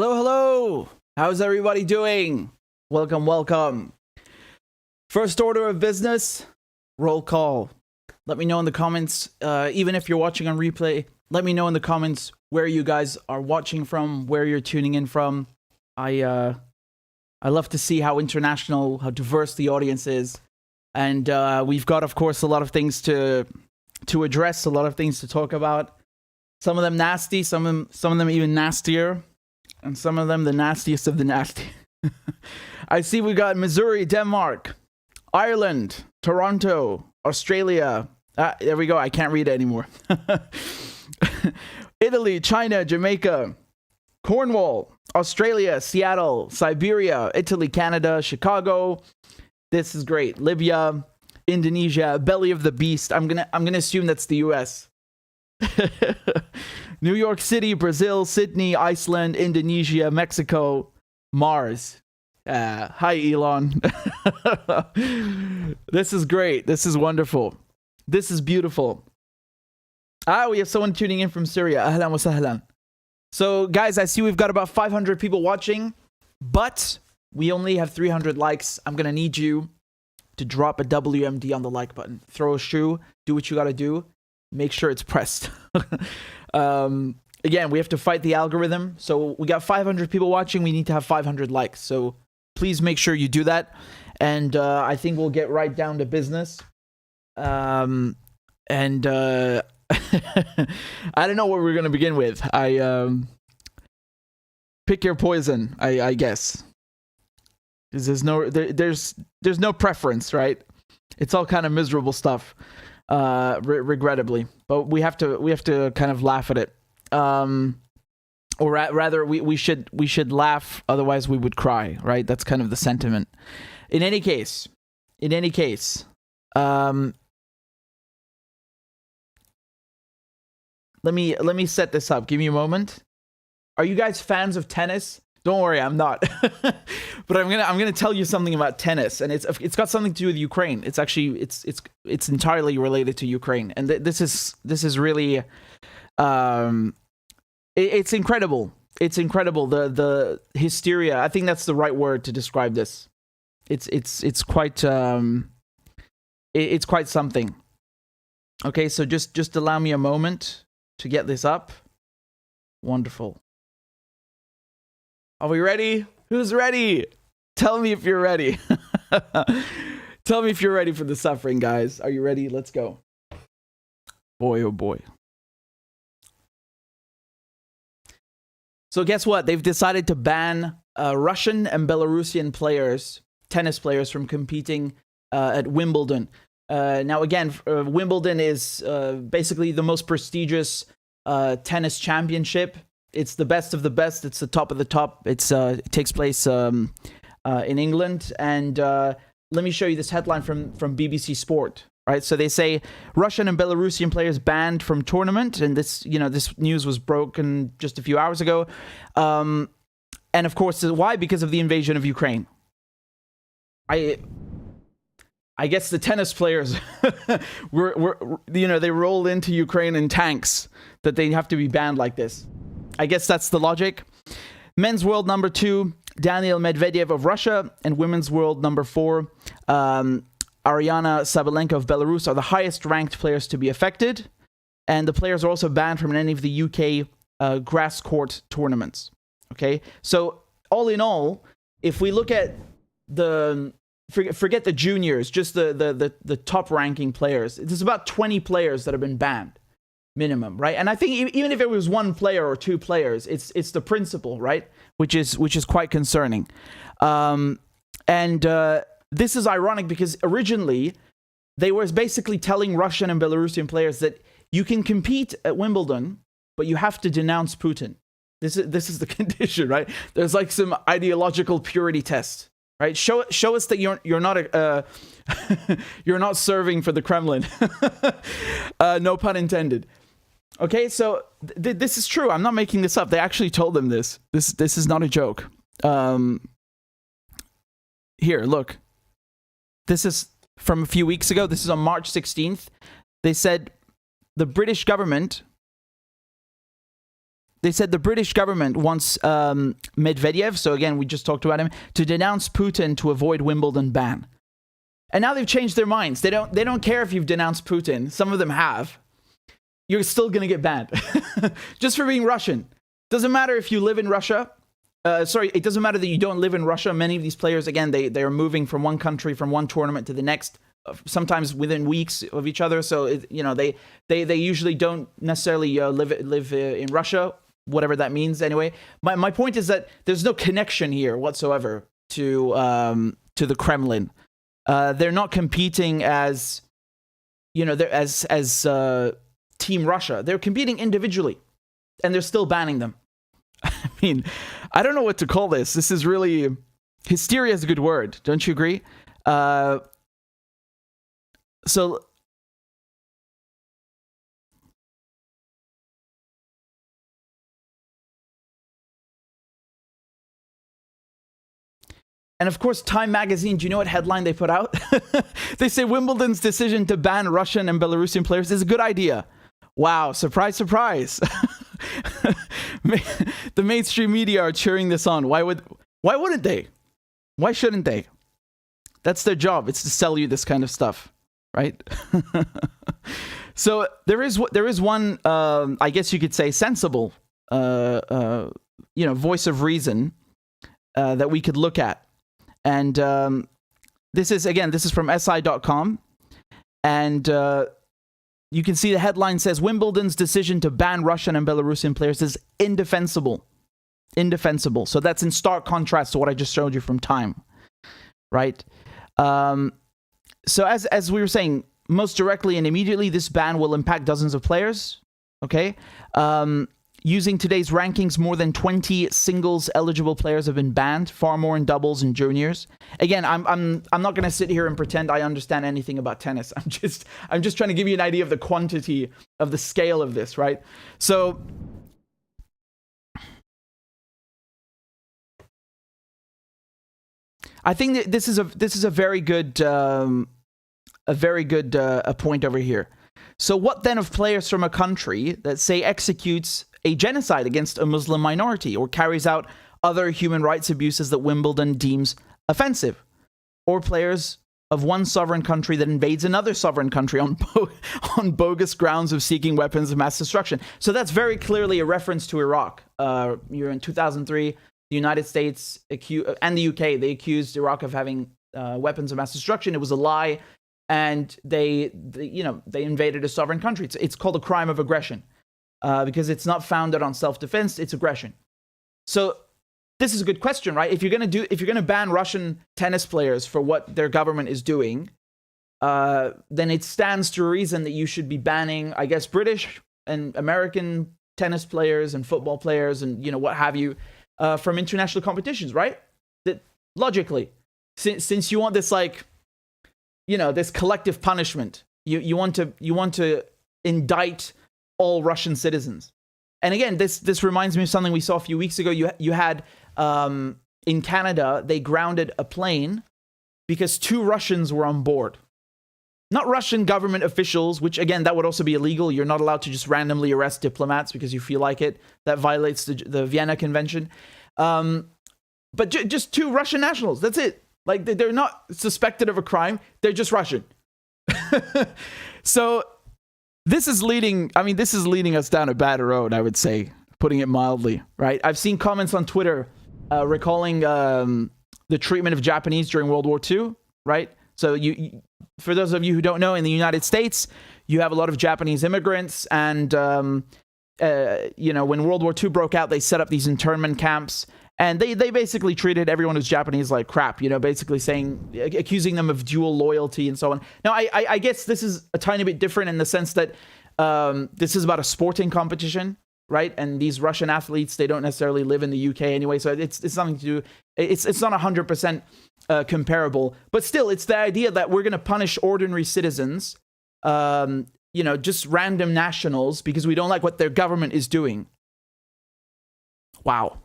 Hello, hello. How's everybody doing? Welcome, welcome. First order of business, roll call. Let me know in the comments, even if you're watching on replay, let me know in the comments where you guys are watching from, where you're tuning in from. I love to see how international, how diverse the audience is. And we've got, of course, a lot of things to address, a lot of things to talk about. Some of them nasty, some of them even nastier. And some of them the nastiest of the nasty. I see we got Missouri, Denmark, Ireland, Toronto, Australia. There we go. I can't read it anymore. Italy, China, Jamaica, Cornwall, Australia, Seattle, Siberia, Italy, Canada, Chicago. This is great. Libya, Indonesia, belly of the beast. I'm gonna assume that's the US. New York City, Brazil, Sydney, Iceland, Indonesia, Mexico, Mars. Hi, Elon. This is great. This is wonderful. This is beautiful. We have someone tuning in from Syria. Ahlan wa sahlan. So, guys, I see we've got about 500 people watching, but we only have 300 likes. I'm going to need you to drop a WMD on the like button. Throw a shoe. Do what you got to do. Make sure it's pressed. Again, we have to fight the algorithm. So we got 500 people watching. We need to have 500 likes. So please make sure you do that. And I think we'll get right down to business. I don't know what we're going to begin with. Pick your poison, I guess. Because there's no preference, right? It's all kind of miserable stuff. Regrettably, but we have to kind of laugh at it, or rather we should laugh, otherwise we would cry, right? That's kind of the sentiment. In any case, let me set this up. Give me a moment. Are you guys fans of tennis? Don't worry, I'm not. But I'm gonna tell you something about tennis, and it's got something to do with Ukraine. It's actually it's entirely related to Ukraine, and this is really it's incredible. It's incredible, the hysteria. I think that's the right word to describe this. It's quite it's quite something. Okay, so just allow me a moment to get this up. Wonderful. Are we ready? Who's ready? Tell me if you're ready. Tell me if you're ready for the suffering, guys. Are you ready? Let's go. Boy, oh boy. So guess what? They've decided to ban Russian and Belarusian players, tennis players, from competing at Wimbledon. Now, again, Wimbledon is basically the most prestigious tennis championship. It's the best of the best. It's the top of the top. It takes place in England. And let me show you this headline from BBC Sport. Right, so they say Russian and Belarusian players banned from tournament, and this news was broken just a few hours ago. And of course, why? Because of the invasion of Ukraine. I guess the tennis players they rolled into Ukraine in tanks, that they have to be banned like this. I guess that's the logic. Men's world number 2, Daniil Medvedev of Russia, and women's world number 4, Ariana Sabalenka of Belarus, are the highest ranked players to be affected. And the players are also banned from any of the UK grass court tournaments. Okay, so all in all, if we look at forget the juniors, just the top ranking players, there's about 20 players that have been banned. Minimum, right? And I think even if it was one player or two players, it's the principle, right? Which is quite concerning. This is ironic because originally they were basically telling Russian and Belarusian players that you can compete at Wimbledon, but you have to denounce Putin. This is the condition, right? There's like some ideological purity test, right? Show us that you're not you're not serving for the Kremlin. No pun intended. Okay, so this is true. I'm not making this up. They actually told them this. This is not a joke. Here, look. This is from a few weeks ago. This is on March 16th. They said the British government They said the British government wants Medvedev, so again, we just talked about him, to denounce Putin to avoid Wimbledon ban. And now they've changed their minds. They don't care if you've denounced Putin. Some of them have. You're still going to get banned. Just for being Russian. Doesn't matter if you live in Russia. It doesn't matter that you don't live in Russia. Many of these players, again, they are moving from one country, from one tournament to the next, sometimes within weeks of each other. So, they usually don't necessarily live in Russia, whatever that means anyway. My point is that there's no connection here whatsoever to the Kremlin. They're not competing as, as Team Russia. They're competing individually, and they're still banning them. I mean, I don't know what to call this. This is really... Hysteria is a good word. Don't you agree? So... And of course, Time magazine, do you know what headline they put out? They say Wimbledon's decision to ban Russian and Belarusian players is a good idea. Wow, surprise, surprise. The mainstream media are cheering this on. Why wouldn't they? Why shouldn't they? That's their job. It's to sell you this kind of stuff, right? So there is one, I guess you could say, sensible, voice of reason that we could look at. And this is from SI.com. And you can see the headline says, Wimbledon's decision to ban Russian and Belarusian players is indefensible. Indefensible. So that's in stark contrast to what I just showed you from Time. Right? So as we were saying, most directly and immediately, this ban will impact dozens of players. Okay? Using today's rankings, more than 20 singles eligible players have been banned, far more in doubles and juniors. Again, I'm not going to sit here and pretend I understand anything about tennis. I'm just trying to give you an idea of the quantity, of the scale of this, right? So I think that this is a very good point over here. So what then of players from a country that, say, executes a genocide against a Muslim minority or carries out other human rights abuses that Wimbledon deems offensive, or players of one sovereign country that invades another sovereign country on bogus grounds of seeking weapons of mass destruction? So that's very clearly a reference to Iraq. You're in 2003, the United States and the UK, they accused Iraq of having weapons of mass destruction. It was a lie, and they invaded a sovereign country. It's called a crime of aggression. Because it's not founded on self-defense, it's aggression. So this is a good question, right? If you're going to ban Russian tennis players for what their government is doing, then it stands to reason that you should be banning, I guess, British and American tennis players and football players and what have you from international competitions, right? That logically, since you want this this collective punishment, you want to indict all Russian citizens. And again, this reminds me of something we saw a few weeks ago. You had in Canada, they grounded a plane because 2 Russians were on board. Not Russian government officials, which again, that would also be illegal. You're not allowed to just randomly arrest diplomats because you feel like it. That violates the Vienna Convention. But just 2 Russian nationals. That's it. Like, they're not suspected of a crime. They're just Russian. So this is leading us down a bad road, I would say, putting it mildly, right? I've seen comments on Twitter recalling the treatment of Japanese during World War II, right? So for those of you who don't know, in the United States, you have a lot of Japanese immigrants, and when World War II broke out, they set up these internment camps, and they basically treated everyone who's Japanese like crap, basically accusing them of dual loyalty and so on. Now, I guess this is a tiny bit different in the sense that this is about a sporting competition, right? And these Russian athletes, they don't necessarily live in the UK anyway, so it's something to do. It's not 100% comparable, but still, it's the idea that we're going to punish ordinary citizens, just random nationals, because we don't like what their government is doing. Wow.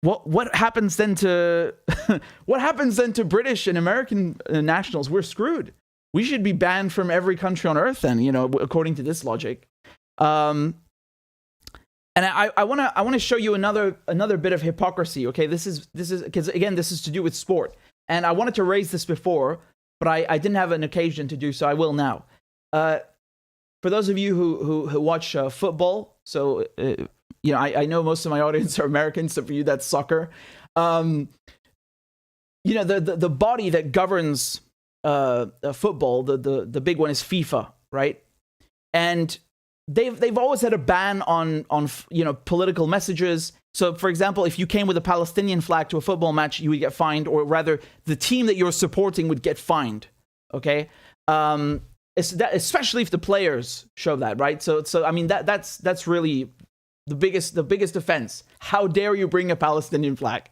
What happens then to British and American nationals? We're screwed. We should be banned from every country on earth then, according to this logic. And I want to show you another bit of hypocrisy. Okay, this is because again, this is to do with sport, and I wanted to raise this before, but I didn't have an occasion to do so. I will now. For those of you who watch football, so I know most of my audience are Americans, so for you that's soccer. The body that governs football, the big one is FIFA, right? And they've always had a ban on political messages. So, for example, if you came with a Palestinian flag to a football match, you would get fined, or rather, the team that you're supporting would get fined. Okay, especially if the players show that, right? So I mean that's really the biggest offense. How dare you bring a Palestinian flag?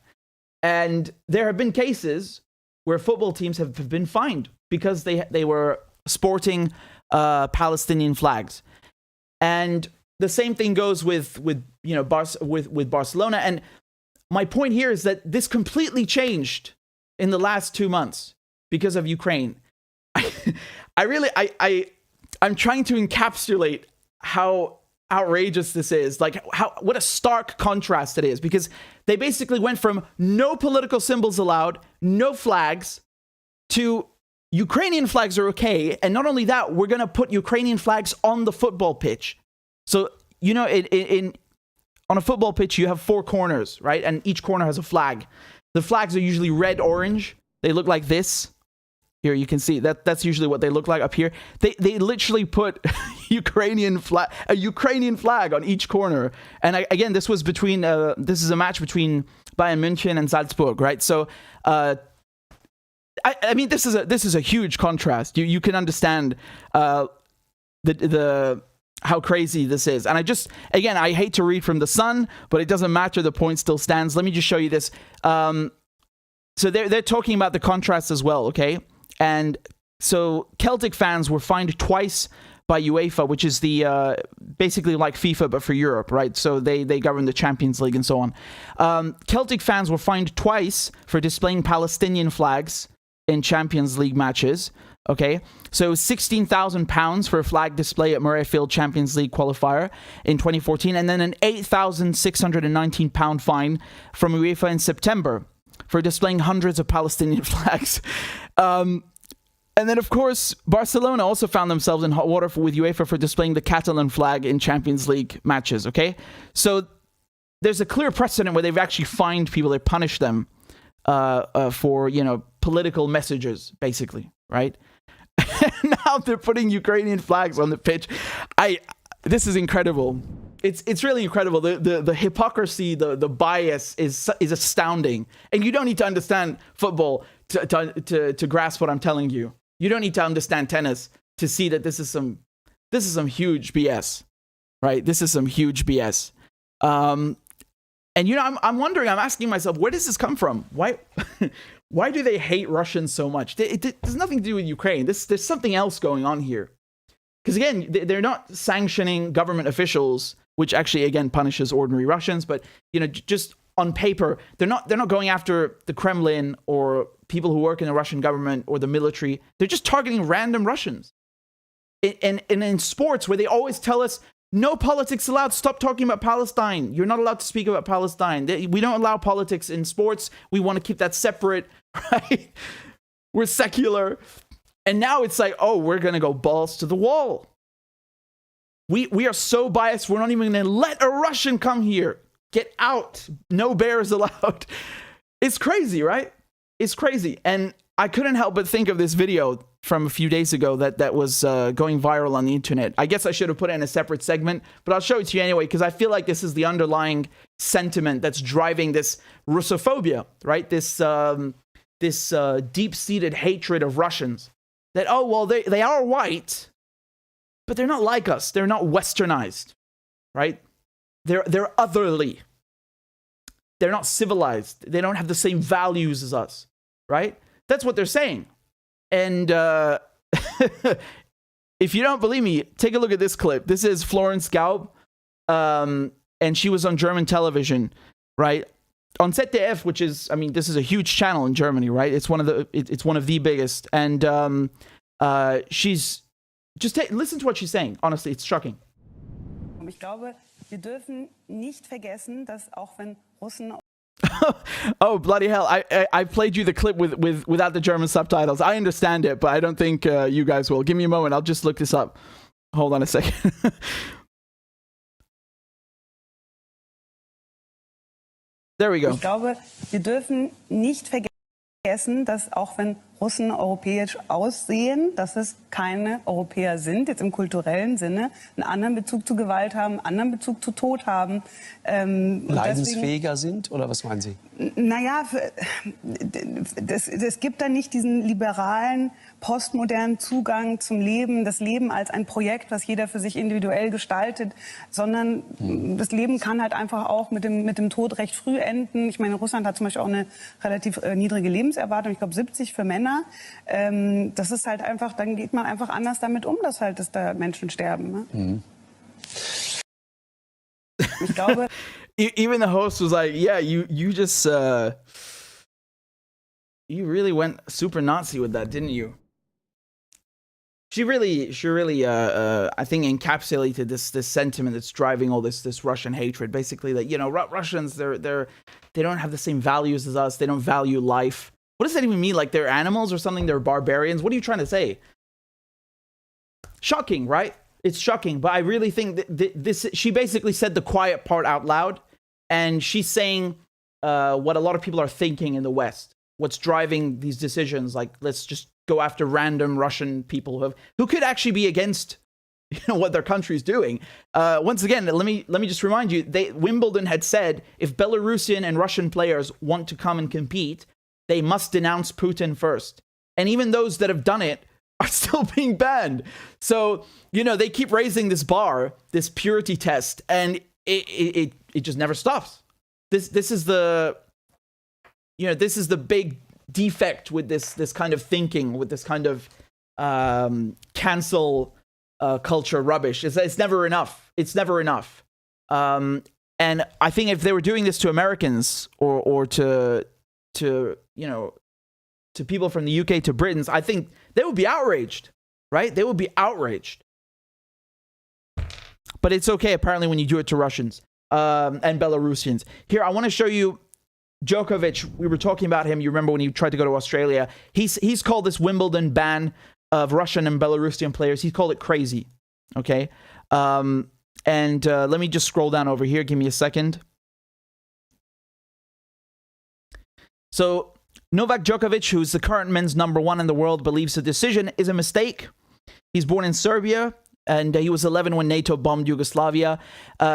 And there have been cases where football teams have been fined because they were sporting Palestinian flags. And the same thing goes with Barcelona. And my point here is that this completely changed in the last 2 months because of Ukraine. I'm trying to encapsulate how outrageous this is, like what a stark contrast it is, because they basically went from no political symbols allowed, no flags, to Ukrainian flags are okay, and not only that, we're going to put Ukrainian flags on the football pitch. So, on a football pitch, you have 4 corners, right? And each corner has a flag. The flags are usually red, orange. They look like this. Here, you can see that's usually what they look like up here. They literally put a Ukrainian flag on each corner. And again, this is a match between Bayern München and Salzburg, right? So, I mean, this is a huge contrast. You can understand the how crazy this is. And I hate to read from the Sun, but it doesn't matter. The point still stands. Let me just show you this. So they're talking about the contrast as well, okay? And so Celtic fans were fined twice by UEFA, which is the basically like FIFA but for Europe, right? So they govern the Champions League and so on. Celtic fans were fined twice for displaying Palestinian flags in Champions League matches. Okay, so £16,000 for a flag display at Murrayfield Champions League qualifier in 2014, and then an £8,619 fine from UEFA in September for displaying hundreds of Palestinian flags. And then, of course, Barcelona also found themselves in hot water with UEFA for displaying the Catalan flag in Champions League matches, okay? So there's a clear precedent where they've actually fined people, they punished them for, political messages, basically, right? Now they're putting Ukrainian flags on the pitch. This is incredible. It's really incredible. The hypocrisy, the bias is astounding. And you don't need to understand football to grasp what I'm telling you. You don't need to understand tennis to see that this is some huge BS, right? This is some huge BS. And I'm wondering, I'm asking myself, where does this come from? Why do they hate Russians so much? It has nothing to do with Ukraine. There's something else going on here. Because again, they're not sanctioning government officials, which actually again punishes ordinary Russians. But just on paper, they're not going after the Kremlin or people who work in the Russian government or the military. They're just targeting random Russians. And in sports, where they always tell us, no politics allowed, stop talking about Palestine. You're not allowed to speak about Palestine. We don't allow politics in sports. We want to keep that separate, right? We're secular. And now it's like, oh, we're going to go balls to the wall. We are so biased, we're not even going to let a Russian come here. Get out. No bears allowed. It's crazy, right? It's crazy. And I couldn't help but think of this video from a few days ago that was going viral on the internet. I guess I should have put it in a separate segment, but I'll show it to you anyway, because I feel like this is the underlying sentiment that's driving this Russophobia, right? This deep-seated hatred of Russians. That, oh, well, they are white, but they're not like us. They're not westernized, right? They're otherly. They're not civilized. They don't have the same values as us, right? That's what they're saying. And if you don't believe me, take a look at this clip. This is Florence Gaub, and she was on German television, right? On ZDF, which is, I mean, this is a huge channel in Germany, right? It's one of the biggest. And she's listen to what she's saying. Honestly, it's shocking. Ich glaube, wir dürfen nicht vergessen, dass auch wenn Russen oh, bloody hell. I played you the clip without the German subtitles. I understand it, but I don't think you guys will. Give me a moment. I'll just look this up. Hold on a second. There we go. Ich glaube, wir dürfen nicht vergessen, dass auch wenn Russen europäisch aussehen, dass es keine Europäer sind, jetzt im kulturellen Sinne, einen anderen Bezug zu Gewalt haben, einen anderen Bezug zu Tod haben. Leidensfähiger sind, oder was meinen Sie? Naja, es gibt da nicht diesen liberalen, postmodernen Zugang zum Leben, das Leben als ein Projekt, was jeder für sich individuell gestaltet, sondern das Leben kann halt einfach auch mit dem Tod recht früh enden. Ich meine, Russland hat zum Beispiel auch eine relativ niedrige Lebenserwartung, ich glaube 70 für Männer. Das ist halt einfach, dann geht man einfach anders damit um, dass da Menschen sterben. Ne? Mhm. Ich glaube... Even the host was like, yeah, you just, you really went super Nazi with that, didn't you? She really, I think encapsulated this sentiment that's driving all this Russian hatred. Basically, that, you know, Russians, they don't have the same values as us. They don't value life. What does that even mean? Like they're animals or something? They're barbarians? What are you trying to say? Shocking, right? It's shocking. But I really think that she basically said the quiet part out loud. And she's saying what a lot of people are thinking in the West. What's driving these decisions? Like, let's just go after random Russian people who could actually be against, you know, what their country's doing. Once again, let me just remind you, Wimbledon had said if Belarusian and Russian players want to come and compete, they must denounce Putin first. And even those that have done it are still being banned. So, you know, they keep raising this bar, this purity test, and it just never stops. This is the, you know, this is the big defect with this kind of thinking, with this kind of cancel culture rubbish. It's never enough. It's never enough. And I think if they were doing this to Americans or to you know, to people from the UK, to Britons, I think they would be outraged, right? They would be outraged. But it's okay, apparently, when you do it to Russians and Belarusians. Here, I want to show you Djokovic. We were talking about him. You remember when he tried to go to Australia? He's called this Wimbledon ban of Russian and Belarusian players. He called it crazy. Okay? And let me just scroll down over here. Give me a second. So, Novak Djokovic, who's the current men's #1 in the world, believes the decision is a mistake. He's born in Serbia. And he was 11 when NATO bombed Yugoslavia.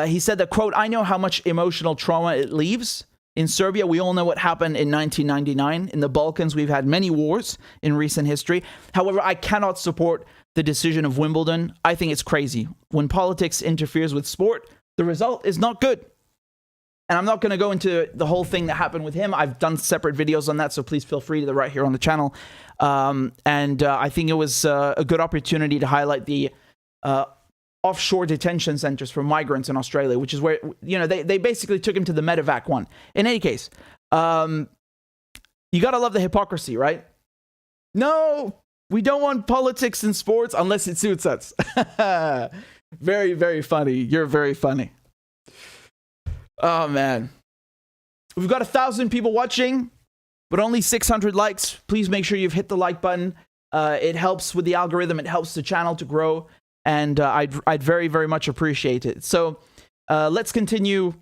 He said that, quote, I know how much emotional trauma it leaves. In Serbia, we all know what happened in 1999. In the Balkans, we've had many wars in recent history. However, I cannot support the decision of Wimbledon. I think it's crazy. When politics interferes with sport, the result is not good. And I'm not going to go into the whole thing that happened with him. I've done separate videos on that, so please feel free to right here on the channel. I think it was a good opportunity to highlight the offshore detention centers for migrants in Australia, which is where, you know, they basically took him to the medevac one. In any case, you gotta love the hypocrisy, right? No, we don't want politics in sports unless it suits us. Very, very funny. You're very funny. Oh, man. We've got 1,000 people watching, but only 600 likes. Please make sure you've hit the like button. It helps with the algorithm. It helps the channel to grow. And I'd very, very much appreciate it. So let's continue.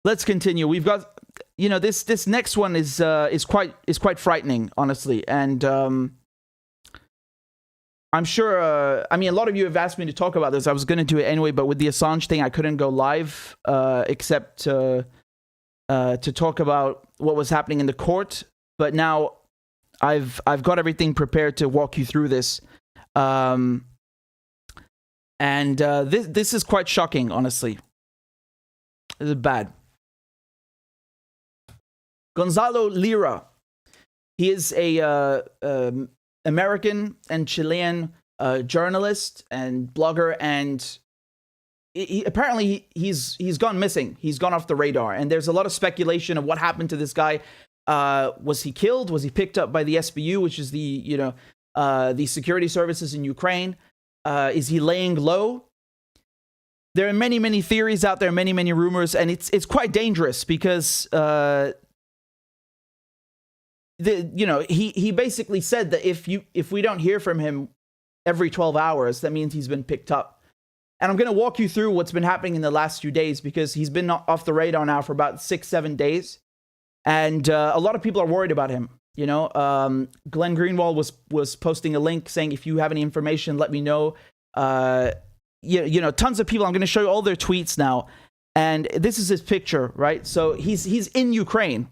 Let's continue. We've got, you know, this next one is quite frightening, honestly. And I'm sure. I mean, a lot of you have asked me to talk about this. I was going to do it anyway, but with the Assange thing, I couldn't go live except to talk about what was happening in the court. But now I've got everything prepared to walk you through this. And this is quite shocking, honestly. This is bad. Gonzalo Lira. He is a American and Chilean journalist and blogger, and apparently he's gone missing. He's gone off the radar, and there's a lot of speculation of what happened to this guy. Was he killed? Was he picked up by the SBU, which is the security services in Ukraine? Is he laying low? there are many theories out there, many rumors, and it's quite dangerous because he basically said that if we don't hear from him every 12 hours, that means he's been picked up. And I'm going to walk you through what's been happening in the last few days, because he's been off the radar now for about 6-7 days. And a lot of people are worried about him. You know, Glenn Greenwald was posting a link saying, if you have any information, let me know. You know, tons of people. I'm going to show you all their tweets now. And this is his picture, right? So he's in Ukraine,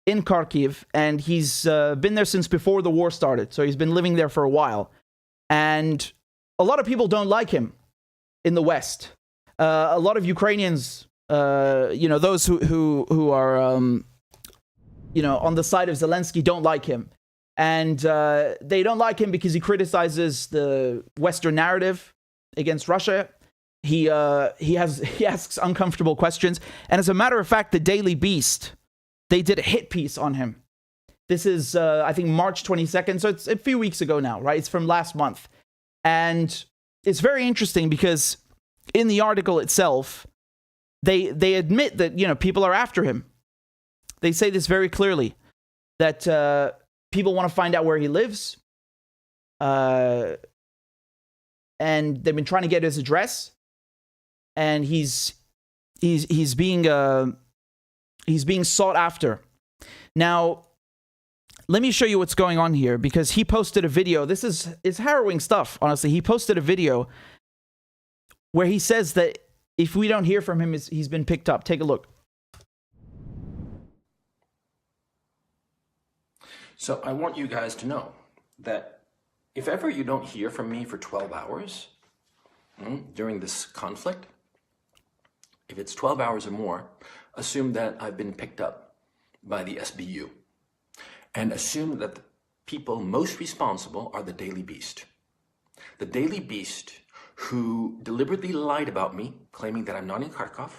in Kharkiv, and he's been there since before the war started. So he's been living there for a while. And a lot of people don't like him in the West. A lot of Ukrainians, you know, those who are, you know, on the side of Zelensky don't like him. And they don't like him because he criticizes the Western narrative against Russia. He asks uncomfortable questions. And as a matter of fact, the Daily Beast, they did a hit piece on him. This is, I think, March 22nd. So it's a few weeks ago now, right? It's from last month. And it's very interesting because in the article itself, they admit that, you know, people are after him. They say this very clearly, that people want to find out where he lives. And they've been trying to get his address. And he's being sought after. Now, let me show you what's going on here, because he posted a video. It's harrowing stuff, honestly. He posted a video where he says that if we don't hear from him, he's been picked up. Take a look. So I want you guys to know that if ever you don't hear from me for 12 hours during this conflict, if it's 12 hours or more, assume that I've been picked up by the SBU. And assume that the people most responsible are the Daily Beast. The Daily Beast, who deliberately lied about me, claiming that I'm not in Kharkov,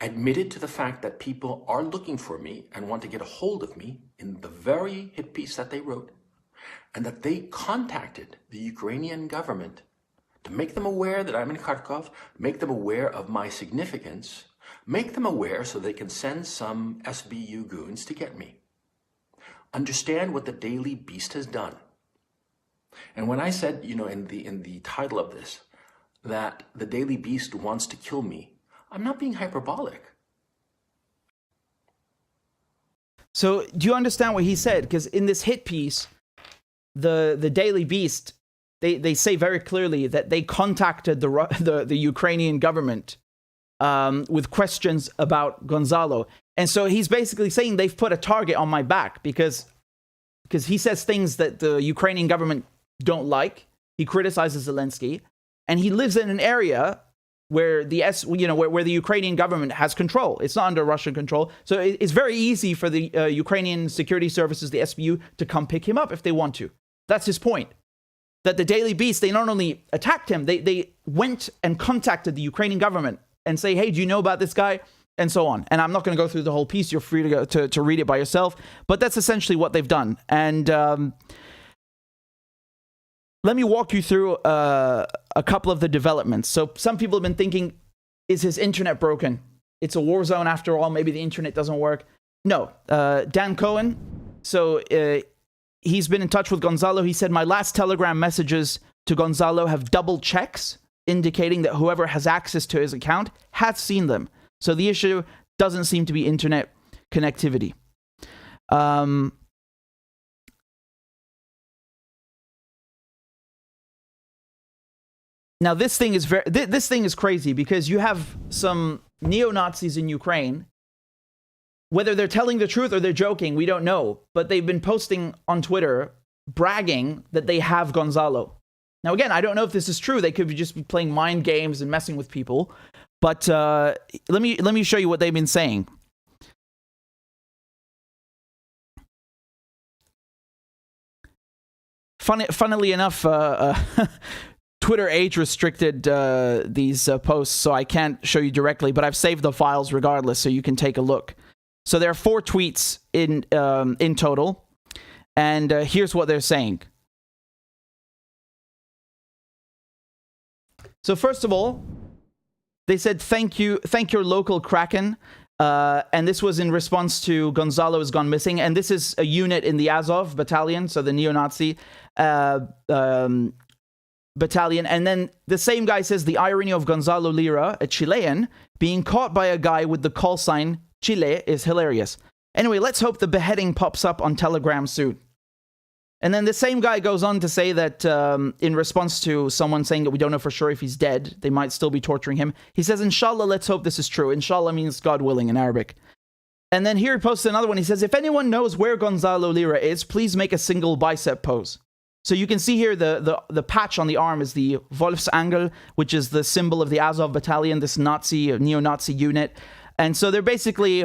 admitted to the fact that people are looking for me and want to get a hold of me in the very hit piece that they wrote, and that they contacted the Ukrainian government to make them aware that I'm in Kharkov, make them aware of my significance, make them aware so they can send some SBU goons to get me. Understand what the Daily Beast has done. And when I said, you know, in the title of this, that the Daily Beast wants to kill me, I'm not being hyperbolic. So do you understand what he said? Because in this hit piece, the Daily Beast, they say very clearly that they contacted the Ukrainian government with questions about Gonzalo. And so he's basically saying they've put a target on my back because he says things that the Ukrainian government don't like. He criticizes Zelensky, and he lives in an area where where the Ukrainian government has control. It's not under Russian control. So it's very easy for the Ukrainian security services, the SBU, to come pick him up if they want to. That's his point. That the Daily Beast, they not only attacked him, they went and contacted the Ukrainian government and say, hey, do you know about this guy? And so on. And I'm not going to go through the whole piece. You're free to go to read it by yourself. But that's essentially what they've done. And let me walk you through a couple of the developments. So some people have been thinking, is his internet broken? It's a war zone after all. Maybe the internet doesn't work. No. Dan Cohen, so he's been in touch with Gonzalo. He said, my last Telegram messages to Gonzalo have double checks, indicating that whoever has access to his account has seen them. So the issue doesn't seem to be internet connectivity. Now this thing is this thing is crazy, because you have some neo-Nazis in Ukraine. Whether they're telling the truth or they're joking, we don't know. But they've been posting on Twitter bragging that they have Gonzalo. Now again, I don't know if this is true. They could just be playing mind games and messing with people. But let me show you what they've been saying. Funnily enough, Twitter age restricted these posts, so I can't show you directly, but I've saved the files regardless, so you can take a look. So there are 4 tweets in total, and here's what they're saying. So first of all, They said, thank your local Kraken. And this was in response to Gonzalo has gone missing. And this is a unit in the Azov battalion, so the neo-Nazi battalion. And then the same guy says the irony of Gonzalo Lira, a Chilean, being caught by a guy with the call sign Chile is hilarious. Anyway, let's hope the beheading pops up on Telegram soon. And then the same guy goes on to say that in response to someone saying that we don't know for sure if he's dead, they might still be torturing him. He says, Inshallah, let's hope this is true. Inshallah means God willing in Arabic. And then here he posts another one. He says, if anyone knows where Gonzalo Lira is, please make a single bicep pose. So you can see here the patch on the arm is the Wolfsangel, which is the symbol of the Azov battalion, this neo-Nazi unit. And so they're basically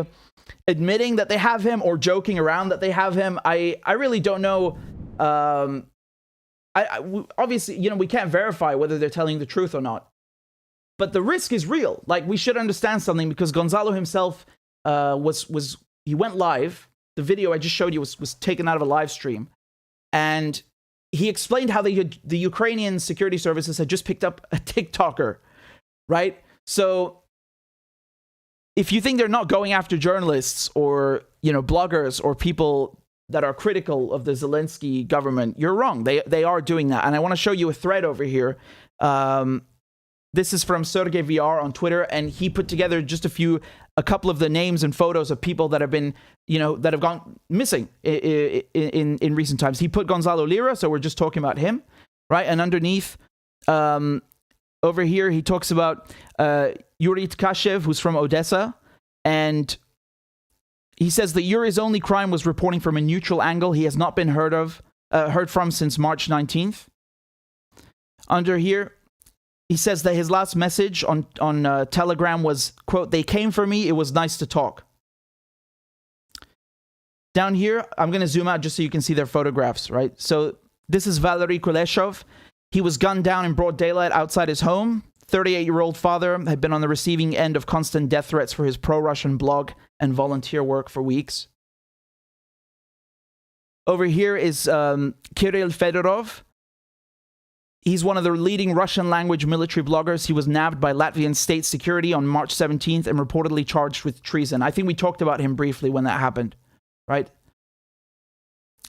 admitting that they have him or joking around that they have him. I really don't know. Obviously, you know, we can't verify whether they're telling the truth or not. But the risk is real. Like, we should understand something, because Gonzalo himself he went live. The video I just showed you was taken out of a live stream. And he explained how the Ukrainian security services had just picked up a TikToker, right? So if you think they're not going after journalists or, you know, bloggers or people that are critical of the Zelensky government, you're wrong. They are doing that. And I want to show you a thread over here. This is from Sergey VR on Twitter, and he put together just a couple of the names and photos of people that have been, you know, that have gone missing in recent times. He put Gonzalo Lira, so we're just talking about him, right? And underneath, over here, he talks about Yuri Tkashev, who's from Odessa, and he says that Yuri's only crime was reporting from a neutral angle. He has not been heard from since March 19th. Under here, he says that his last message on Telegram was, quote, "They came for me. It was nice to talk." Down here, I'm going to zoom out just so you can see their photographs, right? So this is Valery Kuleshov. He was gunned down in broad daylight outside his home. 38-year-old father had been on the receiving end of constant death threats for his pro-Russian blog and volunteer work for weeks. Over here is Kirill Fedorov. He's one of the leading Russian-language military bloggers. He was nabbed by Latvian state security on March 17th and reportedly charged with treason. I think we talked about him briefly when that happened, right?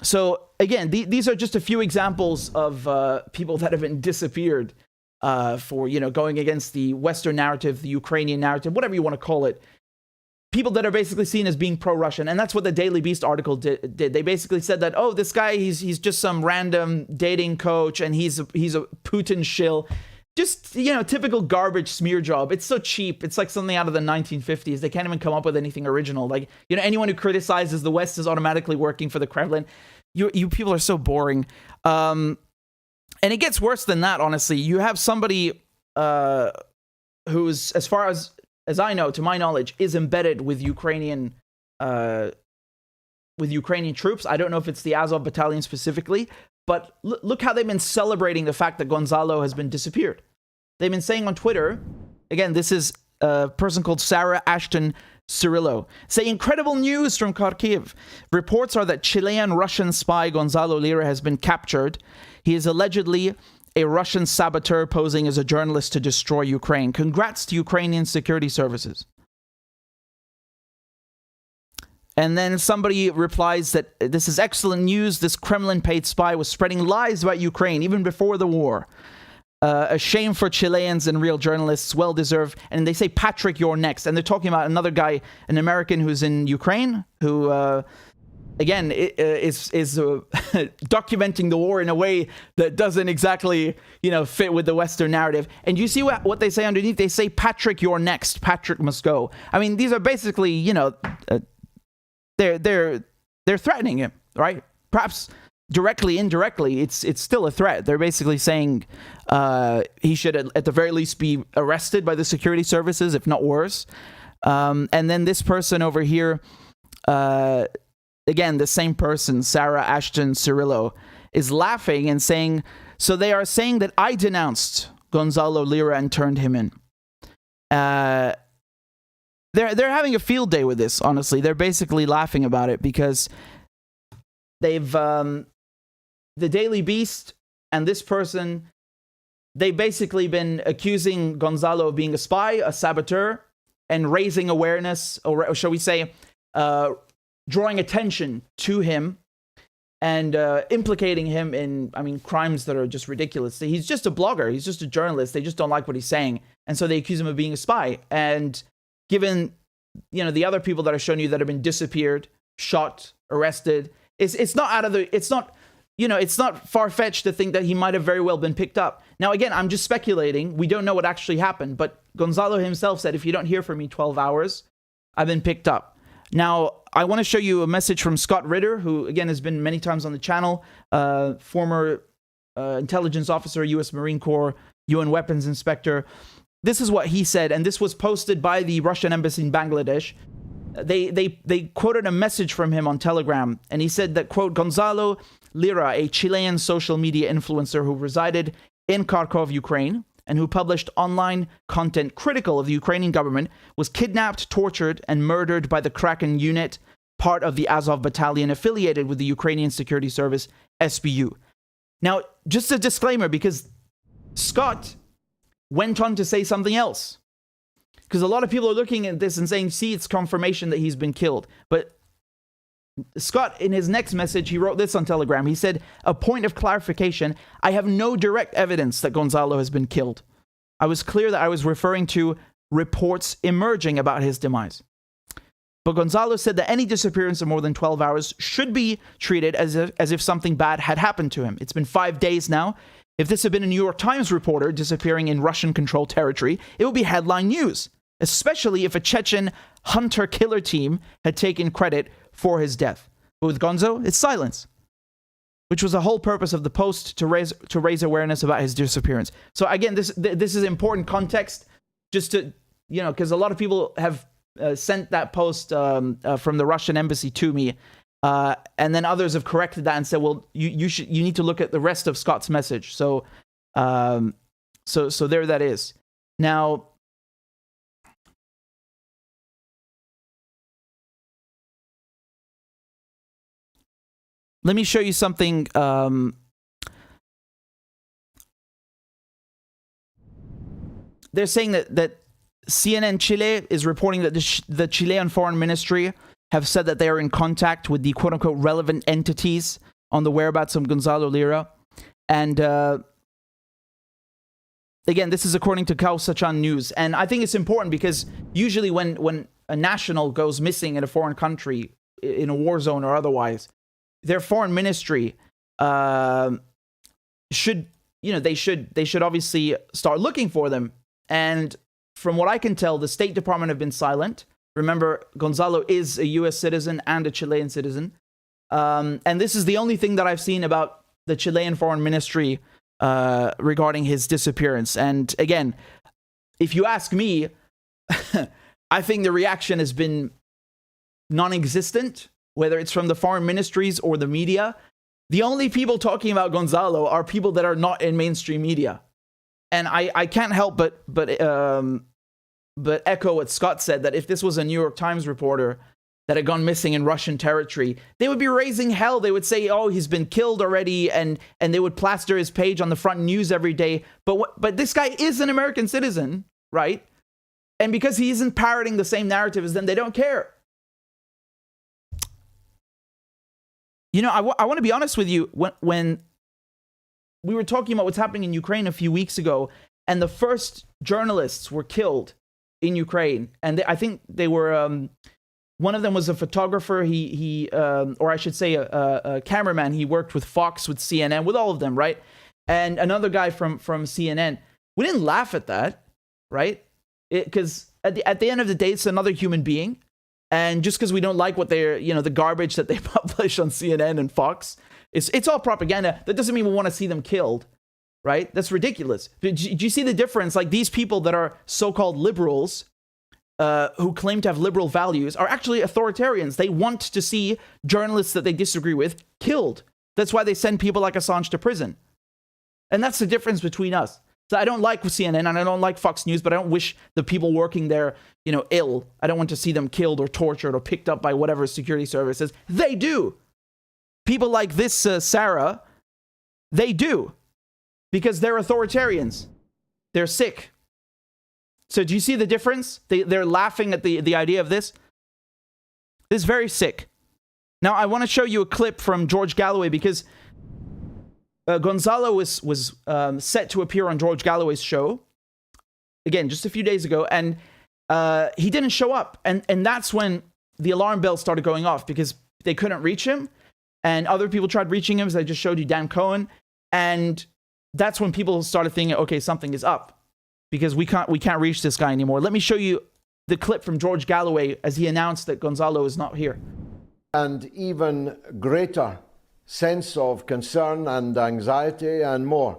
So, again, these are just a few examples of people that have been disappeared for, you know, going against the Western narrative, the Ukrainian narrative, whatever you want to call it. People that are basically seen as being pro-Russian. And that's what the Daily Beast article did. They basically said that, oh, this guy, he's just some random dating coach and he's a Putin shill. Just, you know, typical garbage smear job. It's so cheap. It's like something out of the 1950s. They can't even come up with anything original. Like, you know, anyone who criticizes the West is automatically working for the Kremlin. You people are so boring. And it gets worse than that, honestly. You have somebody who's, as far as I know, to my knowledge, is embedded with Ukrainian troops. I don't know if it's the Azov battalion specifically, but look how they've been celebrating the fact that Gonzalo has been disappeared. They've been saying on Twitter, again, this is a person called Sarah Ashton Cirillo, say incredible news from Kharkiv. Reports are that Chilean-Russian spy Gonzalo Lira has been captured. He is allegedly a Russian saboteur posing as a journalist to destroy Ukraine. Congrats to Ukrainian security services. And then somebody replies that this is excellent news. This Kremlin-paid spy was spreading lies about Ukraine even before the war. A shame for Chileans and real journalists, well-deserved. And they say, Patrick, you're next. And they're talking about another guy, an American who's in Ukraine, who, again, is documenting the war in a way that doesn't exactly, you know, fit with the Western narrative. And you see what they say underneath? They say, Patrick, you're next. Patrick must go. I mean, these are basically, you know, they're threatening him, right? Perhaps directly, indirectly, it's still a threat. They're basically saying he should at the very least be arrested by the security services, if not worse. And then this person over here, again, the same person, Sarah Ashton Cirillo, is laughing and saying, so they are saying that I denounced Gonzalo Lira and turned him in. They're having a field day with this, honestly. They're basically laughing about it because they've... the Daily Beast and this person, they've basically been accusing Gonzalo of being a spy, a saboteur, and raising awareness, or shall we say, drawing attention to him and implicating him in, crimes that are just ridiculous. He's just a blogger. He's just a journalist. They just don't like what he's saying. And so they accuse him of being a spy. And given, the other people that I've shown you that have been disappeared, shot, arrested, it's not far-fetched to think that he might have very well been picked up. Now, again, I'm just speculating. We don't know what actually happened. But Gonzalo himself said, if you don't hear from me 12 hours, I've been picked up. Now, I want to show you a message from Scott Ritter, who, again, has been many times on the channel, former intelligence officer, U.S. Marine Corps, UN weapons inspector. This is what he said, and this was posted by the Russian embassy in Bangladesh. They quoted a message from him on Telegram, and he said that, quote, Gonzalo Lira, a Chilean social media influencer who resided in Kharkov, Ukraine, and who published online content critical of the Ukrainian government, was kidnapped, tortured, and murdered by the Kraken unit, part of the Azov battalion affiliated with the Ukrainian Security Service, SBU. Now, just a disclaimer, because Scott went on to say something else. Because a lot of people are looking at this and saying, see, it's confirmation that he's been killed. But Scott, in his next message, he wrote this on Telegram. He said, a point of clarification, I have no direct evidence that Gonzalo has been killed. I was clear that I was referring to reports emerging about his demise. But Gonzalo said that any disappearance of more than 12 hours should be treated as if something bad had happened to him. It's been 5 days now. If this had been a New York Times reporter disappearing in Russian-controlled territory, it would be headline news, especially if a Chechen hunter-killer team had taken credit for his death. But with Gonzo, it's silence, which was the whole purpose of the post, to raise awareness about his disappearance. So again, this is important context, just to, because a lot of people have sent that post from the Russian embassy to me, and then others have corrected that and said, well, you need to look at the rest of Scott's message. So there that is. Now, let me show you something. They're saying that CNN Chile is reporting that the Chilean Foreign Ministry have said that they are in contact with the quote-unquote relevant entities on the whereabouts of Gonzalo Lira. And again, this is according to Kausachan News. And I think it's important because usually when a national goes missing in a foreign country, in a war zone or otherwise, their foreign ministry should obviously start looking for them. And from what I can tell, the State Department have been silent. Remember, Gonzalo is a U.S. citizen and a Chilean citizen. And this is the only thing that I've seen about the Chilean Foreign Ministry regarding his disappearance. And again, if you ask me, I think the reaction has been non-existent, whether it's from the foreign ministries or the media. The only people talking about Gonzalo are people that are not in mainstream media. And I can't help but echo what Scott said, that if this was a New York Times reporter that had gone missing in Russian territory, they would be raising hell. They would say, oh, he's been killed already, and they would plaster his page on the front news every day. But this guy is an American citizen, right? And because he isn't parroting the same narrative as them, they don't care. I want to be honest with you. When we were talking about what's happening in Ukraine a few weeks ago, and the first journalists were killed in Ukraine, and I think they were, one of them was a photographer, or I should say a cameraman. He worked with Fox, with CNN, with all of them, right? And another guy from CNN. We didn't laugh at that, right? Because at the end of the day, it's another human being. And just because we don't like what they're, the garbage that they publish on CNN and Fox, it's all propaganda. That doesn't mean we want to see them killed, right? That's ridiculous. Do you see the difference? Like, these people that are so-called liberals, who claim to have liberal values, are actually authoritarians. They want to see journalists that they disagree with killed. That's why they send people like Assange to prison. And that's the difference between us. So I don't like CNN and I don't like Fox News, but I don't wish the people working there, ill. I don't want to see them killed or tortured or picked up by whatever security services. They do. People like this Sarah, they do. because they're authoritarians. They're sick. So do you see the difference? They're laughing at the idea of this. This is very sick. Now, I want to show you a clip from George Galloway because Gonzalo was set to appear on George Galloway's show, again, just a few days ago, and he didn't show up. And that's when the alarm bell started going off because they couldn't reach him, and other people tried reaching him, as I just showed you, Dan Cohen, and that's when people started thinking, okay, something is up because we can't reach this guy anymore. Let me show you the clip from George Galloway as he announced that Gonzalo is not here. And even greater sense of concern and anxiety and more,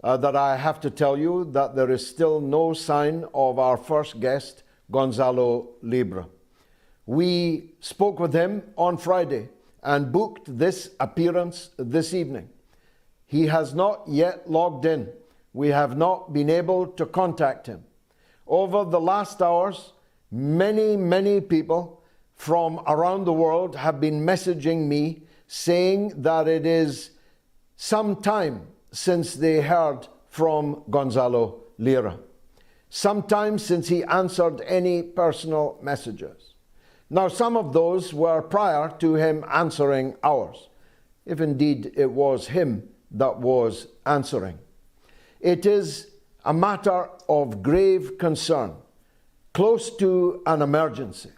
that I have to tell you that there is still no sign of our first guest, Gonzalo Libra. We spoke with him on Friday and booked this appearance this evening. He has not yet logged in. We have not been able to contact him. Over the last hours, many people from around the world have been messaging me saying that it is some time since they heard from Gonzalo Lira, some time since he answered any personal messages. Now, some of those were prior to him answering ours, if indeed it was him that was answering. It is a matter of grave concern, close to an emergency,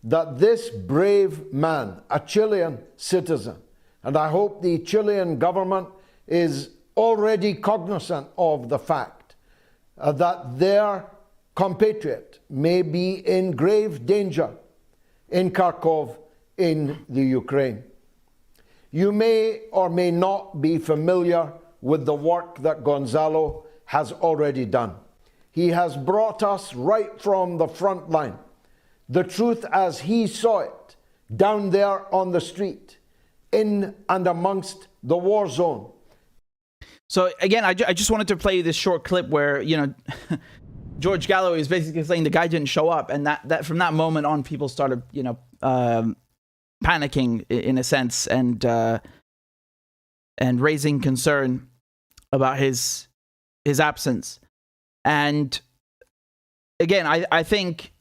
that this brave man, a Chilean citizen, and I hope the Chilean government is already cognizant of the fact that their compatriot may be in grave danger in Kharkov, in the Ukraine. You may or may not be familiar with the work that Gonzalo has already done. He has brought us right from the front line, the truth as he saw it, down there on the street, in and amongst the war zone. So again, I just wanted to play this short clip where, you know, George Galloway is basically saying the guy didn't show up, and that from that moment on, people started, you know, panicking in a sense, and raising concern about his absence. And again, I think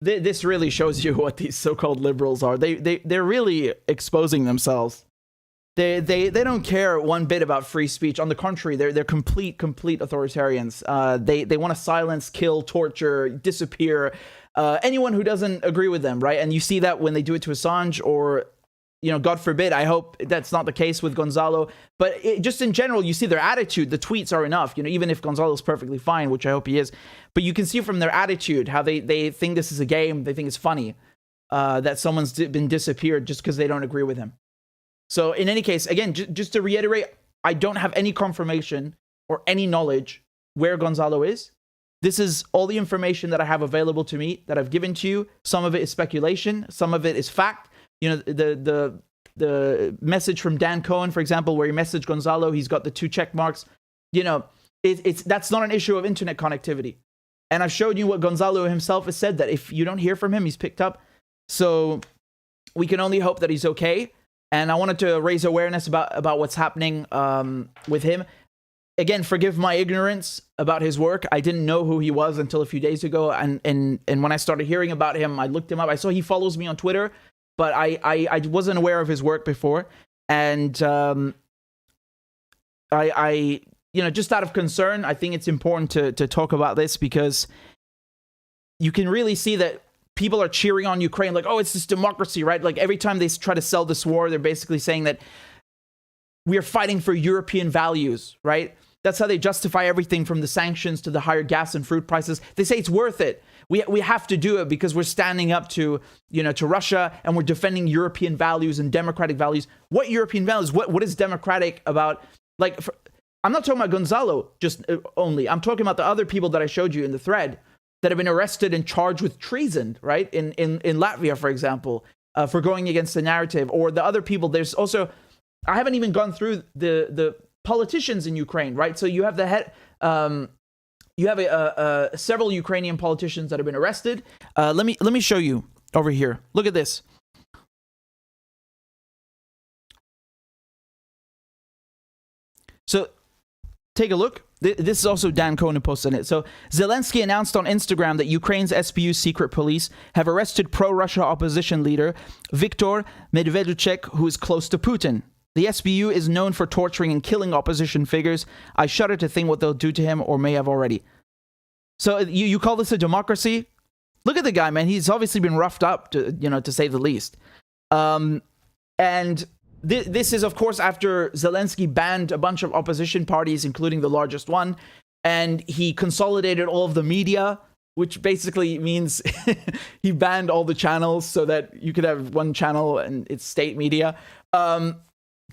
this really shows you what these so-called liberals are. They're really exposing themselves. They don't care one bit about free speech. On the contrary, they're complete authoritarians. They want to silence, kill, torture, disappear anyone who doesn't agree with them, right? And you see that when they do it to Assange, or, you know, God forbid, I hope that's not the case with Gonzalo. But just in general, you see their attitude. The tweets are enough, you know, even if Gonzalo's perfectly fine, which I hope he is. But you can see from their attitude how they think this is a game. They think it's funny that someone's been disappeared just because they don't agree with him. So in any case, again, just to reiterate, I don't have any confirmation or any knowledge where Gonzalo is. This is all the information that I have available to me, that I've given to you. Some of it is speculation. Some of it is fact. You know, the message from Dan Cohen, for example, where he messaged Gonzalo, he's got the 2 check marks. You know, that's not an issue of internet connectivity. And I've showed you what Gonzalo himself has said, that if you don't hear from him, he's picked up. So we can only hope that he's okay. And I wanted to raise awareness about what's happening with him. Again, forgive my ignorance about his work. I didn't know who he was until a few days ago. And when I started hearing about him, I looked him up. I saw he follows me on Twitter, but I wasn't aware of his work before. And I you know, just out of concern, I think it's important to talk about this, because you can really see that people are cheering on Ukraine like, oh, it's this democracy, right? Like every time they try to sell this war, they're basically saying that we are fighting for European values, right? That's how they justify everything, from the sanctions to the higher gas and fruit prices. They say it's worth it. We have to do it because we're standing up to, you know, to Russia, and we're defending European values and democratic values. What European values? What is democratic about? Like, I'm not talking about Gonzalo just only. I'm talking about the other people that I showed you in the thread that have been arrested and charged with treason, right? In Latvia, for example, for going against the narrative, or the other people. There's also, I haven't even gone through the politicians in Ukraine, right? So you have the head, you have several Ukrainian politicians that have been arrested. Let me show you over here. Look at this. So take a look. This is also Dan Cohen who posted it. So Zelensky announced on Instagram that Ukraine's SBU secret police have arrested pro-Russia opposition leader Viktor Medvedchuk, who is close to Putin. The SBU is known for torturing and killing opposition figures. I shudder to think what they'll do to him or may have already. So you call this a democracy? Look at the guy, man. He's obviously been roughed up, to say the least. And this is, of course, after Zelensky banned a bunch of opposition parties, including the largest one, and he consolidated all of the media, which basically means he banned all the channels so that you could have one channel and it's state media.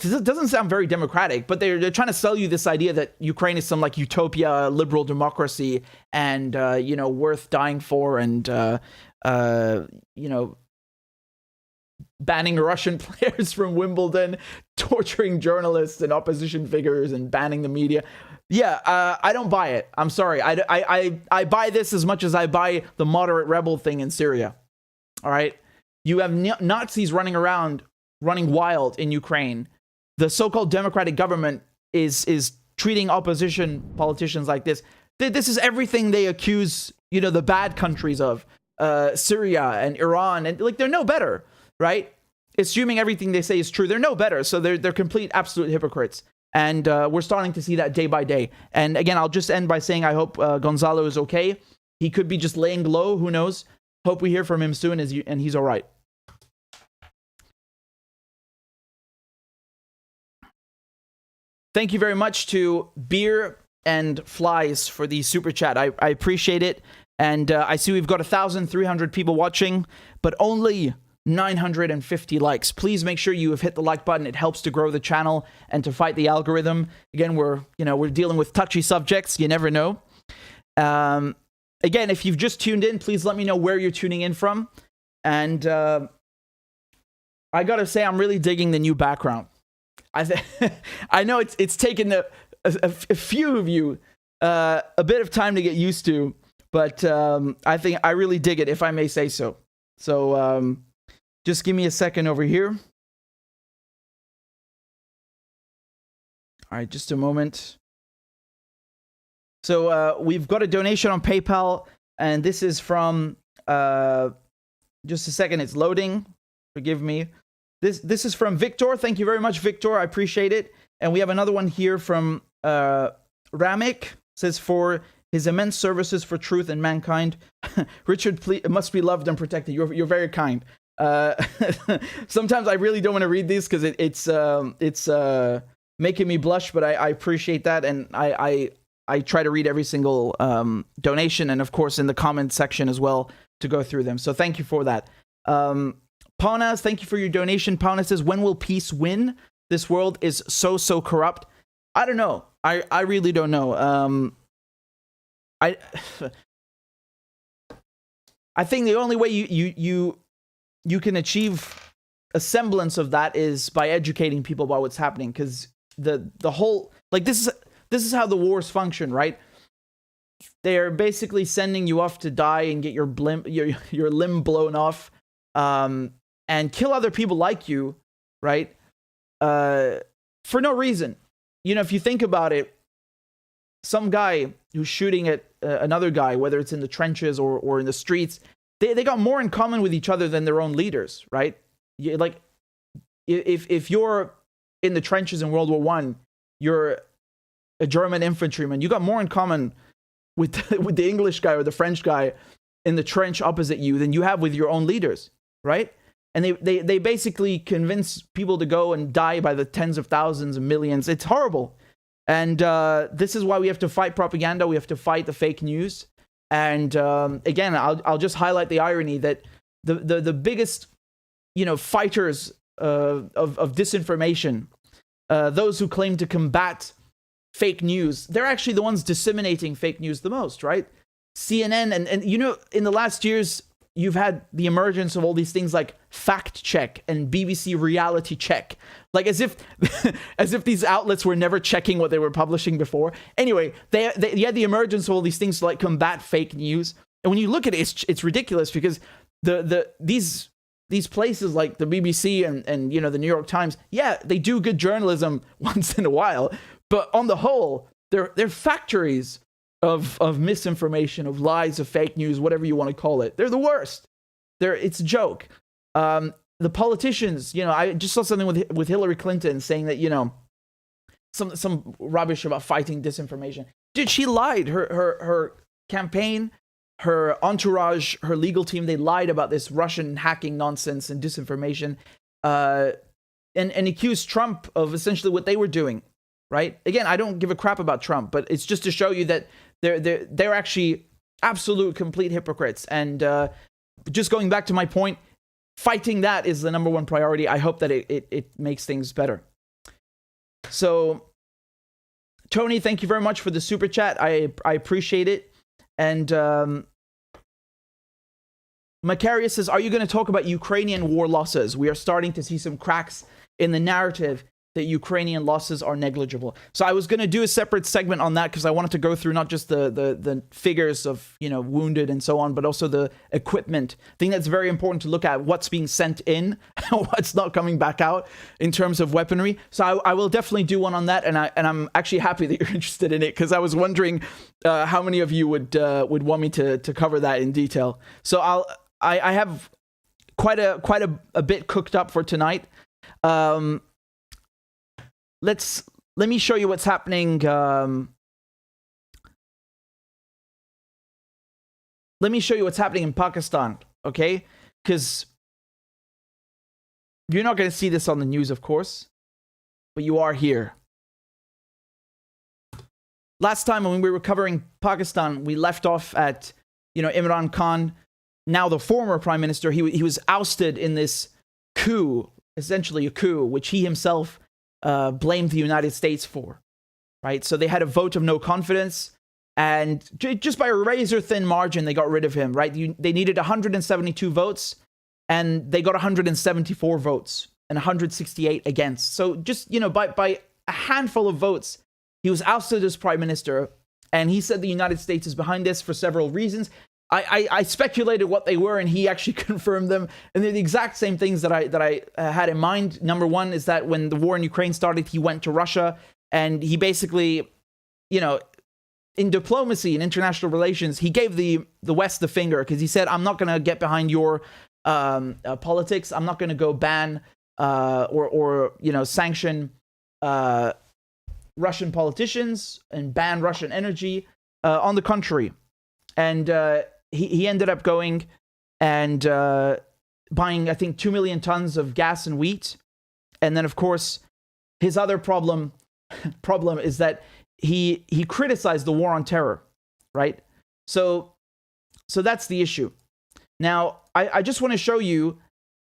It doesn't sound very democratic, but they're trying to sell you this idea that Ukraine is some like utopia, liberal democracy, and worth dying for, and banning Russian players from Wimbledon, torturing journalists and opposition figures, and banning the media. Yeah, I don't buy it. I'm sorry. I buy this as much as I buy the moderate rebel thing in Syria. All right, you have Nazis running around, running wild in Ukraine. The so-called democratic government is treating opposition politicians like this. This is everything they accuse, the bad countries of, Syria and Iran, and like they're no better, right? Assuming everything they say is true, they're no better. So they're complete, absolute hypocrites. And we're starting to see that day by day. And again, I'll just end by saying I hope Gonzalo is okay. He could be just laying low. Who knows? Hope we hear from him soon, and he's all right. Thank you very much to Beer and Flies for the super chat. I appreciate it. And I see we've got 1,300 people watching, but only 950 likes. Please make sure you have hit the like button. It helps to grow the channel and to fight the algorithm. Again, we're dealing with touchy subjects. You never know. Again, if you've just tuned in, please let me know where you're tuning in from. And I gotta say, I'm really digging the new background. I know it's taken a few of you a bit of time to get used to, but I think I really dig it, if I may say so. So just give me a second over here. All right, just a moment. So we've got a donation on PayPal, and this is from just a second. It's loading. Forgive me. This is from Victor. Thank you very much, Victor. I appreciate it. And we have another one here from Ramek. Says, for his immense services for truth and mankind, Richard must be loved and protected. You're very kind. Sometimes I really don't want to read these because it's making me blush, but I appreciate that, and I try to read every single donation, and of course in the comment section as well to go through them. So thank you for that. Paunas, thank you for your donation. Paunas says, when will peace win? This world is so corrupt. I don't know. I really don't know. I think the only way you can achieve a semblance of that is by educating people about what's happening, because the whole, like, this is how the wars function, right? They're basically sending you off to die and get your limb blown off, and kill other people like you, right? For no reason. If you think about it, some guy who's shooting at another guy, whether it's in the trenches or in the streets, they got more in common with each other than their own leaders, right? Like, if you're in the trenches in World War I, you're a German infantryman, you got more in common with the English guy or the French guy in the trench opposite you than you have with your own leaders, right? And they basically convince people to go and die by the tens of thousands and millions. It's horrible. And this is why we have to fight propaganda. We have to fight the fake news. And again, I'll just highlight the irony that the biggest, fighters of disinformation, those who claim to combat fake news, they're actually the ones disseminating fake news the most, right? CNN and in the last years, you've had the emergence of all these things like fact check and BBC reality check, like as if these outlets were never checking what they were publishing before. Anyway, they had the emergence of all these things to like combat fake news. And when you look at it, it's ridiculous, because these places like the BBC and the New York Times, yeah, they do good journalism once in a while, but on the whole, They're factories of misinformation, of lies, of fake news, whatever you want to call it. They're the worst. It's a joke. The politicians, I just saw something with Hillary Clinton saying that, some rubbish about fighting disinformation. Dude, she lied. Her campaign, her entourage, her legal team, they lied about this Russian hacking nonsense and disinformation, and accused Trump of essentially what they were doing, right? Again, I don't give a crap about Trump, but it's just to show you that they're actually absolute complete hypocrites. And just going back to my point, fighting that is the number one priority. I hope that it makes things better. So, Tony, thank you very much for the super chat. I appreciate it. And Macarius says, are you going to talk about Ukrainian war losses? We are starting to see some cracks in the narrative that Ukrainian losses are negligible. So I was going to do a separate segment on that because I wanted to go through not just the figures of, wounded and so on, but also the equipment. I think that's very important to look at what's being sent in, what's not coming back out in terms of weaponry. So I will definitely do one on that, and I'm actually happy that you're interested in it because I was wondering how many of you would want me to cover that in detail. So I have quite a bit cooked up for tonight. Let me show you what's happening. Let me show you what's happening in Pakistan, okay? Because you're not going to see this on the news, of course, but you are here. Last time when we were covering Pakistan, we left off at, Imran Khan, now the former prime minister. He was ousted in this coup, essentially a coup, which he himself blamed the United States for, right? So they had a vote of no confidence, and just by a razor-thin margin, they got rid of him, right? They needed 172 votes, and they got 174 votes, and 168 against. So just, by a handful of votes, he was ousted as prime minister, and he said the United States is behind this for several reasons. I speculated what they were, and he actually confirmed them. And they're the exact same things that I had in mind. Number one is that when the war in Ukraine started, he went to Russia, and he basically, in diplomacy and international relations, he gave the West the finger because he said, I'm not going to get behind your politics. I'm not going to go ban or sanction Russian politicians and ban Russian energy. On the contrary. And he ended up going and buying, I think, 2 million tons of gas and wheat. And then, of course, his other problem is that he criticized the war on terror, right? So that's the issue. Now, I just want to show you,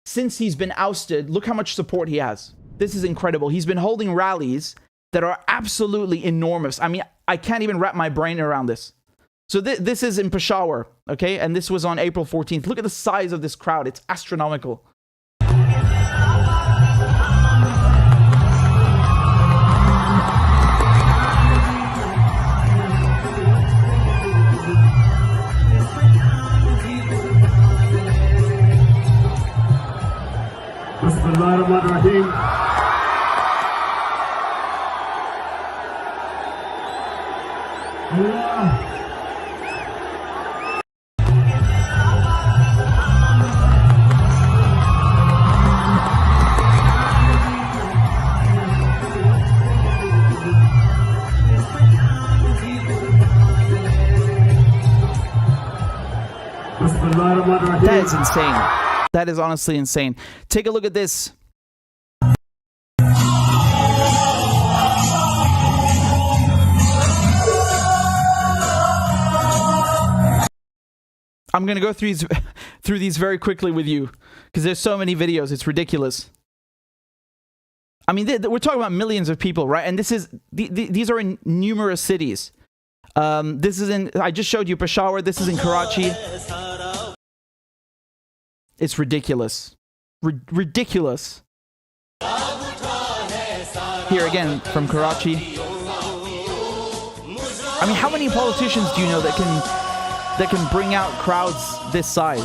since he's been ousted, look how much support he has. This is incredible. He's been holding rallies that are absolutely enormous. I mean, I can't even wrap my brain around this. So this is in Peshawar, okay? And this was on April 14th. Look at the size of this crowd. It's astronomical. That is insane. That is honestly insane. Take a look at this. I'm going to go through these very quickly with you because there's so many videos. It's ridiculous. I mean, we're talking about millions of people, right? And these are in numerous cities. This is I just showed you Peshawar. This is in Karachi. It's ridiculous. Ridiculous. Here again from Karachi. I mean, how many politicians do you know that can bring out crowds this size?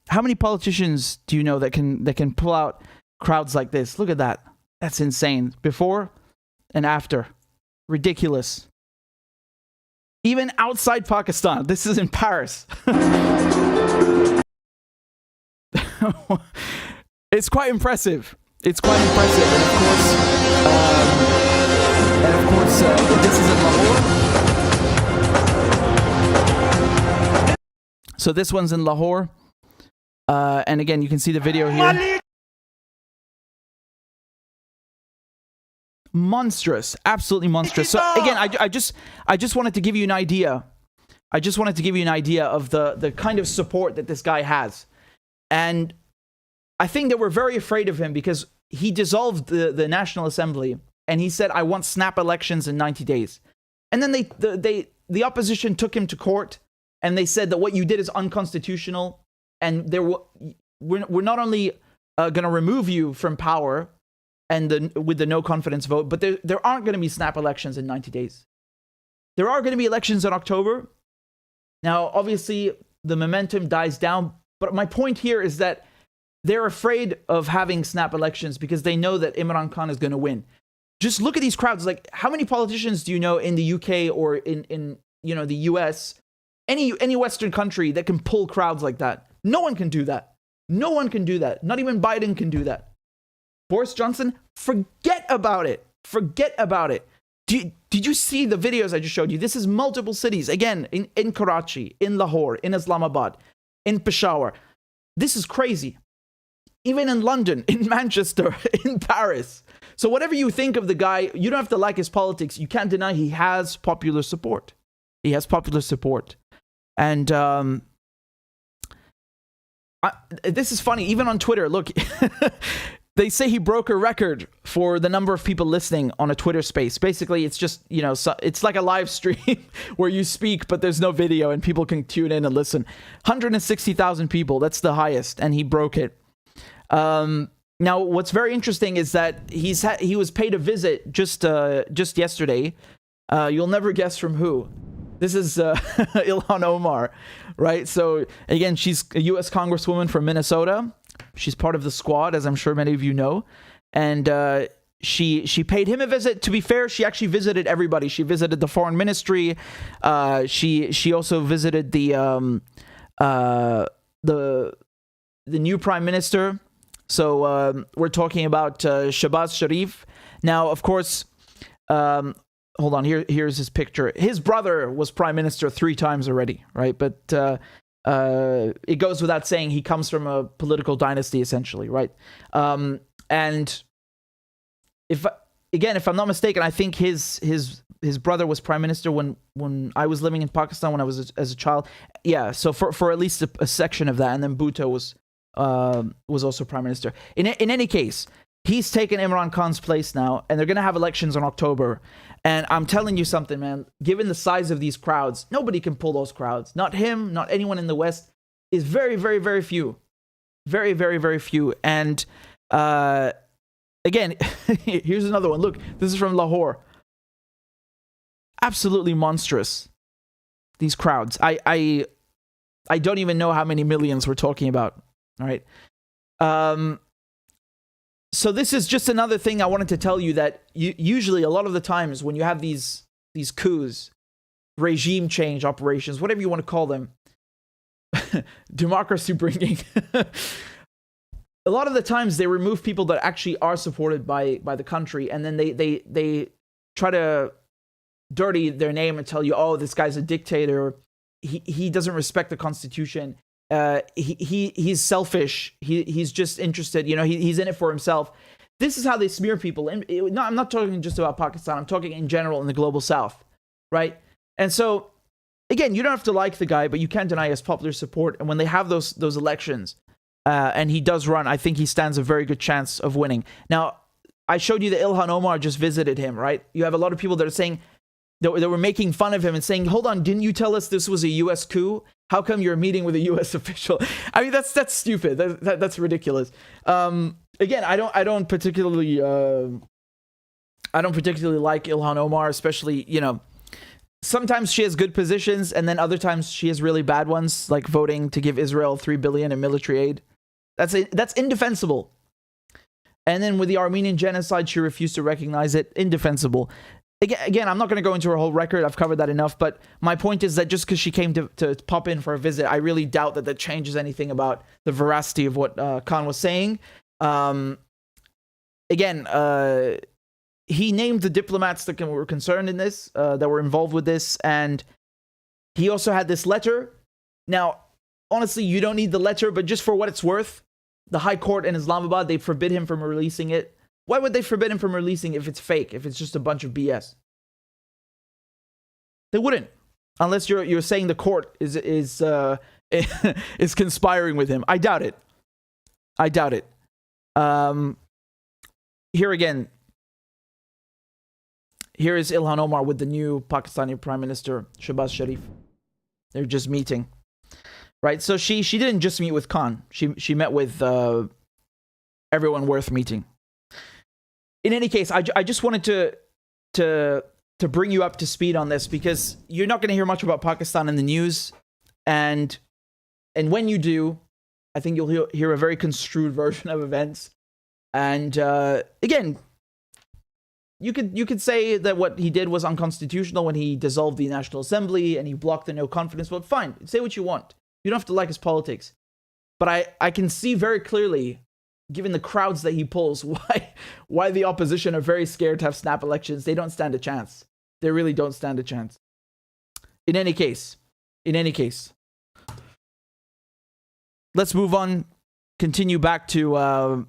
How many politicians do you know that can pull out crowds like this. Look at that. That's insane. Before and after. Ridiculous. Even outside Pakistan. This is in Paris. It's quite impressive. It's quite impressive. And of course, this is in Lahore. So this one's in Lahore. And again, you can see the video here. Monstrous, absolutely monstrous. So again, I just wanted to give you an idea. I just wanted to give you an idea of the kind of support that this guy has. And I think that we're very afraid of him because he dissolved the National Assembly and he said, I want snap elections in 90 days. And then the opposition took him to court and they said that what you did is unconstitutional. And we're not only going to remove you from power and with the no confidence vote, but there aren't going to be snap elections in 90 days. There are going to be elections in October. Now, obviously, the momentum dies down. But my point here is that they're afraid of having snap elections because they know that Imran Khan is going to win. Just look at these crowds. Like, how many politicians do you know in the UK or in the US, any Western country that can pull crowds like that? No one can do that. No one can do that. Not even Biden can do that. Boris Johnson, forget about it. Forget about it. Did you see the videos I just showed you? This is multiple cities. Again, in Karachi, in Lahore, in Islamabad, in Peshawar. This is crazy. Even in London, in Manchester, in Paris. So whatever you think of the guy, you don't have to like his politics. You can't deny he has popular support. He has popular support. And this is funny. Even on Twitter, look, they say he broke a record for the number of people listening on a Twitter space. Basically, it's just, it's like a live stream where you speak, but there's no video and people can tune in and listen. 160,000 people, that's the highest, and he broke it. Now, what's very interesting is that he was paid a visit just yesterday. You'll never guess from who. This is Ilhan Omar, right? So again, she's a U.S. Congresswoman from Minnesota. She's part of the squad, as I'm sure many of you know. And she paid him a visit. To be fair, she actually visited everybody. She visited the foreign ministry. She also visited the new prime minister. So we're talking about Shahbaz Sharif. Now, of course, hold on. Here's his picture. His brother was prime minister 3 times already, right? But it goes without saying he comes from a political dynasty, essentially, right? And if I'm not mistaken, I think his brother was prime minister when I was living in Pakistan when I was as a child. Yeah, so for at least a section of that, and then Bhutto was also prime minister. In any case, he's taken Imran Khan's place now, and they're going to have elections in October. And I'm telling you something, man, given the size of these crowds, nobody can pull those crowds. Not him, not anyone in the West. Is very, very, very few. Very, very, very few. And again, here's another one. Look, this is from Lahore. Absolutely monstrous. These crowds. I don't even know how many millions we're talking about. All right. So this is just another thing I wanted to tell you, that usually a lot of the times when you have these coups, regime change operations, whatever you want to call them, democracy bringing, a lot of the times they remove people that actually are supported by the country, and then they try to dirty their name and tell you, oh, this guy's a dictator, he doesn't respect the Constitution. He's selfish. He's just interested. He's in it for himself. This is how they smear people. And I'm not talking just about Pakistan. I'm talking in general in the global South, right? And so, again, you don't have to like the guy, but you can't deny his popular support. And when they have those elections, and he does run, I think he stands a very good chance of winning. Now, I showed you that Ilhan Omar just visited him, right? You have a lot of people that are saying that were making fun of him and saying, "Hold on, didn't you tell us this was a U.S. coup? How come you're meeting with a U.S. official?" I mean, that's stupid. That's ridiculous. Again, I don't particularly like Ilhan Omar, especially, sometimes she has good positions, and then other times she has really bad ones, like voting to give Israel $3 billion in military aid. That's indefensible. And then with the Armenian genocide, she refused to recognize it. Indefensible. Again, I'm not going to go into her whole record. I've covered that enough. But my point is that just because she came to pop in for a visit, I really doubt that changes anything about the veracity of what Khan was saying. He named the diplomats that were concerned in this, that were involved with this. And he also had this letter. Now, honestly, you don't need the letter, but just for what it's worth, the High Court in Islamabad, they forbid him from releasing it. Why would they forbid him from releasing it if it's fake, if it's just a bunch of BS? They wouldn't, unless you're saying the court is is conspiring with him. I doubt it. Here again. Here is Ilhan Omar with the new Pakistani Prime Minister Shehbaz Sharif. They're just meeting. Right, so she didn't just meet with Khan. She met with everyone worth meeting. In any case, I just wanted to bring you up to speed on this because you're not going to hear much about Pakistan in the news, and when you do, I think you'll hear a very construed version of events. And again, you could say that what he did was unconstitutional when he dissolved the National Assembly and he blocked the no confidence vote. Fine, say what you want. You don't have to like his politics. But I can see very clearly, given the crowds that he pulls, why the opposition are very scared to have snap elections. They don't stand a chance. They really don't stand a chance. In any case, let's move on. Continue back to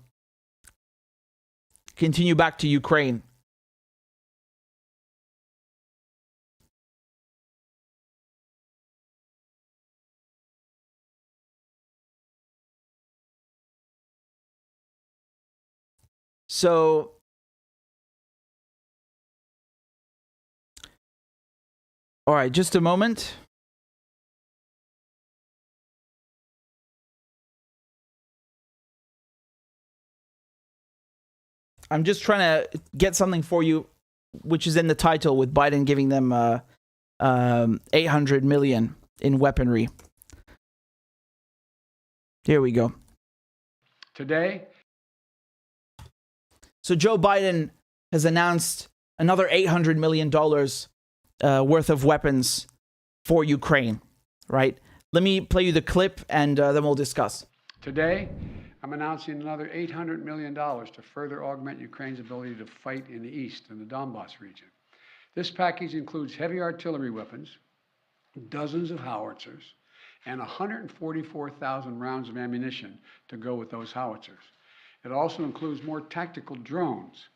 Ukraine. So, all right, just a moment. I'm just trying to get something for you, which is in the title, with Biden giving them $800 million in weaponry. Here we go. Today. So Joe Biden has announced another $800 million worth of weapons for Ukraine, right? Let me play you the clip and then we'll discuss. Today, I'm announcing another $800 million to further augment Ukraine's ability to fight in the east, in the Donbass region. This package includes heavy artillery weapons, dozens of howitzers, and 144,000 rounds of ammunition to go with those howitzers. It also includes more tactical drones.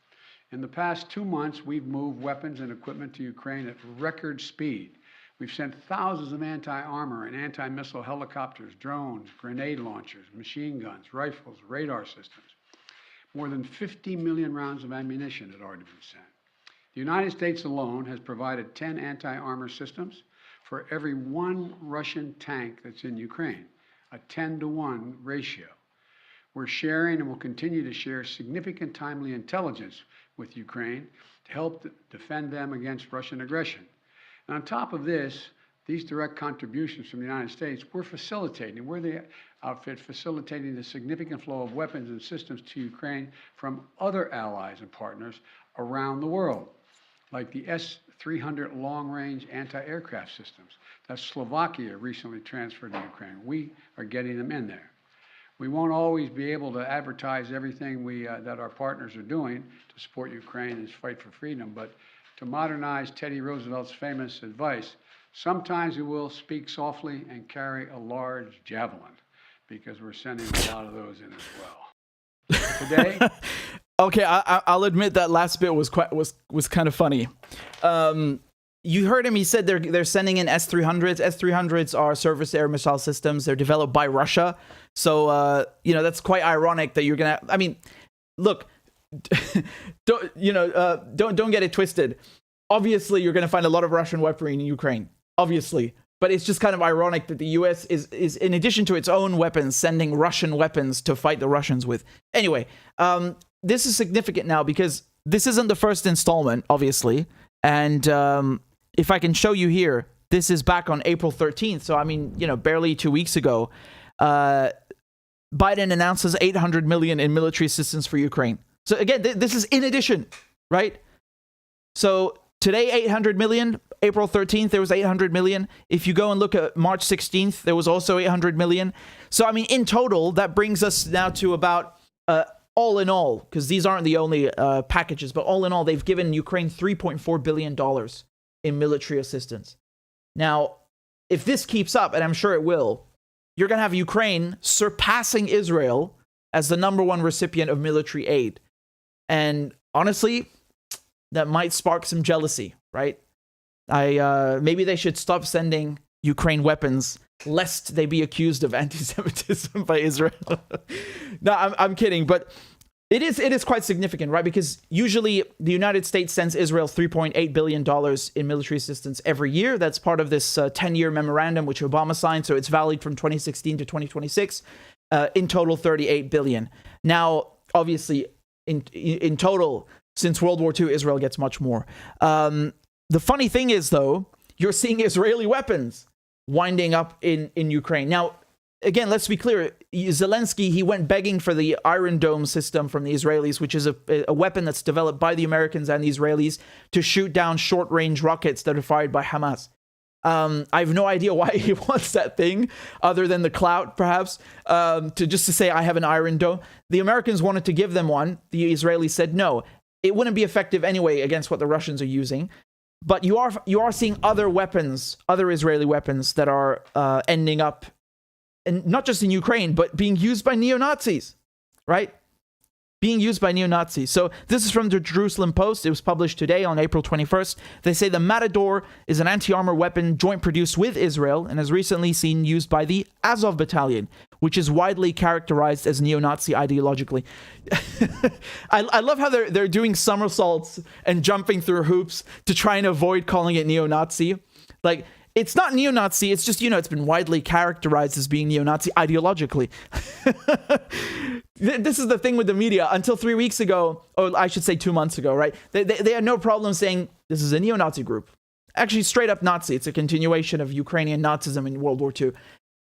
In the past 2 months, we've moved weapons and equipment to Ukraine at record speed. We've sent thousands of anti-armor and anti-missile helicopters, drones, grenade launchers, machine guns, rifles, radar systems. More than 50 million rounds of ammunition had already been sent. The United States alone has provided 10 anti-armor systems for every 1 Russian tank that's in Ukraine, a 10-to-1 ratio. We're sharing and will continue to share significant timely intelligence with Ukraine to help defend them against Russian aggression. And on top of this, these direct contributions from the United States, we're the outfit facilitating the significant flow of weapons and systems to Ukraine from other allies and partners around the world, like the S-300 long-range anti-aircraft systems that Slovakia recently transferred to Ukraine. We are getting them in there. We won't always be able to advertise everything that our partners are doing to support Ukraine and its fight for freedom, but to modernize Teddy Roosevelt's famous advice, sometimes we will speak softly and carry a large javelin, because we're sending a lot of those in as well. Today, okay, I'll admit that last bit was kind of funny. You heard him. He said they're sending in S-300s. S-300s are surface air missile systems. They're developed by Russia. So that's quite ironic that you're gonna. I mean, look, don't get it twisted. Obviously, you're gonna find a lot of Russian weaponry in Ukraine. Obviously, but it's just kind of ironic that the U.S. is in addition to its own weapons, sending Russian weapons to fight the Russians with. Anyway, this is significant now because this isn't the first installment, obviously, and if I can show you here, this is back on April 13th. So, I mean, barely 2 weeks ago, Biden announces $800 million in military assistance for Ukraine. So again, this is in addition, right? So today, 800 million. April 13th, there was 800 million. If you go and look at March 16th, there was also 800 million. So, I mean, in total, that brings us now to about, all in all, because these aren't the only packages, but all in all, they've given Ukraine $3.4 billion in military assistance. Now, if this keeps up, and I'm sure it will, you're going to have Ukraine surpassing Israel as the #1 recipient of military aid. And honestly, that might spark some jealousy, right? Maybe they should stop sending Ukraine weapons lest they be accused of anti-Semitism by Israel. No, I'm kidding, but it is quite significant, right? Because usually the United States sends Israel $3.8 billion in military assistance every year. That's part of this 10-year memorandum which Obama signed, so it's valid from 2016 to 2026. In total, $38 billion. Now, obviously, in total, since World War II, Israel gets much more. The funny thing is, though, you're seeing Israeli weapons winding up in Ukraine. Now, again, let's be clear. Zelensky, he went begging for the Iron Dome system from the Israelis, which is a weapon that's developed by the Americans and the Israelis to shoot down short-range rockets that are fired by Hamas. I have no idea why he wants that thing, other than the clout, perhaps, to say, I have an Iron Dome. The Americans wanted to give them one. The Israelis said no. It wouldn't be effective anyway against what the Russians are using. But you are seeing other weapons, other Israeli weapons that are ending up, and not just in Ukraine, but being used by neo-Nazis, right? Being used by neo-Nazis. So this is from the Jerusalem Post. It was published today on April 21st. They say the Matador is an anti-armor weapon joint produced with Israel and has recently seen used by the Azov Battalion, which is widely characterized as neo-Nazi ideologically. I love how they're doing somersaults and jumping through hoops to try and avoid calling it neo-Nazi. Like, it's not neo-Nazi, it's just, it's been widely characterized as being neo-Nazi ideologically. This is the thing with the media. Until 3 weeks ago, or I should say 2 months ago, right? They had no problem saying this is a neo-Nazi group. Actually, straight up Nazi. It's a continuation of Ukrainian Nazism in World War II.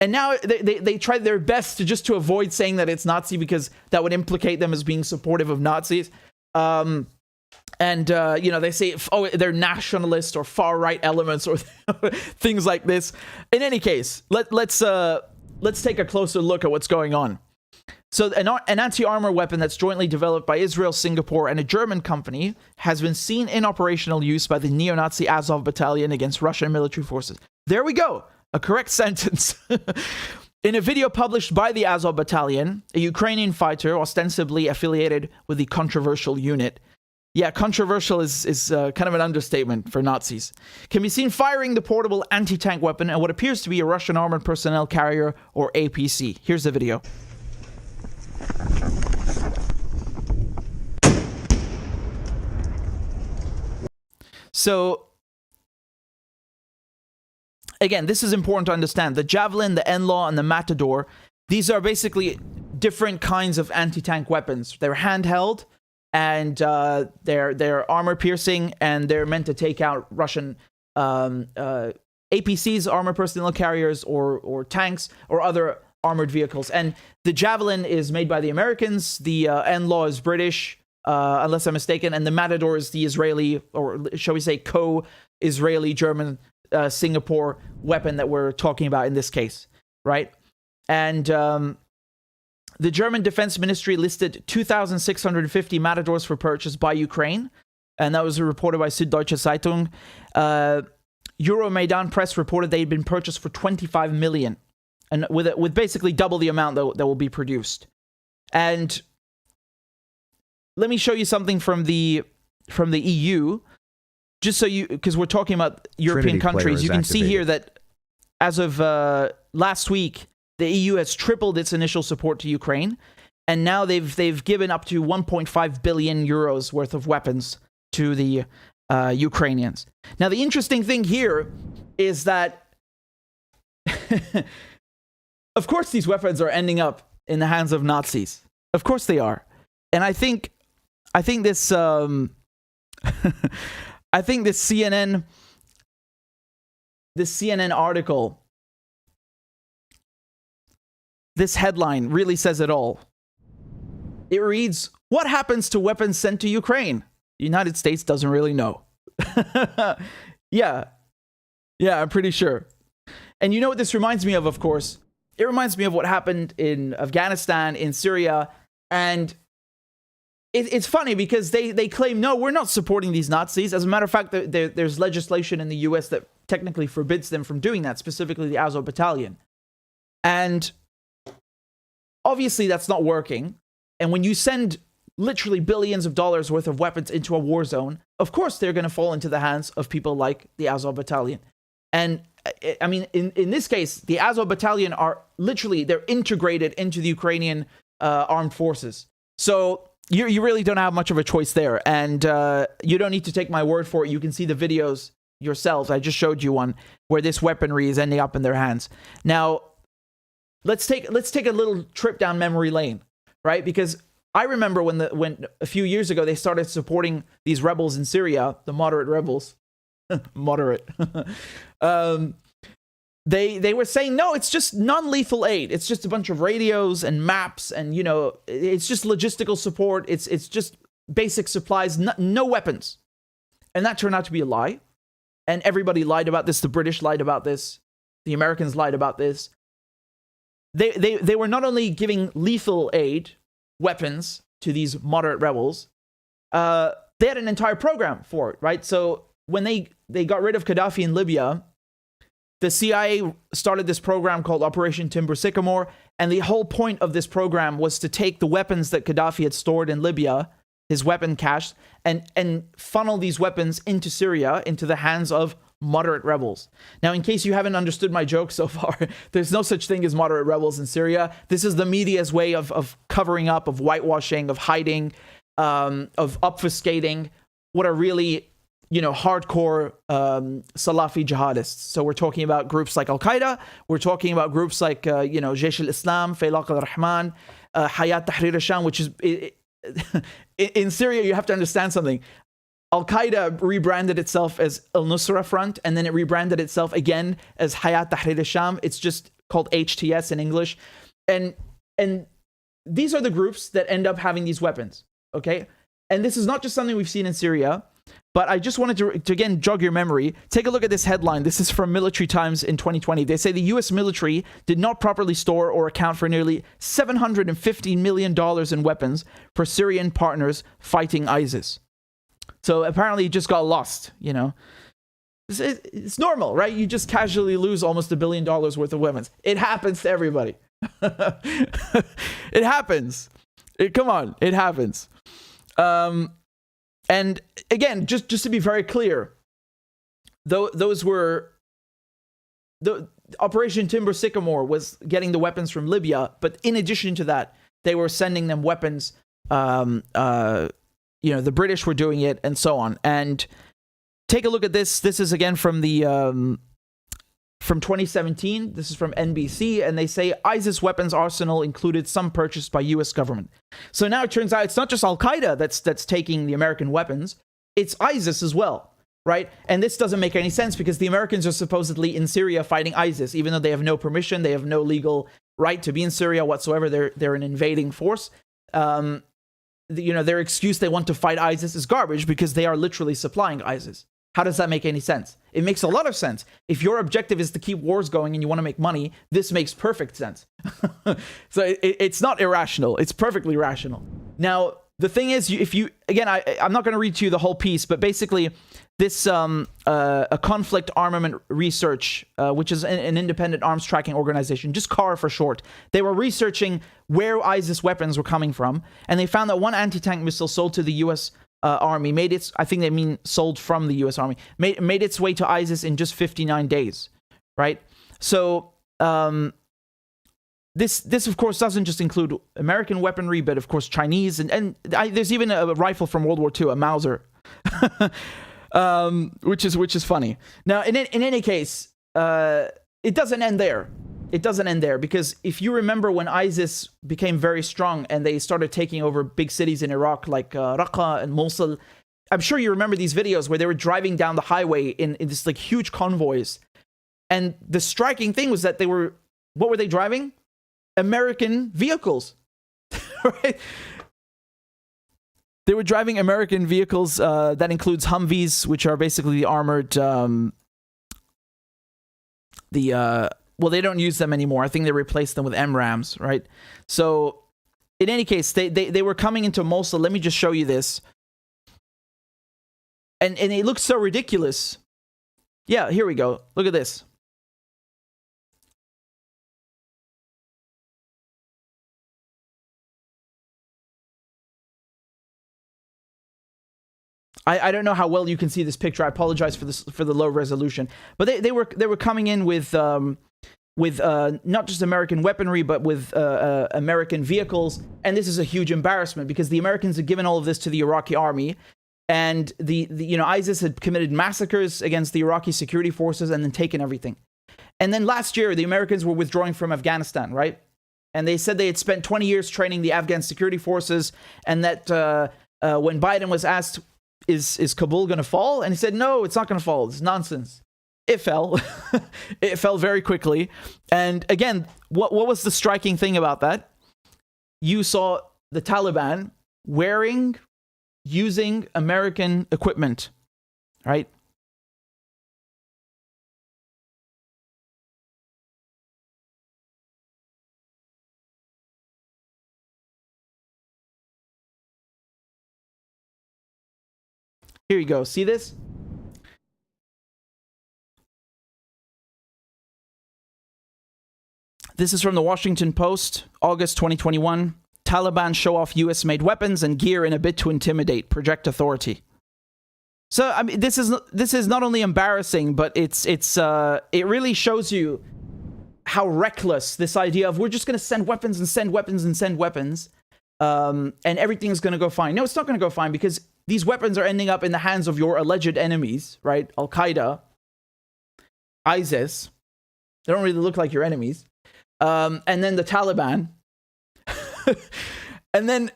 And now they tried their best to avoid saying that it's Nazi because that would implicate them as being supportive of Nazis. They say, they're nationalist or far-right elements or things like this. In any case, let's take a closer look at what's going on. So an anti-armor weapon that's jointly developed by Israel, Singapore, and a German company has been seen in operational use by the neo-Nazi Azov Battalion against Russian military forces. There we go. A correct sentence. In a video published by the Azov Battalion, a Ukrainian fighter ostensibly affiliated with the controversial unit. Yeah, controversial is kind of an understatement for Nazis. Can be seen firing the portable anti-tank weapon at what appears to be a Russian armored personnel carrier, or APC. Here's the video. So, again, this is important to understand. The Javelin, the NLAW, and the Matador, these are basically different kinds of anti-tank weapons. They're handheld, and they're armor-piercing, and they're meant to take out Russian APCs, armored personnel carriers, or tanks, or other armored vehicles. And the Javelin is made by the Americans, the NLAW is British, unless I'm mistaken, and the Matador is the Israeli, or shall we say co-Israeli, German, Singapore weapon that we're talking about in this case, right? And the German Defense Ministry listed 2,650 Matadors for purchase by Ukraine, and that was reported by Süddeutsche Zeitung. Euromaidan Press reported they'd been purchased for 25 million, and with basically double the amount that will be produced. And let me show you something from the EU, just so because we're talking about European countries. You can see here that as of last week, the EU has tripled its initial support to Ukraine, and now they've given up to 1.5 billion euros worth of weapons to the Ukrainians. Now, the interesting thing here is that, of course, these weapons are ending up in the hands of Nazis. Of course they are, and I think this this CNN article, this headline really says it all. It reads, What happens to weapons sent to Ukraine? The United States doesn't really know. Yeah, I'm pretty sure. And you know what this reminds me of course? It reminds me of what happened in Afghanistan, in Syria, and it's funny because they claim, no, we're not supporting these Nazis. As a matter of fact, there's legislation in the US that technically forbids them from doing that, specifically the Azov Battalion. And obviously that's not working. And when you send literally billions of dollars worth of weapons into a war zone, of course they're going to fall into the hands of people like the Azov Battalion. And I mean, in this case, the Azov Battalion are literally, they're integrated into the Ukrainian armed forces. So you really don't have much of a choice there. And you don't need to take my word for it. You can see the videos yourselves. I just showed you one where this weaponry is ending up in their hands. Now, let's take a little trip down memory lane, right? Because I remember when a few years ago they started supporting these rebels in Syria, the moderate rebels. Moderate. They were saying, no, it's just non-lethal aid. It's just a bunch of radios and maps, and it's just logistical support. It's just basic supplies, no weapons. And that turned out to be a lie. And everybody lied about this. The British lied about this. The Americans lied about this. They were not only giving lethal aid, weapons, to these moderate rebels, they had an entire program for it, right? So when they got rid of Gaddafi in Libya, the CIA started this program called Operation Timber Sycamore, and the whole point of this program was to take the weapons that Gaddafi had stored in Libya, his weapon cache, and funnel these weapons into Syria, into the hands of moderate rebels. Now, in case you haven't understood my joke so far, there's no such thing as moderate rebels in Syria. This is the media's way of covering up, of whitewashing, of hiding, of obfuscating what are really, hardcore Salafi jihadists. So we're talking about groups like Al-Qaeda. We're talking about groups like, Jaish al-Islam, Faylaq al-Rahman, Hayat Tahrir al-Sham, which is... in Syria, you have to understand something. Al-Qaeda rebranded itself as Al-Nusra Front, and then it rebranded itself again as Hayat Tahrir al-Sham. It's just called HTS in English. And these are the groups that end up having these weapons, okay? And this is not just something we've seen in Syria, but I just wanted to again, jog your memory. Take a look at this headline. This is from Military Times in 2020. They say the U.S. military did not properly store or account for nearly $750 million in weapons for Syrian partners fighting ISIS. So apparently it just got lost, It's normal, right? You just casually lose almost $1 billion worth of weapons. It happens to everybody. It happens. Come on, it happens. And again, just to be very clear, those were... The Operation Timber Sycamore was getting the weapons from Libya, but in addition to that, they were sending them weapons. The British were doing it, and so on. And take a look at this. This is again from the from 2017. This is from NBC, and they say ISIS weapons arsenal included some purchased by U.S. government. So now it turns out it's not just Al-Qaeda that's taking the American weapons. It's ISIS as well, right? And this doesn't make any sense because the Americans are supposedly in Syria fighting ISIS, even though they have no permission, they have no legal right to be in Syria whatsoever. They're an invading force. Their excuse they want to fight ISIS is garbage because they are literally supplying ISIS. How does that make any sense? It makes a lot of sense. If your objective is to keep wars going and you want to make money, this makes perfect sense. So it's not irrational. It's perfectly rational. Now, the thing is, I'm not going to read to you the whole piece, but basically this a conflict armament research, which is an independent arms tracking organization, just CAR for short. They were researching where ISIS weapons were coming from, and they found that one anti-tank missile sold to the U.S. Army sold from the U.S. Army, made its way to ISIS in just 59 days, right? So this of course doesn't just include American weaponry, but of course Chinese, and there's even a rifle from World War II, a Mauser. Which is funny. Now, in any case, it doesn't end there. It doesn't end there because if you remember when ISIS became very strong and they started taking over big cities in Iraq like Raqqa and Mosul, I'm sure you remember these videos where they were driving down the highway in this like huge convoys. And the striking thing was that what were they driving? American vehicles, right? They were driving American vehicles. That includes Humvees, which are basically the armored. Well, they don't use them anymore. I think they replaced them with MRAMs, right? So, in any case, they were coming into Mosul. Let me just show you this. And it looks so ridiculous. Yeah, here we go. Look at this. I don't know how well you can see this picture. I apologize for this, for the low resolution. But they were coming in with not just American weaponry, but with American vehicles. And this is a huge embarrassment because the Americans had given all of this to the Iraqi army, and the ISIS had committed massacres against the Iraqi security forces and then taken everything. And then last year, the Americans were withdrawing from Afghanistan, right? And they said they had spent 20 years training the Afghan security forces, and that when Biden was asked, is Kabul going to fall? And he said, no, it's not going to fall. It's nonsense. It fell. It fell very quickly. And again, what was the striking thing about that? You saw the Taliban using American equipment, right? Here you go. See this? This is from the Washington Post, August 2021. Taliban show off US-made weapons and gear in a bid to intimidate, project authority. So, I mean, this is not only embarrassing, but it really shows you how reckless this idea of we're just going to send weapons and send weapons and send weapons, and everything's going to go fine. No, it's not going to go fine because these weapons are ending up in the hands of your alleged enemies, right? Al-Qaeda, ISIS. They don't really look like your enemies. And then the Taliban. And then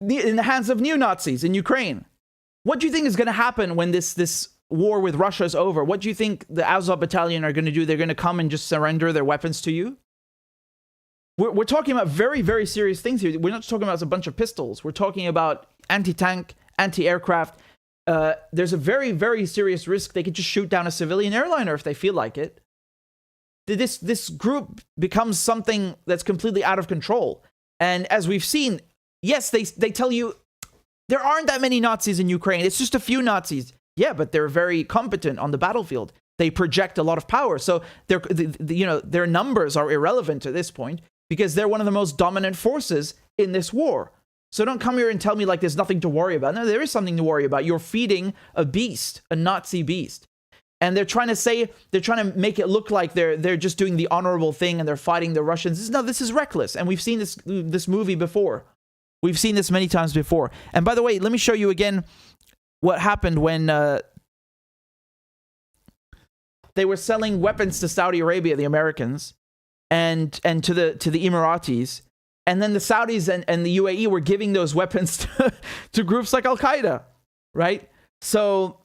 in the hands of neo-Nazis in Ukraine. What do you think is going to happen when this war with Russia is over? What do you think the Azov battalion are going to do? They're going to come and just surrender their weapons to you? We're talking about very, very serious things here. We're not just talking about a bunch of pistols. We're talking about anti-tank, anti-aircraft. There's a very, very serious risk they could just shoot down a civilian airliner if they feel like it. This group becomes something that's completely out of control. And as we've seen, yes, they tell you there aren't that many Nazis in Ukraine. It's just a few Nazis. Yeah, but they're very competent on the battlefield. They project a lot of power. So their numbers are irrelevant at this point because they're one of the most dominant forces in this war. So don't come here and tell me like there's nothing to worry about. No, there is something to worry about. You're feeding a beast, a Nazi beast. And they're trying to make it look like they're just doing the honorable thing and they're fighting the Russians. No, this is reckless. And we've seen this movie before. We've seen this many times before. And by the way, let me show you again what happened when they were selling weapons to Saudi Arabia, the Americans, and to the Emiratis. And then the Saudis and the UAE were giving those weapons to groups like Al-Qaeda, right? So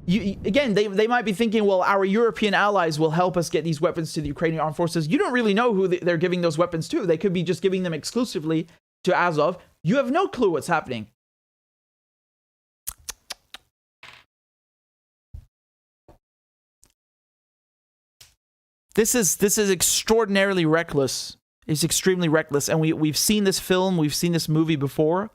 again, they might be thinking, well, our European allies will help us get these weapons to the Ukrainian armed forces. You don't really know who they're giving those weapons to. They could be just giving them exclusively to Azov. You have no clue what's happening. This is extraordinarily reckless. It's extremely reckless. And we've seen this film, we've seen this movie before.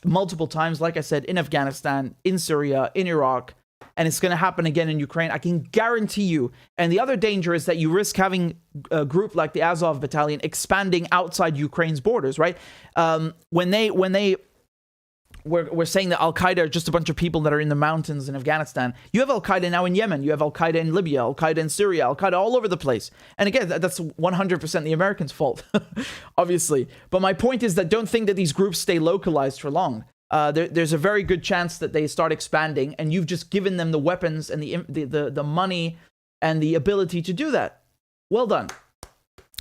Multiple times, like I said, in Afghanistan, in Syria, in Iraq, and it's going to happen again in Ukraine. I can guarantee you. And the other danger is that you risk having a group like the Azov battalion expanding outside Ukraine's borders, right? We're saying that Al-Qaeda are just a bunch of people that are in the mountains in Afghanistan. You have Al-Qaeda now in Yemen. You have Al-Qaeda in Libya, Al-Qaeda in Syria, Al-Qaeda all over the place. And again, that's 100% the Americans' fault, obviously. But my point is that don't think that these groups stay localized for long. There's a very good chance that they start expanding, and you've just given them the weapons and the money and the ability to do that. Well done.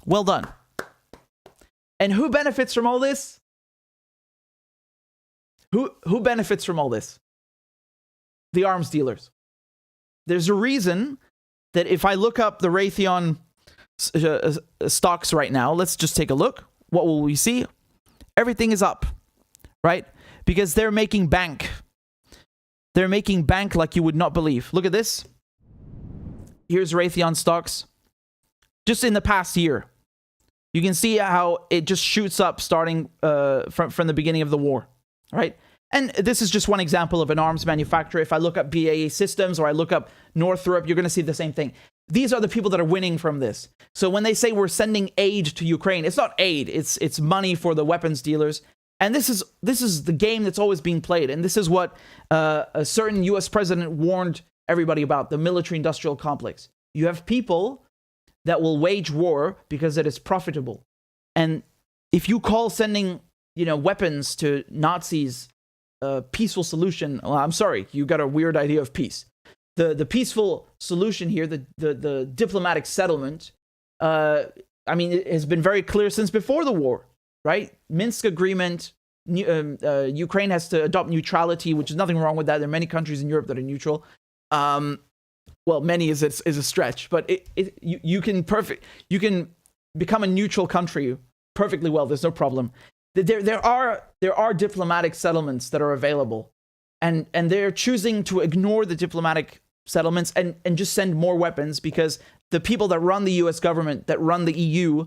Well done. And who benefits from all this? Who benefits from all this? The arms dealers. There's a reason that if I look up the Raytheon stocks right now, let's just take a look. What will we see? Everything is up. right? Because they're making bank. They're making bank like you would not believe. Look at this. Here's Raytheon stocks. Just in the past year, you can see how it just shoots up starting from the beginning of the war, right? And this is just one example of an arms manufacturer. If I look up BAE Systems or I look up Northrop, you're going to see the same thing. These are the people that are winning from this. So when they say we're sending aid to Ukraine, it's not aid. It's money for the weapons dealers. And this is the game that's always being played. And this is what a certain U.S. president warned everybody about, the military-industrial complex. You have people that will wage war because it is profitable. And if you call sending, weapons to Nazis a peaceful solution, well, I'm sorry, you got a weird idea of peace. The peaceful solution here, the diplomatic settlement, it has been very clear since before the war, right? Minsk agreement, Ukraine has to adopt neutrality, which is nothing wrong with that. There are many countries in Europe that are neutral. Well, many is a stretch, but you can become a neutral country perfectly well. There's no problem. There are diplomatic settlements that are available, and they're choosing to ignore the diplomatic settlements and just send more weapons because the people that run the U.S. government, that run the EU,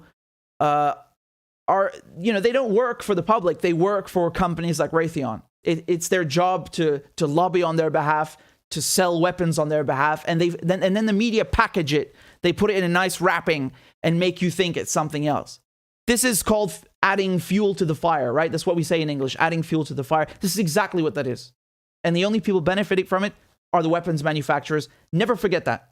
they don't work for the public. They work for companies like Raytheon. It's their job to lobby on their behalf, to sell weapons on their behalf, and then the media package it. They put it in a nice wrapping and make you think it's something else. This is called adding fuel to the fire, right? That's what we say in English, adding fuel to the fire. This is exactly what that is. And the only people benefiting from it are the weapons manufacturers. Never forget that.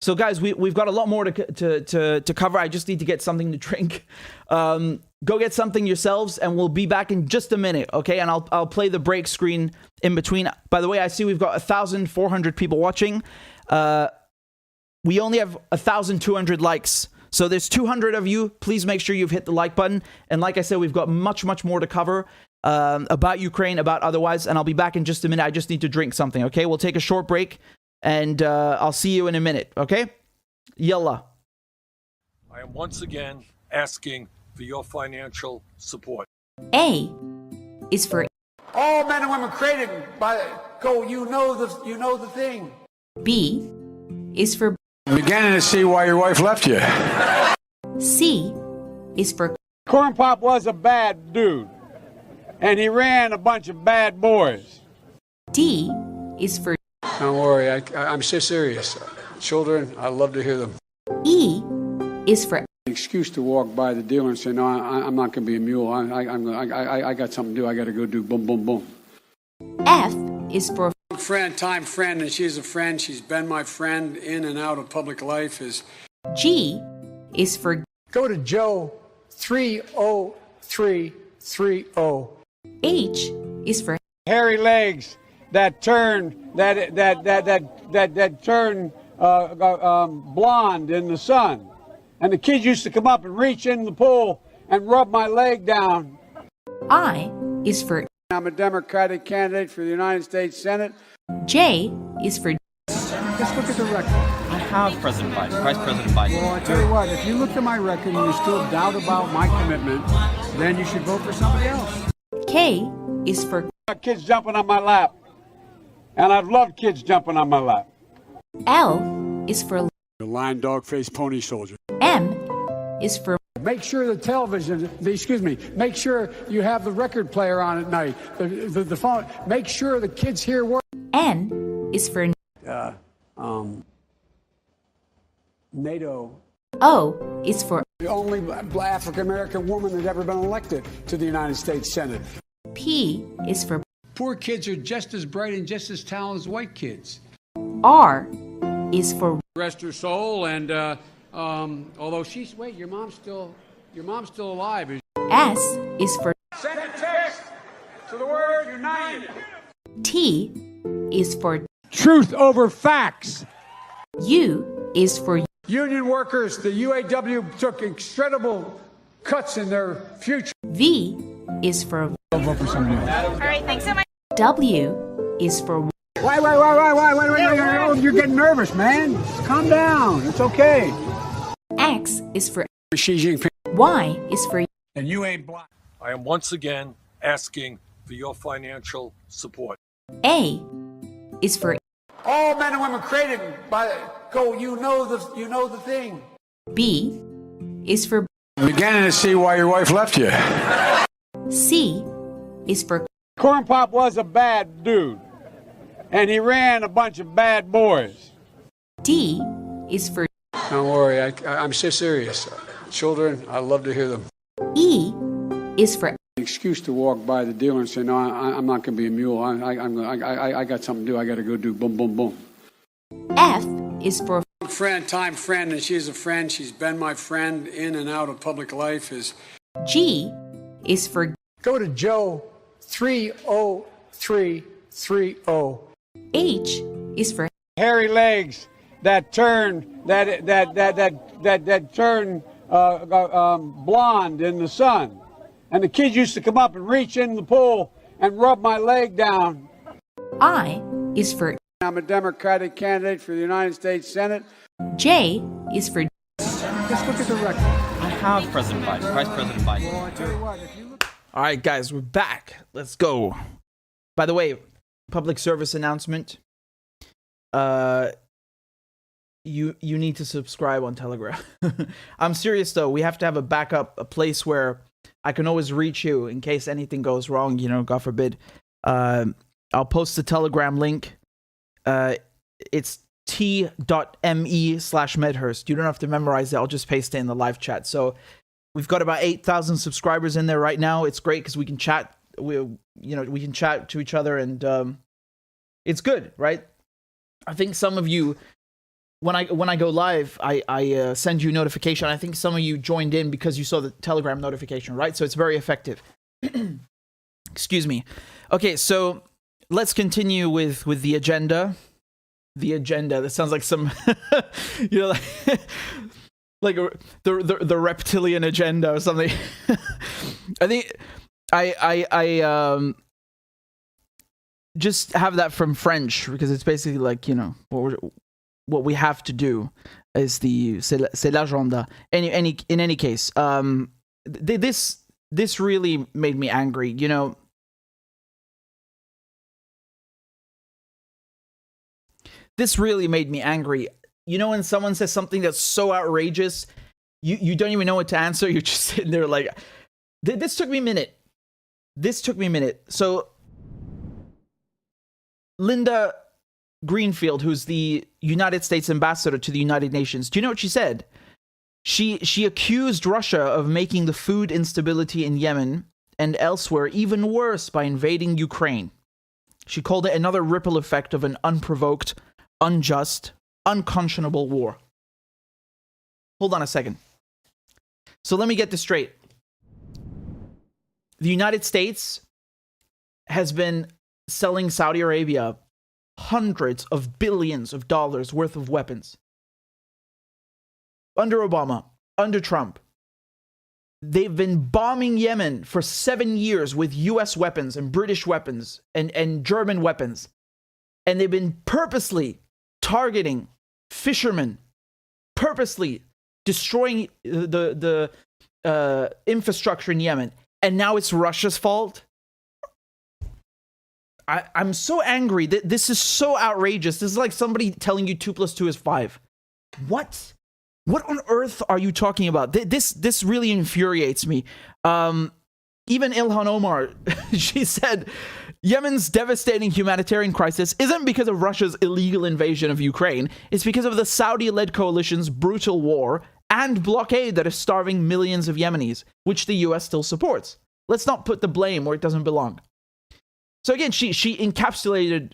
So guys, we've got a lot more to cover. I just need to get something to drink. Go get something yourselves, and we'll be back in just a minute, okay? And I'll play the break screen in between. By the way, I see we've got 1,400 people watching. We only have 1,200 likes. So there's 200 of you. Please make sure you've hit the like button. And like I said, we've got much more to cover about Ukraine, about otherwise. And I'll be back in just a minute. I just need to drink something, okay? We'll take a short break. And I'll see you in a minute, okay? Yalla. I am once again asking for your financial support. A is for All men and women created by you know the thing. B is for I'm beginning to see why your wife left you. C is for Corn Pop was a bad dude, and he ran a bunch of bad boys. D is for Don't worry, I'm so serious. Children, I love to hear them. E is for An excuse to walk by the dealer and say, no, I'm not going to be a mule. I got something to do. I got to go do boom, boom, boom. F is for Time friend, and she's a friend. She's been my friend in and out of public life. G is for Go to Joe 30330. H is for Hairy legs that turn blonde in the sun, and the kids used to come up and reach in the pool and rub my leg down. I is for I'm a Democratic candidate for the United States Senate. J is for Just look at the record. I have President Biden, Vice President Biden. Well, I tell you what, if you look at my record and you still doubt about my commitment, then you should vote for somebody else. K is for Kids jumping on my lap, and I've loved kids jumping on my lap. L is for The lion, dog, face, pony soldier. M is for Make sure the television, make sure you have the record player on at night, the phone. Make sure the kids hear work. N is for NATO. O is for The only African-American woman that's ever been elected to the United States Senate. P is for Poor kids are just as bright and just as talented as white kids. R is for Rest her soul, and although your mom's still alive. S is for Send a text to the word united. T is for Truth over facts. U is for Union workers, the UAW took incredible cuts in their future. V is for I'll vote for somebody else. W is for Wait, you're getting nervous, man. Calm down. It's okay. X is for Xi Jinping. Y is for And you ain't black. I am once again asking for your financial support. A is for All men and women created by you know the thing. B is for I'm beginning to see why your wife left you. C is for Corn Pop was a bad dude, and he ran a bunch of bad boys. D is for Don't worry, I'm so serious. Children, I love to hear them. E is for An excuse to walk by the dealer and say, no, I'm not going to be a mule. I got something to do. I got to go do boom, boom, boom. F is for Friend, and she's a friend. She's been my friend in and out of public life. G is for Go to Joe 30330. H is for Hairy legs that turn blonde in the sun, and the kids used to come up and reach in the pool and rub my leg down. I is for I'm a Democratic candidate for the United States Senate. J is for Just look at the record. I have President Biden, Vice President Biden. Well, I tell you what, if you look. All right, guys, we're back. Let's go. By the way, public service announcement. You need to subscribe on Telegram. I'm serious though. We have to have a backup, a place where I can always reach you in case anything goes wrong. You know, God forbid. I'll post the Telegram link. It's t.me/Medhurst. You don't have to memorize it. I'll just paste it in the live chat. So we've got about 8,000 subscribers in there right now. It's great because we can chat. We can chat to each other, and it's good, right? I think some of you, when I go live, I send you notification. I think some of you joined in because you saw the Telegram notification, right? So it's very effective. Excuse me. Okay, so let's continue with the agenda. The agenda. That sounds like some, like the reptilian agenda or something. I think I just have that from French because it's basically like, what we have to do is c'est l'agenda. In any case, this really made me angry. This really made me angry. When someone says something that's so outrageous, you don't even know what to answer. You're just sitting there like, this took me a minute. So Linda Greenfield, who's the United States ambassador to the United Nations, do you know what she said? She accused Russia of making the food instability in Yemen and elsewhere even worse by invading Ukraine. She called it another ripple effect of an unprovoked, unjust, unconscionable war. Hold on a second. So let me get this straight. The United States has been selling Saudi Arabia hundreds of billions of dollars worth of weapons. Under Obama, under Trump, they've been bombing Yemen for 7 years with US weapons and British weapons and German weapons. And they've been purposely targeting fishermen, purposely destroying the infrastructure in Yemen. And now it's Russia's fault? I'm so angry. This is so outrageous. This is like somebody telling you 2 + 2 is 5. What? What on earth are you talking about? This really infuriates me. Even Ilhan Omar, she said, Yemen's devastating humanitarian crisis isn't because of Russia's illegal invasion of Ukraine. It's because of the Saudi-led coalition's brutal war and blockade that is starving millions of Yemenis, which the US still supports. Let's not put the blame where it doesn't belong. So again, she encapsulated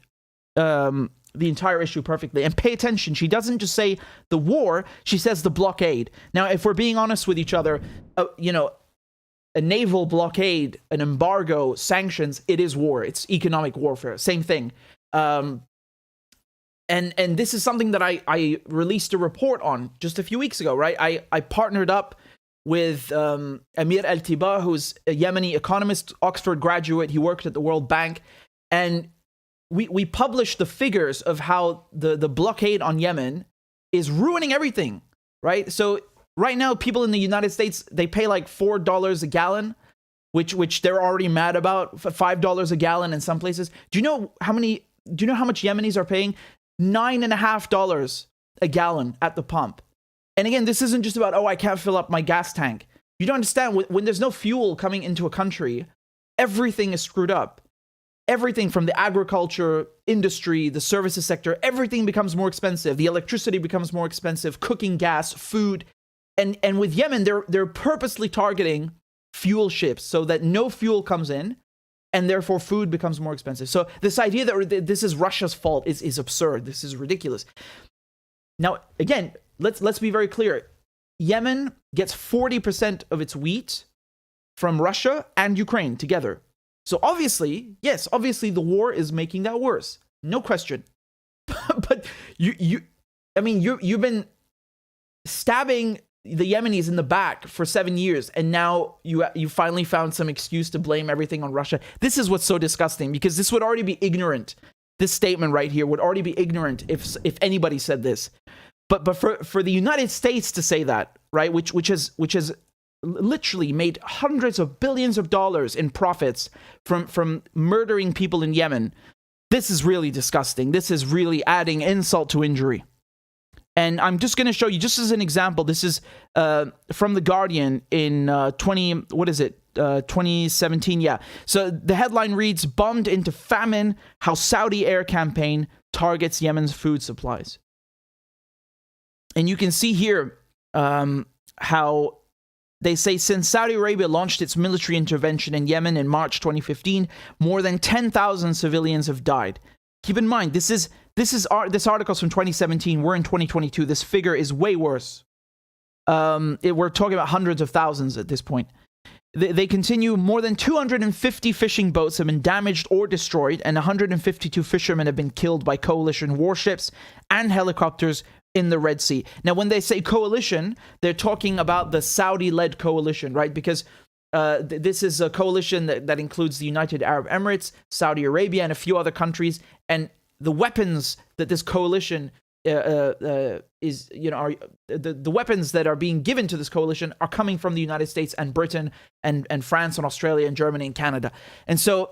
the entire issue perfectly. And pay attention, she doesn't just say the war, she says the blockade. Now, if we're being honest with each other, a naval blockade, an embargo, sanctions, it is war. It's economic warfare. Same thing. And this is something that I released a report on just a few weeks ago, right? I partnered up with Amir Al-Tiba, who's a Yemeni economist, Oxford graduate. He worked at the World Bank. And we published the figures of how the blockade on Yemen is ruining everything, right? So right now, people in the United States, they pay like $4 a gallon, which they're already mad about, $5 a gallon in some places. Do you know how much Yemenis are paying? $9.50 a gallon at the pump. And again, this isn't just about, oh, I can't fill up my gas tank. You don't understand, when there's no fuel coming into a country, everything is screwed up. Everything from the agriculture industry, the services sector, everything becomes more expensive. The electricity becomes more expensive, cooking gas, food. And with Yemen, they're purposely targeting fuel ships so that no fuel comes in, and therefore food becomes more expensive. So this idea that this is Russia's fault is absurd. This is ridiculous. Now, again, let's be very clear. Yemen gets 40% of its wheat from Russia and Ukraine together. So obviously the war is making that worse. No question. But you've been stabbing the Yemenis in the back for 7 years, and now you finally found some excuse to blame everything on Russia. This is what's so disgusting, because this would already be ignorant. This statement right here would already be ignorant if anybody said this. But for the United States to say that, right, which has literally made hundreds of billions of dollars in profits from murdering people in Yemen, this is really disgusting. This is really adding insult to injury. And I'm just going to show you, just as an example, this is from The Guardian in 2017, yeah. So the headline reads, "Bombed into famine, how Saudi air campaign targets Yemen's food supplies." And you can see here how they say, since Saudi Arabia launched its military intervention in Yemen in March 2015, more than 10,000 civilians have died. Keep in mind, this article's from 2017. We're in 2022. This figure is way worse. We're talking about hundreds of thousands at this point. They continue, more than 250 fishing boats have been damaged or destroyed, and 152 fishermen have been killed by coalition warships and helicopters in the Red Sea. Now, when they say coalition, they're talking about the Saudi-led coalition, right? Because this is a coalition that includes the United Arab Emirates, Saudi Arabia, and a few other countries. And the weapons that this coalition the weapons that are being given to this coalition are coming from the United States and Britain and France and Australia and Germany and Canada. And so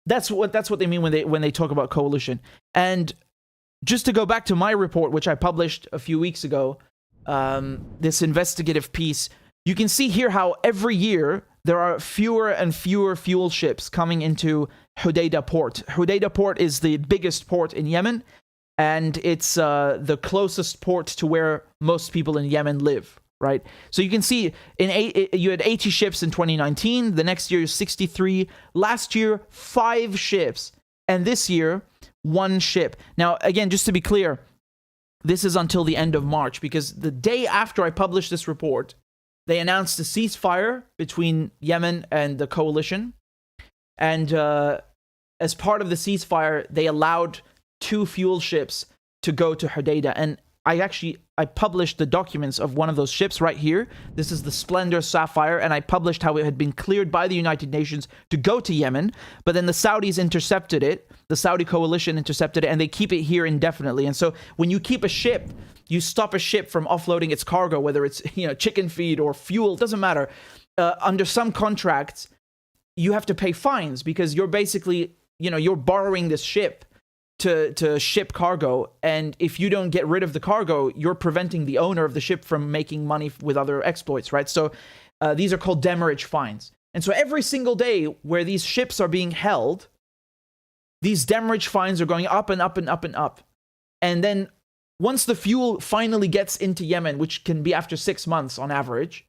that's what they mean when they talk about coalition. And just to go back to my report, which I published a few weeks ago, this investigative piece, you can see here how every year there are fewer and fewer fuel ships coming into Hodeidah port. Hodeidah port is the biggest port in Yemen, and it's the closest port to where most people in Yemen live, right? So you can see you had 80 ships in 2019. The next year, 63. Last year, 5 ships. And this year, 1 ship. Now, again, just to be clear, this is until the end of March, because the day after I published this report, they announced a ceasefire between Yemen and the coalition. And as part of the ceasefire, they allowed 2 fuel ships to go to Hodeidah. And I published the documents of one of those ships right here. This is the Splendor Sapphire, and I published how it had been cleared by the United Nations to go to Yemen, but then the Saudis intercepted it. The Saudi coalition intercepted it, and they keep it here indefinitely. And so when you keep a ship, you stop a ship from offloading its cargo, whether it's chicken feed or fuel, doesn't matter. Under some contracts, you have to pay fines because you're basically, you're borrowing this ship to ship cargo, and if you don't get rid of the cargo, you're preventing the owner of the ship from making money with other exploits, right? So these are called demurrage fines. And so every single day where these ships are being held, these demurrage fines are going up and up and up and up. And then once the fuel finally gets into Yemen, which can be after 6 months on average,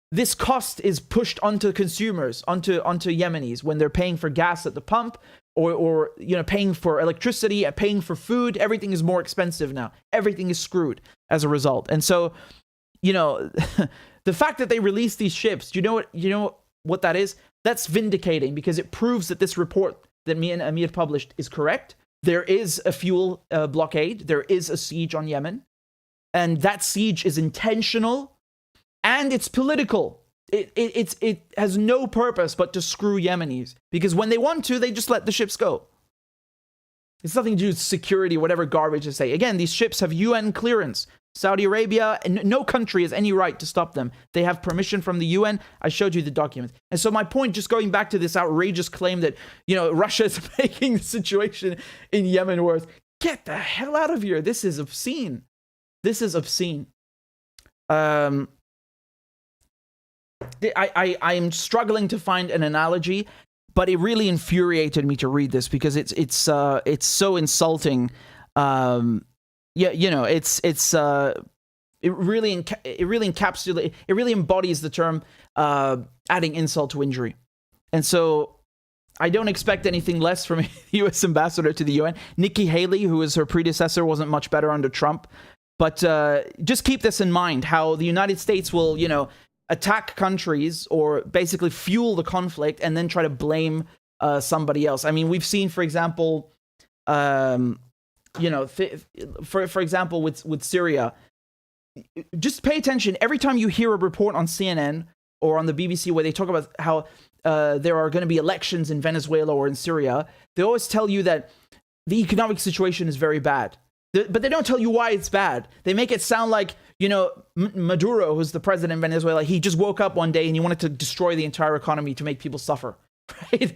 this cost is pushed onto consumers, onto Yemenis when they're paying for gas at the pump, or paying for electricity and paying for food. Everything is more expensive now. Everything is screwed as a result. And so, the fact that they released these ships, you know what that is? That's vindicating, because it proves that this report that me and Amir published is correct. There is a fuel blockade. There is a siege on Yemen. And that siege is intentional and it's political. It has no purpose but to screw Yemenis, because when they want to, they just let the ships go. It's nothing to do with security, whatever garbage they say. Again, these ships have UN clearance. Saudi Arabia, and no country has any right to stop them. They have permission from the UN. I showed you the documents. And so my point, just going back to this outrageous claim that, Russia is making the situation in Yemen worse. Get the hell out of here. This is obscene. This is obscene. I am struggling to find an analogy, but it really infuriated me to read this because it's so insulting. It really encapsulates, it really embodies the term adding insult to injury. And so I don't expect anything less from a U.S. ambassador to the UN. Nikki Haley, who was her predecessor, wasn't much better under Trump. But just keep this in mind, how the United States will, attack countries or basically fuel the conflict and then try to blame somebody else. I mean, we've seen, for example, for example, with Syria, just pay attention. Every time you hear a report on CNN or on the BBC where they talk about how there are going to be elections in Venezuela or in Syria, they always tell you that the economic situation is very bad. But they don't tell you why it's bad. They make it sound like, Maduro, who's the president of Venezuela, he just woke up one day and he wanted to destroy the entire economy to make people suffer, right?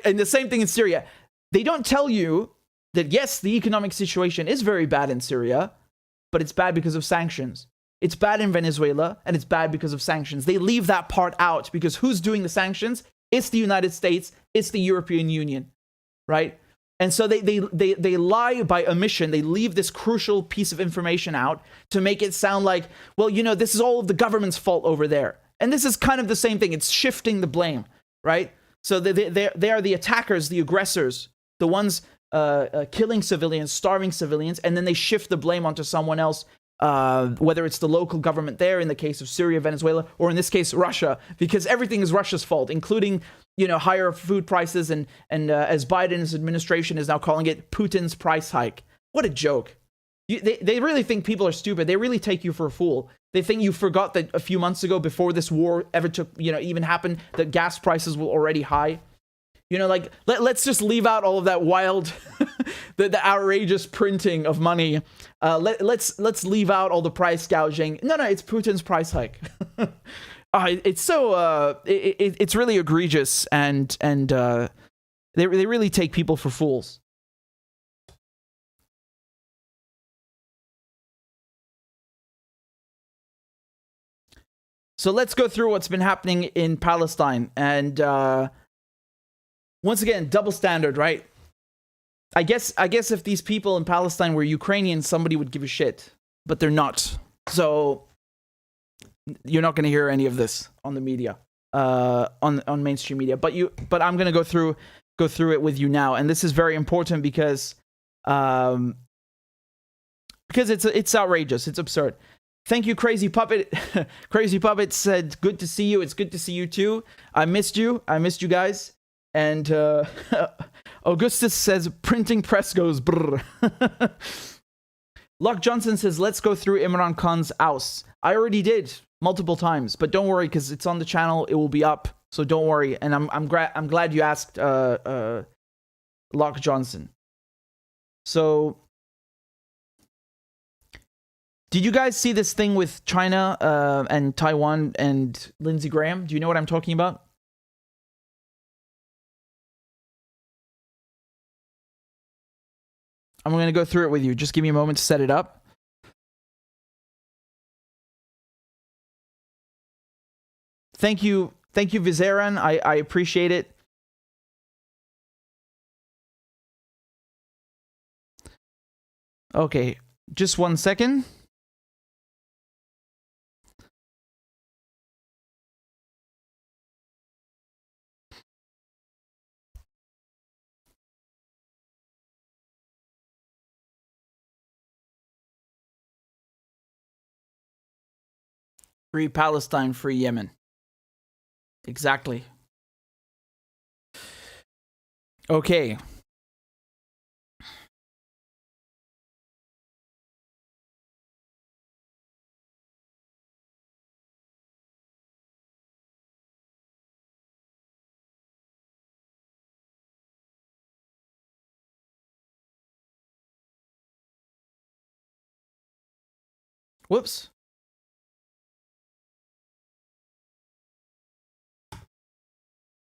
And the same thing in Syria. They don't tell you that, yes, the economic situation is very bad in Syria, but it's bad because of sanctions. It's bad in Venezuela, and it's bad because of sanctions. They leave that part out because who's doing the sanctions? It's the United States. It's the European Union, right? And so they lie by omission. They leave this crucial piece of information out to make it sound like, well, this is all of the government's fault over there. And this is kind of the same thing. It's shifting the blame, right? So they are the attackers, the aggressors, the ones killing civilians, starving civilians, and then they shift the blame onto someone else, whether it's the local government there in the case of Syria, Venezuela, or in this case, Russia, because everything is Russia's fault, including, higher food prices and as Biden's administration is now calling it, Putin's price hike. What a joke. They really think people are stupid. They really take you for a fool. They think you forgot that a few months ago, before this war ever even happened, that gas prices were already high. Let's just leave out all of that wild, the outrageous printing of money. Let's leave out all the price gouging. No, it's Putin's price hike. It's so it's really egregious, and they really take people for fools. So let's go through what's been happening in Palestine, and once again, double standard, right? I guess if these people in Palestine were Ukrainian, somebody would give a shit, but they're not. So you're not going to hear any of this on the media, on mainstream media. But I'm going to go through it with you now, and this is very important because it's outrageous, it's absurd. Thank you, Crazy Puppet. Crazy Puppet said, "Good to see you. It's good to see you too. I missed you guys." And Augustus says, "Printing press goes brr." Locke Johnson says, "Let's go through Imran Khan's oust." I already did multiple times, but don't worry because it's on the channel. It will be up, so don't worry. And I'm glad you asked, Locke Johnson. So, did you guys see this thing with China and Taiwan and Lindsey Graham? Do you know what I'm talking about? I'm going to go through it with you. Just give me a moment to set it up. Thank you, Vizeran. I appreciate it. Okay, just 1 second. Free Palestine, free Yemen. Exactly. Okay. Whoops.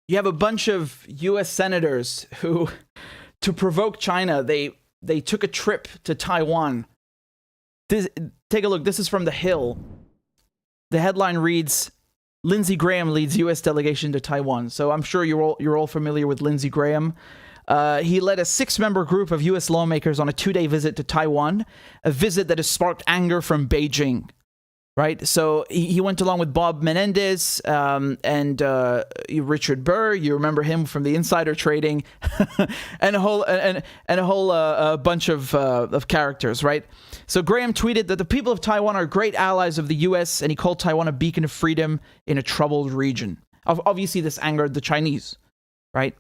You have a bunch of U.S. senators who, to provoke China, they took a trip to Taiwan. Take a look. This is from The Hill. The headline reads, Lindsey Graham leads U.S. delegation to Taiwan. So I'm sure you're all familiar with Lindsey Graham. He led a 6-member group of U.S. lawmakers on a 2-day visit to Taiwan, a visit that has sparked anger from Beijing. Right, so he went along with Bob Menendez and Richard Burr. You remember him from the insider trading, and a whole bunch of characters. Right. So Graham tweeted that the people of Taiwan are great allies of the U.S. and he called Taiwan a beacon of freedom in a troubled region. Obviously, this angered the Chinese. Right.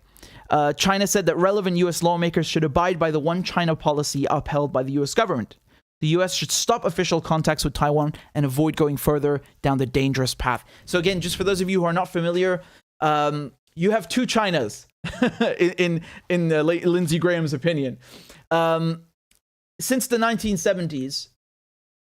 China said that relevant U.S. lawmakers should abide by the one China policy upheld by the U.S. government. The U.S. should stop official contacts with Taiwan and avoid going further down the dangerous path. So again, just for those of you who are not familiar, you have two Chinas in Lindsey Graham's opinion. Since the 1970s,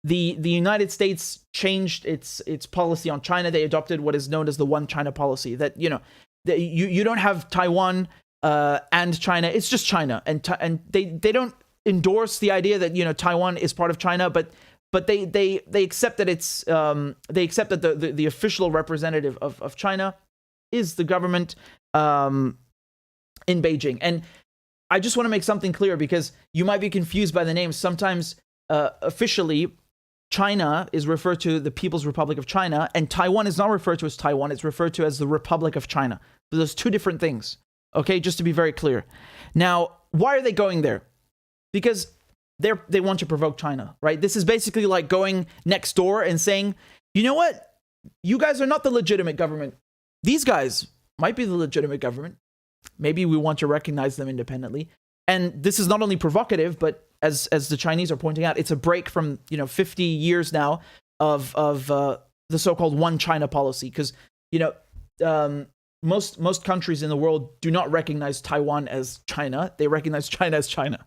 the United States changed its policy on China. They adopted what is known as the one China policy. That you don't have Taiwan and China. It's just China, and they don't endorse the idea that Taiwan is part of China, but they accept that it's they accept that the official representative of China is the government in Beijing. And I just want to make something clear, because you might be confused by the names. Sometimes officially China is referred to the People's Republic of China, and Taiwan is not referred to as Taiwan, it's referred to as the Republic of China. So there's two different things. Okay, just to be very clear. Now, why are they going there? Because they want to provoke China, right? This is basically like going next door and saying, you know what? You guys are not the legitimate government. These guys might be the legitimate government. Maybe we want to recognize them independently. And this is not only provocative, but as the Chinese are pointing out, it's a break from 50 years now of the so-called one China policy. Because most countries in the world do not recognize Taiwan as China. They recognize China as China.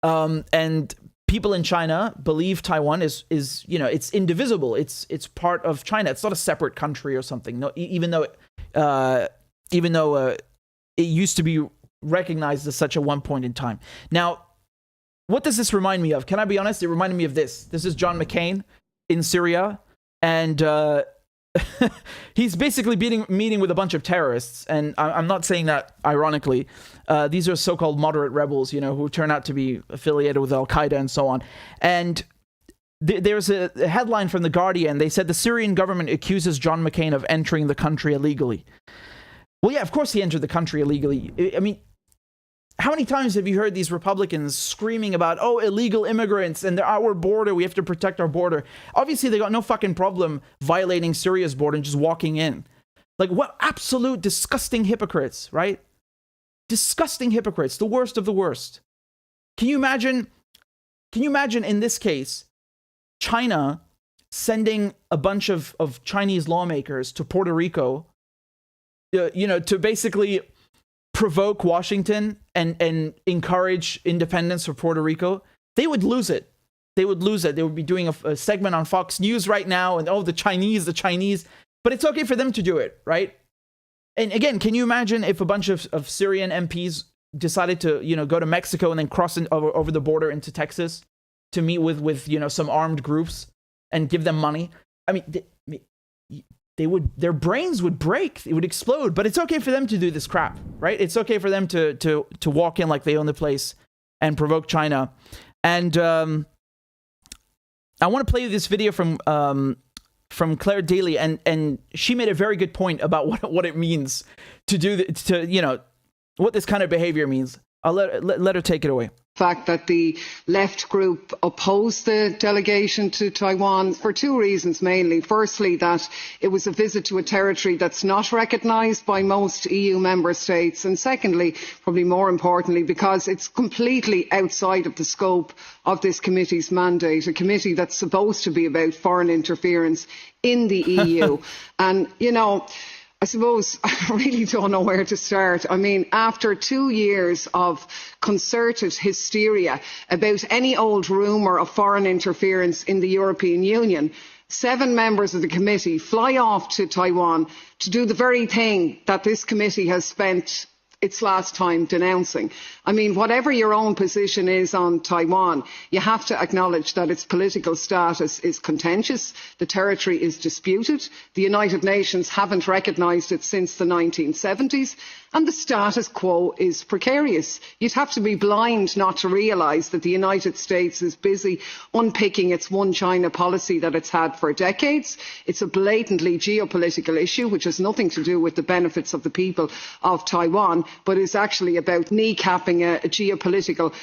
And people in China believe Taiwan is it's indivisible. It's part of China. It's not a separate country or something. No, even though it used to be recognized as such at one point in time. Now, what does this remind me of? Can I be honest? It reminded me of this. This is John McCain in Syria, and he's basically meeting with a bunch of terrorists, and I'm not saying that ironically. These are so-called moderate rebels, who turn out to be affiliated with Al-Qaeda and so on. And there's a headline from The Guardian. They said the Syrian government accuses John McCain of entering the country illegally. Well, yeah, of course he entered the country illegally. I mean, how many times have you heard these Republicans screaming about, illegal immigrants and they're our border, we have to protect our border? Obviously, they got no fucking problem violating Syria's border and just walking in. Like, what absolute disgusting hypocrites, right? Disgusting hypocrites, the worst of the worst. Can you imagine in this case, China sending a bunch of Chinese lawmakers to Puerto Rico, to basically provoke Washington and encourage independence for Puerto Rico? They would lose it. They would lose it. They would be doing a segment on Fox News right now, and the Chinese. But it's okay for them to do it, right? And again, can you imagine if a bunch of Syrian MPs decided to, go to Mexico and then cross over the border into Texas to meet with some armed groups and give them money? I mean, their brains would break. It would explode. But it's okay for them to do this crap, right? It's okay for them to walk in like they own the place and provoke China. And I want to play this video from Claire Daly, and she made a very good point about what it means to do what this kind of behavior means. I'll let her take it away. Fact that the left group opposed the delegation to Taiwan for two reasons mainly. Firstly, that it was a visit to a territory that's not recognised by most EU member states, and secondly, probably more importantly, because it's completely outside of the scope of this committee's mandate, a committee that's supposed to be about foreign interference in the EU. And I suppose I really don't know where to start. I mean, after 2 years of concerted hysteria about any old rumour of foreign interference in the European Union, 7 members of the committee fly off to Taiwan to do the very thing that this committee has spent its last time denouncing. I mean, whatever your own position is on Taiwan, you have to acknowledge that its political status is contentious, the territory is disputed, the United Nations haven't recognised it since the 1970s, and the status quo is precarious. You'd have to be blind not to realise that the United States is busy unpicking its one China policy that it's had for decades. It's a blatantly geopolitical issue which has nothing to do with the benefits of the people of Taiwan, but is actually about kneecapping a geopolitical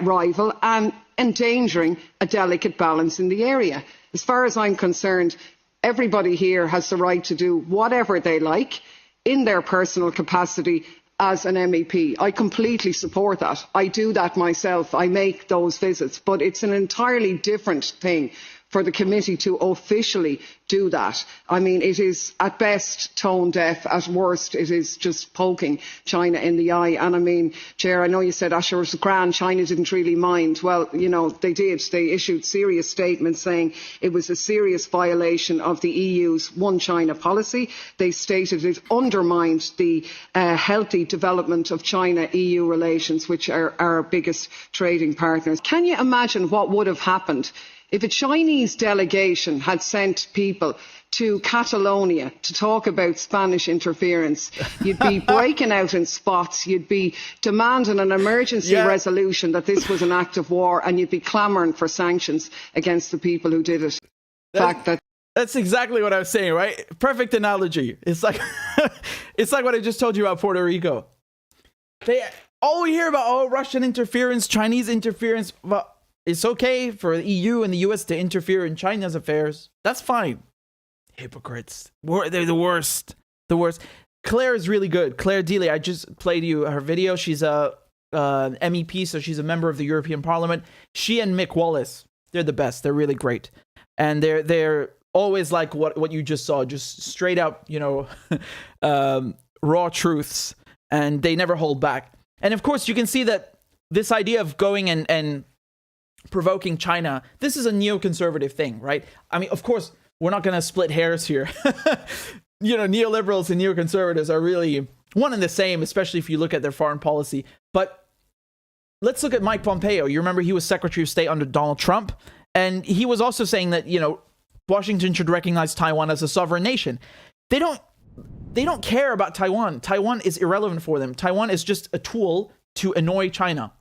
rival and endangering a delicate balance in the area. As far as I'm concerned, everybody here has the right to do whatever they like in their personal capacity as an MEP. I completely support that. I do that myself. I make those visits. But it's an entirely different thing for the committee to officially do that. I mean, it is at best tone deaf, at worst it is just poking China in the eye. And I mean, Chair, I know you said Asher was grand, China didn't really mind. Well, you know, they did. They issued serious statements saying it was a serious violation of the EU's one China policy. They stated it undermined the healthy development of China-EU relations, which are our biggest trading partners. Can you imagine what would have happened if a Chinese delegation had sent people to Catalonia to talk about Spanish interference? You'd be breaking out in spots, you'd be demanding an emergency resolution that this was an act of war, and you'd be clamouring for sanctions against the people who did it. That's exactly what I was saying, right? Perfect analogy. It's like it's like what I just told you about Puerto Rico. All we hear about, Russian interference, Chinese interference, but it's okay for the EU and the US to interfere in China's affairs. That's fine. Hypocrites. They're the worst. The worst. Claire is really good. Claire Dealey, I just played you her video. She's a MEP, so she's a member of the European Parliament. She and Mick Wallace, they're the best. They're really great. And they're always like what you just saw, just straight up, you know, raw truths. And they never hold back. And of course, you can see that this idea of going and provoking China, this is a neoconservative thing, right? I mean, of course, we're not going to split hairs here. You know, neoliberals and neoconservatives are really one and the same, especially if you look at their foreign policy. But let's look at Mike Pompeo. You remember he was Secretary of State under Donald Trump, and he was also saying that, you know, Washington should recognize Taiwan as a sovereign nation. They don't care about Taiwan. Taiwan is irrelevant for them. Taiwan is just a tool to annoy China.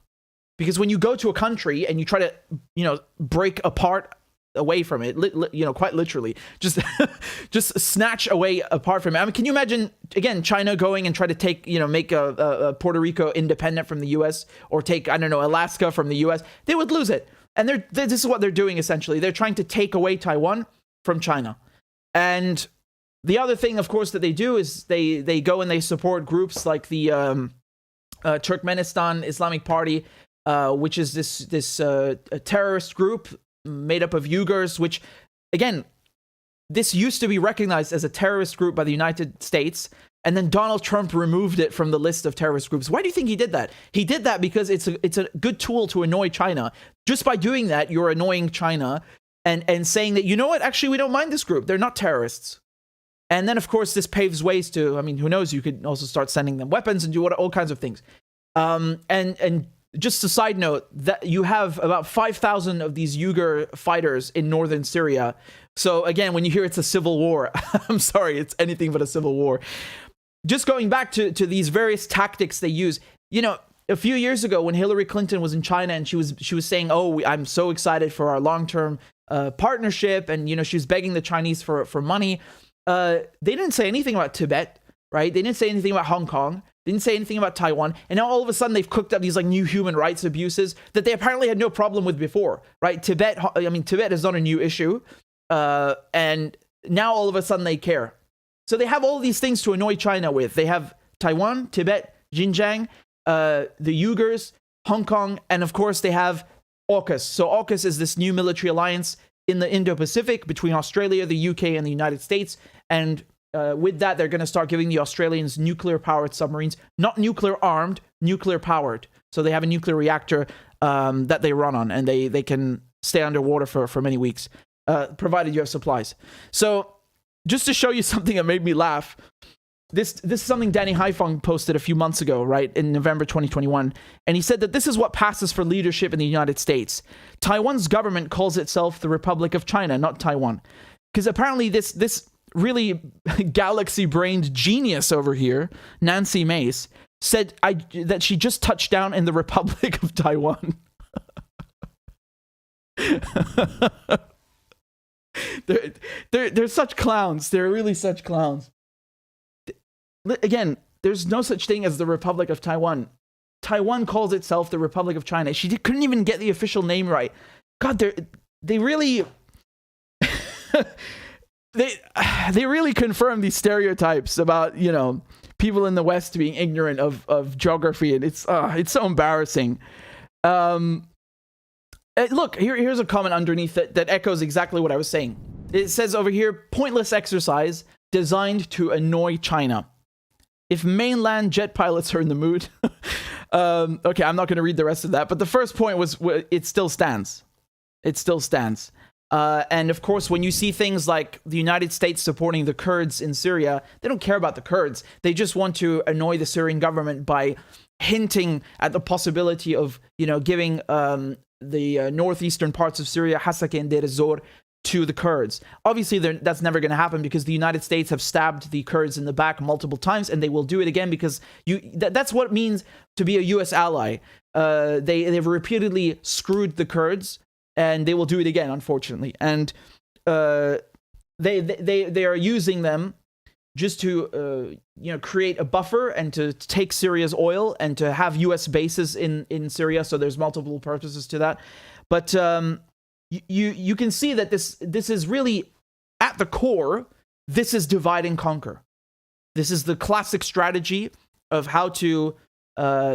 Because when you go to a country and you try to, you know, break apart away from it, you know, quite literally, just snatch away apart from it. I mean, can you imagine, again, China going and try to take, you know, make a Puerto Rico independent from the US, or take, I don't know, Alaska from the US? They would lose it. And this is what they're doing, essentially. They're trying to take away Taiwan from China. And the other thing, of course, that they do is they go and they support groups like the Turkmenistan Islamic Party, which is this terrorist group made up of Uyghurs, which, again, this used to be recognized as a terrorist group by the United States, and then Donald Trump removed it from the list of terrorist groups. Why do you think he did that? He did that because it's a good tool to annoy China. Just by doing that, you're annoying China and saying that, you know what, actually, we don't mind this group. They're not terrorists. And then, of course, this paves ways to, I mean, who knows, you could also start sending them weapons and do all kinds of things. And just a side note, that you have about 5,000 of these Uyghur fighters in northern Syria. So again, when you hear it's a civil war, I'm sorry, it's anything but a civil war. Just going back to these various tactics they use, you know, a few years ago when Hillary Clinton was in China and she was saying, I'm so excited for our long-term partnership, and, you know, she was begging the Chinese for money. They didn't say anything about Tibet, right? They didn't say anything about Hong Kong. They didn't say anything about Taiwan. And now all of a sudden they've cooked up these like new human rights abuses that they apparently had no problem with before, right? Tibet is not a new issue. And now all of a sudden they care. So they have all these things to annoy China with. They have Taiwan, Tibet, Xinjiang, the Uyghurs, Hong Kong, and of course they have AUKUS. So AUKUS is this new military alliance in the Indo-Pacific between Australia, the UK, and the United States. And with that, they're going to start giving the Australians nuclear-powered submarines, not nuclear-armed, nuclear-powered. So they have a nuclear reactor that they run on, and they can stay underwater for many weeks, provided you have supplies. So just to show you something that made me laugh, this is something Danny Haifong posted a few months ago, right, in November 2021. And he said that this is what passes for leadership in the United States. Taiwan's government calls itself the Republic of China, not Taiwan. Because apparently this really galaxy-brained genius over here, Nancy Mace, said that she just touched down in the Republic of Taiwan. They're such clowns. They're really such clowns. Again, there's no such thing as the Republic of Taiwan. Taiwan calls itself the Republic of China. She couldn't even get the official name right. God, they really they really confirm these stereotypes about, you know, people in the West being ignorant of geography, and it's so embarrassing. Look, here's a comment underneath that echoes exactly what I was saying. It says over here, pointless exercise designed to annoy China. If mainland jet pilots are in the mood. Okay, I'm not going to read the rest of that, but the first point was, it still stands. It still stands. And of course, when you see things like the United States supporting the Kurds in Syria, they don't care about the Kurds. They just want to annoy the Syrian government by hinting at the possibility of, you know, giving the northeastern parts of Syria, Hasaka and Dore, to the Kurds. Obviously, that's never going to happen because the United States have stabbed the Kurds in the back multiple times, and they will do it again because that's what it means to be a U.S. ally. They've repeatedly screwed the Kurds, and they will do it again, unfortunately. And they are using them just to create a buffer and to take Syria's oil and to have U.S. bases in Syria. So there's multiple purposes to that, but you can see that this is really at the core. This is divide and conquer. This is the classic strategy of how to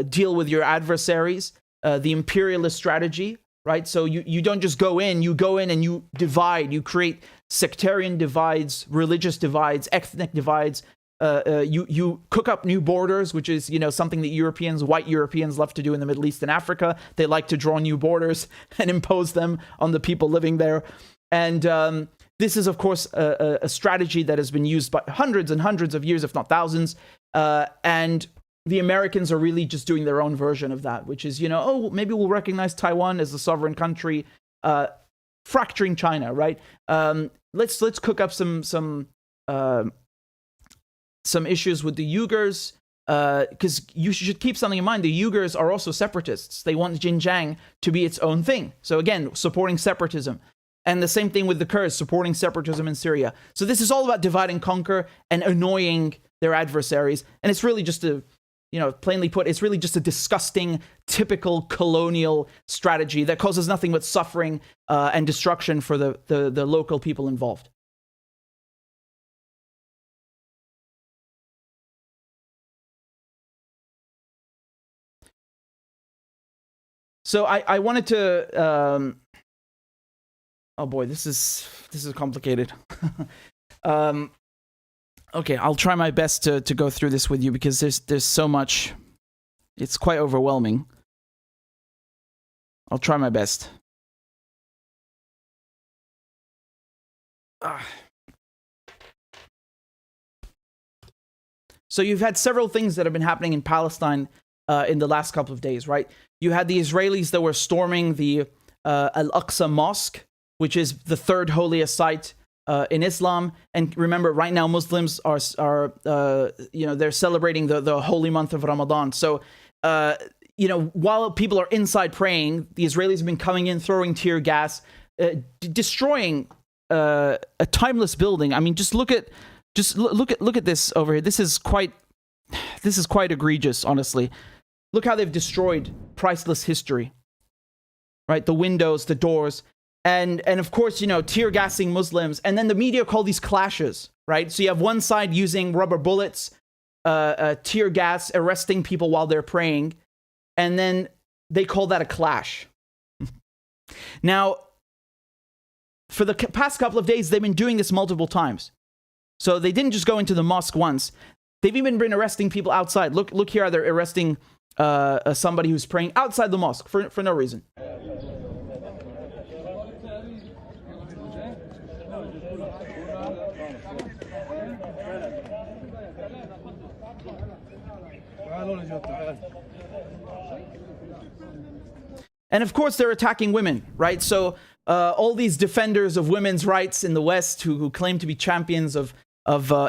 deal with your adversaries. The imperialist strategy, right? So you don't just go in and you divide. You create sectarian divides, religious divides, ethnic divides. You cook up new borders, which is, you know, something that white Europeans love to do in the Middle East and Africa. They like to draw new borders and impose them on the people living there. And this is, of course, a strategy that has been used by hundreds and hundreds of years, if not thousands. And the Americans are really just doing their own version of that, which is, maybe we'll recognize Taiwan as a sovereign country, fracturing China, right? Let's cook up some issues with the Uyghurs, because you should keep something in mind. The Uyghurs are also separatists. They want Xinjiang to be its own thing. So again, supporting separatism. And the same thing with the Kurds, supporting separatism in Syria. So this is all about divide and conquer and annoying their adversaries. And it's really just plainly put, it's really just a disgusting, typical colonial strategy that causes nothing but suffering and destruction for the local people involved. So I wanted to, oh boy, this is complicated. Okay, I'll try my best to go through this with you because there's so much. It's quite overwhelming. I'll try my best. So you've had several things that have been happening in Palestine in the last couple of days, right? You had the Israelis that were storming the Al-Aqsa Mosque, which is the third holiest site in Islam. And remember, right now Muslims are they're celebrating the holy month of Ramadan. So while people are inside praying, the Israelis have been coming in, throwing tear gas, destroying a timeless building. I mean, look at this over here. This is quite egregious, honestly. Look how they've destroyed priceless history, right? The windows, the doors, and of course, tear gassing Muslims. And then the media call these clashes, right? So you have one side using rubber bullets, tear gas, arresting people while they're praying, and then they call that a clash. Now, for the past couple of days, they've been doing this multiple times. So they didn't just go into the mosque once. They've even been arresting people outside. Look here, they're arresting somebody who's praying outside the mosque for no reason. And of course, they're attacking women, right? So all these defenders of women's rights in the West who claim to be champions of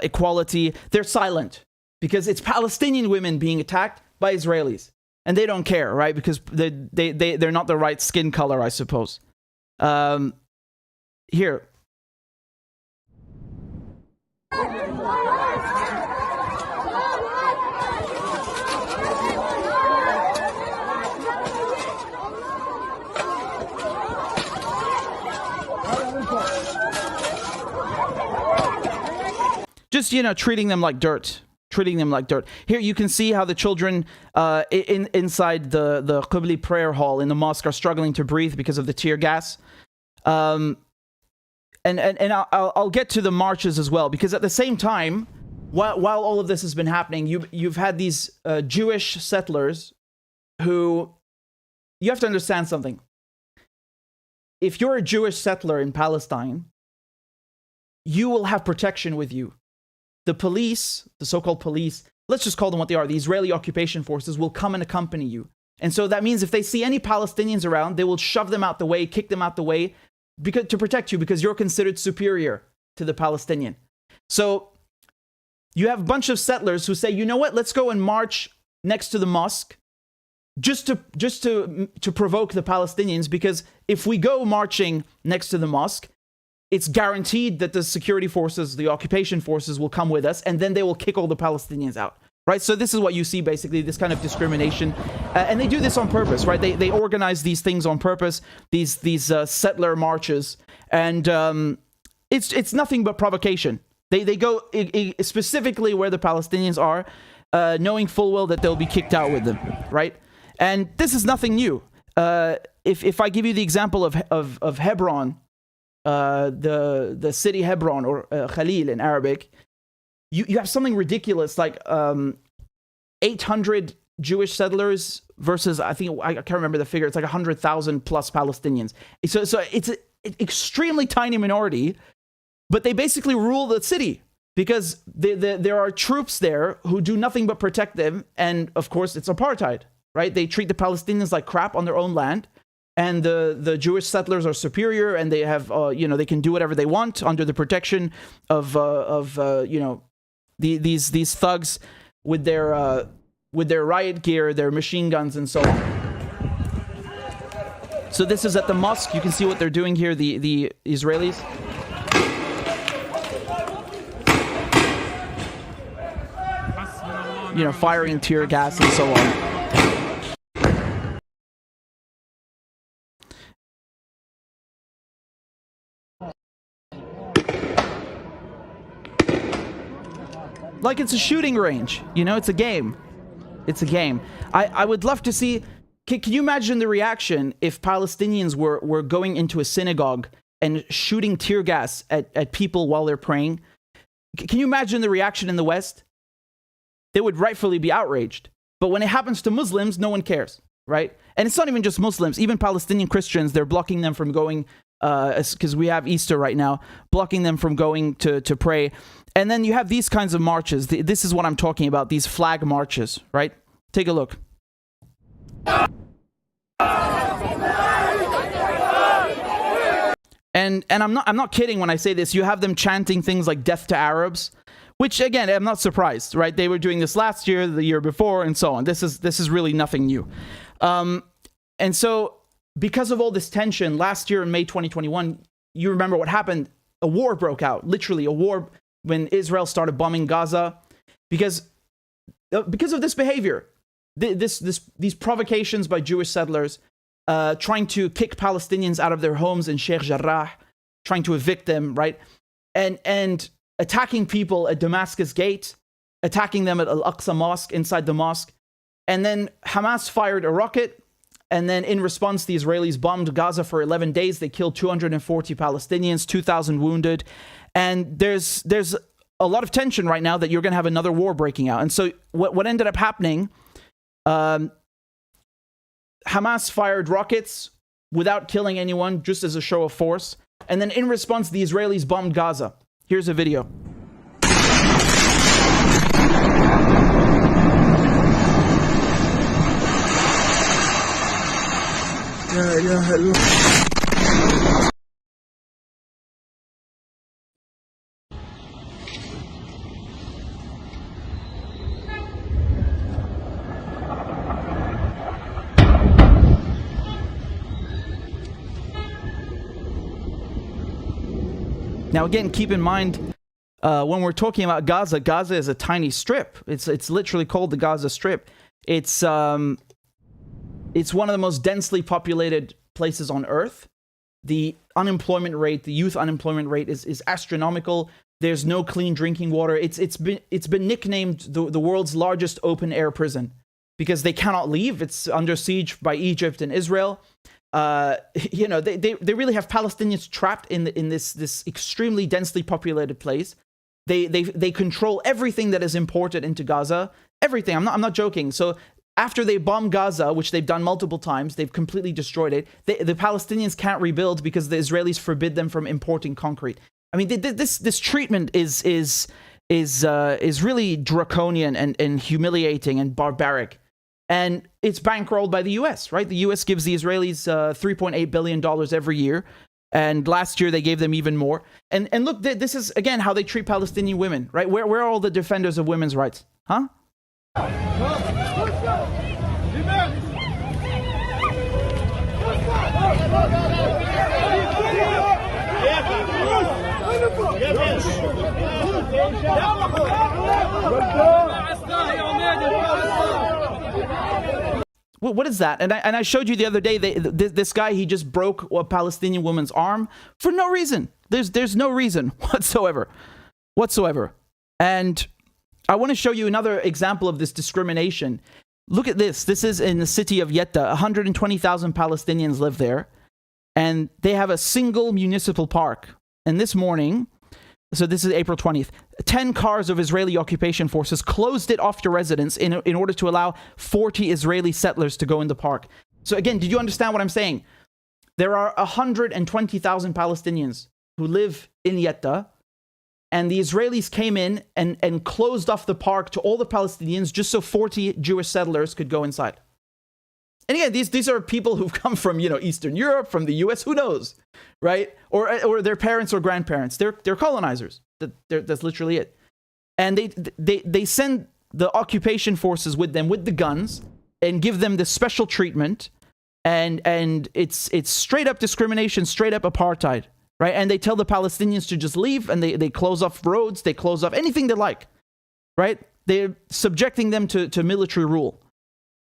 equality, they're silent because it's Palestinian women being attacked by Israelis. And they don't care, right? Because they're not the right skin color, I suppose. Here. Just, treating them like dirt. Here you can see how the children inside the Qibli prayer hall in the mosque are struggling to breathe because of the tear gas. And I'll get to the marches as well, because at the same time, while all of this has been happening, you've had these Jewish settlers who, you have to understand something. If you're a Jewish settler in Palestine, you will have protection with you. The police, the so-called police, let's just call them what they are, the Israeli occupation forces will come and accompany you. And so that means if they see any Palestinians around, they will shove them out the way, kick them out the way, to protect you, because you're considered superior to the Palestinian. So you have a bunch of settlers who say, you know what, let's go and march next to the mosque just to provoke the Palestinians, because if we go marching next to the mosque, it's guaranteed that the security forces, the occupation forces will come with us, and then they will kick all the Palestinians out, right? So this is what you see, basically, this kind of discrimination. And they do this on purpose, right? They organize these things on purpose, these settler marches. And it's nothing but provocation. They go specifically where the Palestinians are, knowing full well that they'll be kicked out with them, right? And this is nothing new. If I give you the example of Hebron, the city Hebron, or Khalil in Arabic, you have something ridiculous like 800 Jewish settlers versus, I can't remember the figure, it's like 100,000 plus Palestinians. So it's an extremely tiny minority, but they basically rule the city because there are troops there who do nothing but protect them. And of course, it's apartheid, right? They treat the Palestinians like crap on their own land. And the Jewish settlers are superior, and they have, they can do whatever they want under the protection of these thugs with their riot gear, their machine guns, and so on. So this is at the mosque. You can see what they're doing here, the Israelis. Firing tear gas and so on. Like it's a shooting range, it's a game. It's a game. I would love to see, can you imagine the reaction if Palestinians were going into a synagogue and shooting tear gas at people while they're praying? Can you imagine the reaction in the West? They would rightfully be outraged. But when it happens to Muslims, no one cares, right? And it's not even just Muslims, even Palestinian Christians, they're blocking them from going, because we have Easter right now, blocking them from going to pray. And then you have these kinds of marches. This is what I'm talking about, these flag marches, right? Take a look. And I'm not kidding when I say this. You have them chanting things like "death to Arabs," which again, I'm not surprised, right? They were doing this last year, the year before, and so on. This is really nothing new. And so because of all this tension, last year in May 2021, you remember what happened? A war broke out, literally a war, when Israel started bombing Gaza, because of this behavior, these provocations by Jewish settlers, trying to kick Palestinians out of their homes in Sheikh Jarrah, trying to evict them, right? And attacking people at Damascus Gate, attacking them at Al-Aqsa Mosque, inside the mosque. And then Hamas fired a rocket, and then in response, the Israelis bombed Gaza for 11 days. They killed 240 Palestinians, 2,000 wounded. And there's a lot of tension right now that you're going to have another war breaking out. And so what ended up happening, Hamas fired rockets without killing anyone, just as a show of force. And then in response, the Israelis bombed Gaza. Here's a video. Now, again, keep in mind, when we're talking about Gaza, Gaza is a tiny strip. It's literally called the Gaza Strip. It's one of the most densely populated places on Earth. The unemployment rate, the youth unemployment rate is astronomical. There's no clean drinking water. It's been nicknamed the world's largest open air prison because they cannot leave. It's under siege by Egypt and Israel. You know, they really have Palestinians trapped in this extremely densely populated place. They control everything that is imported into Gaza. Everything. I'm not joking. So after they bomb Gaza, which they've done multiple times, they've completely destroyed it. The Palestinians can't rebuild because the Israelis forbid them from importing concrete. I mean, this treatment is really draconian and humiliating and barbaric. And it's bankrolled by the U.S., right? The U.S. gives the Israelis $3.8 billion every year. And last year, they gave them even more. And look, this is, again, how they treat Palestinian women, right? Where are all the defenders of women's rights? Huh? What is that? And I showed you the other day, this guy, he just broke a Palestinian woman's arm for no reason. There's no reason whatsoever. And I want to show you another example of this discrimination. Look at this. This is in the city of Yetta. 120,000 Palestinians live there. And they have a single municipal park. And this morning, so this is April 20th, 10 cars of Israeli occupation forces closed it off to residents in order to allow 40 Israeli settlers to go in the park. So again, did you understand what I'm saying? There are 120,000 Palestinians who live in Yetta, and the Israelis came in and closed off the park to all the Palestinians just so 40 Jewish settlers could go inside. And again, these are people who've come from, you know, Eastern Europe, from the US, who knows, right? Or their parents or grandparents. They're colonizers. That's literally it. And they send the occupation forces with them with the guns and give them this special treatment. And it's straight up discrimination, straight up apartheid, right? And they tell the Palestinians to just leave, and they close off roads, they close off anything they like, right? They're subjecting them to military rule.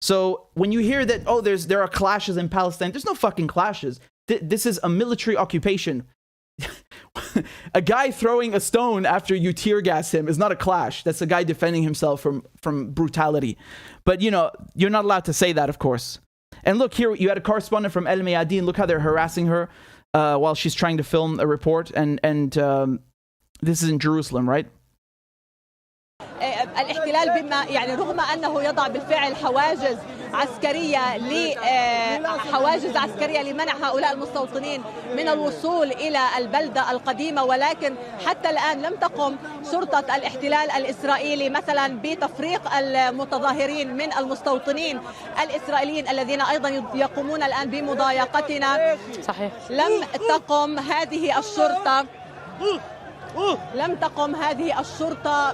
So when you hear that, oh, there are clashes in Palestine, there's no fucking clashes. This is a military occupation. A guy throwing a stone after you tear gas him is not a clash. That's a guy defending himself from brutality. But, you know, you're not allowed to say that, of course. And look, here you had a correspondent from El Mayadeen. Look how they're harassing her while she's trying to film a report. And this is in Jerusalem, right? الاحتلال بما يعني رغم أنه يضع بالفعل حواجز عسكرية لمنع هؤلاء المستوطنين من الوصول إلى البلدة القديمة، ولكن حتى الآن لم تقم شرطة الاحتلال الإسرائيلي مثلا بتفريق المتظاهرين من المستوطنين الإسرائيليين الذين أيضا يقومون الآن بمضايقتنا. صحيح. لم تقم هذه الشرطة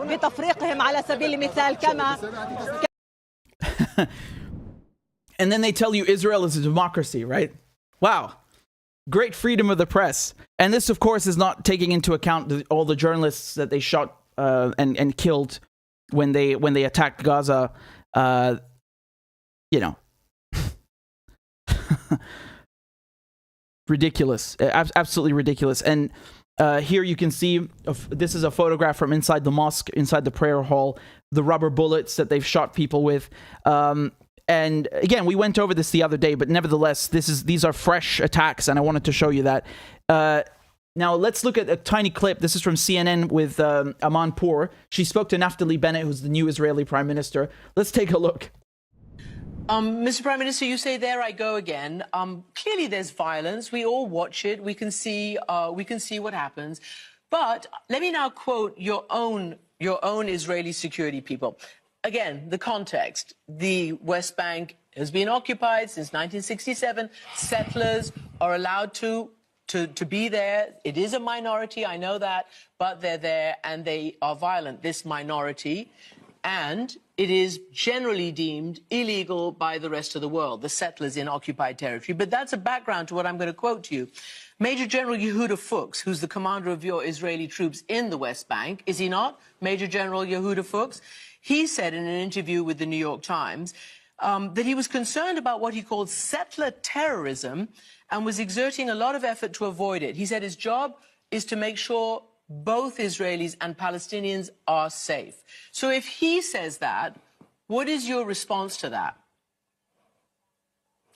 بتفريقهم على سبيل المثال كما. And then they tell you Israel is a democracy, right? Wow. Great freedom of the press. And this, of course, is not taking into account all the journalists that they shot and killed when they attacked Gaza. You know. Ridiculous. Absolutely ridiculous. And here you can see, this is a photograph from inside the mosque, inside the prayer hall, the rubber bullets that they've shot people with. And again, we went over this the other day, but nevertheless, these are fresh attacks, and I wanted to show you that. Now, let's look at a tiny clip. This is from CNN with Amanpour. She spoke to Naftali Bennett, who's the new Israeli prime minister. Let's take a look. Mr. Prime Minister, you say, there I go again. Clearly there's violence. We all watch it. We can see what happens. But let me now quote your own Israeli security people. Again, the context. The West Bank has been occupied since 1967. Settlers are allowed to be there. It is a minority, I know that, but they're there and they are violent, this minority. And it is generally deemed illegal by the rest of the world, the settlers in occupied territory. But that's a background to what I'm going to quote to you. Major General Yehuda Fuchs, who's the commander of your Israeli troops in the West Bank, is he not, Major General Yehuda Fuchs? He said in an interview with the New York Times that he was concerned about what he called settler terrorism and was exerting a lot of effort to avoid it. He said his job is to make sure both Israelis and Palestinians are safe. So if he says that, what is your response to that?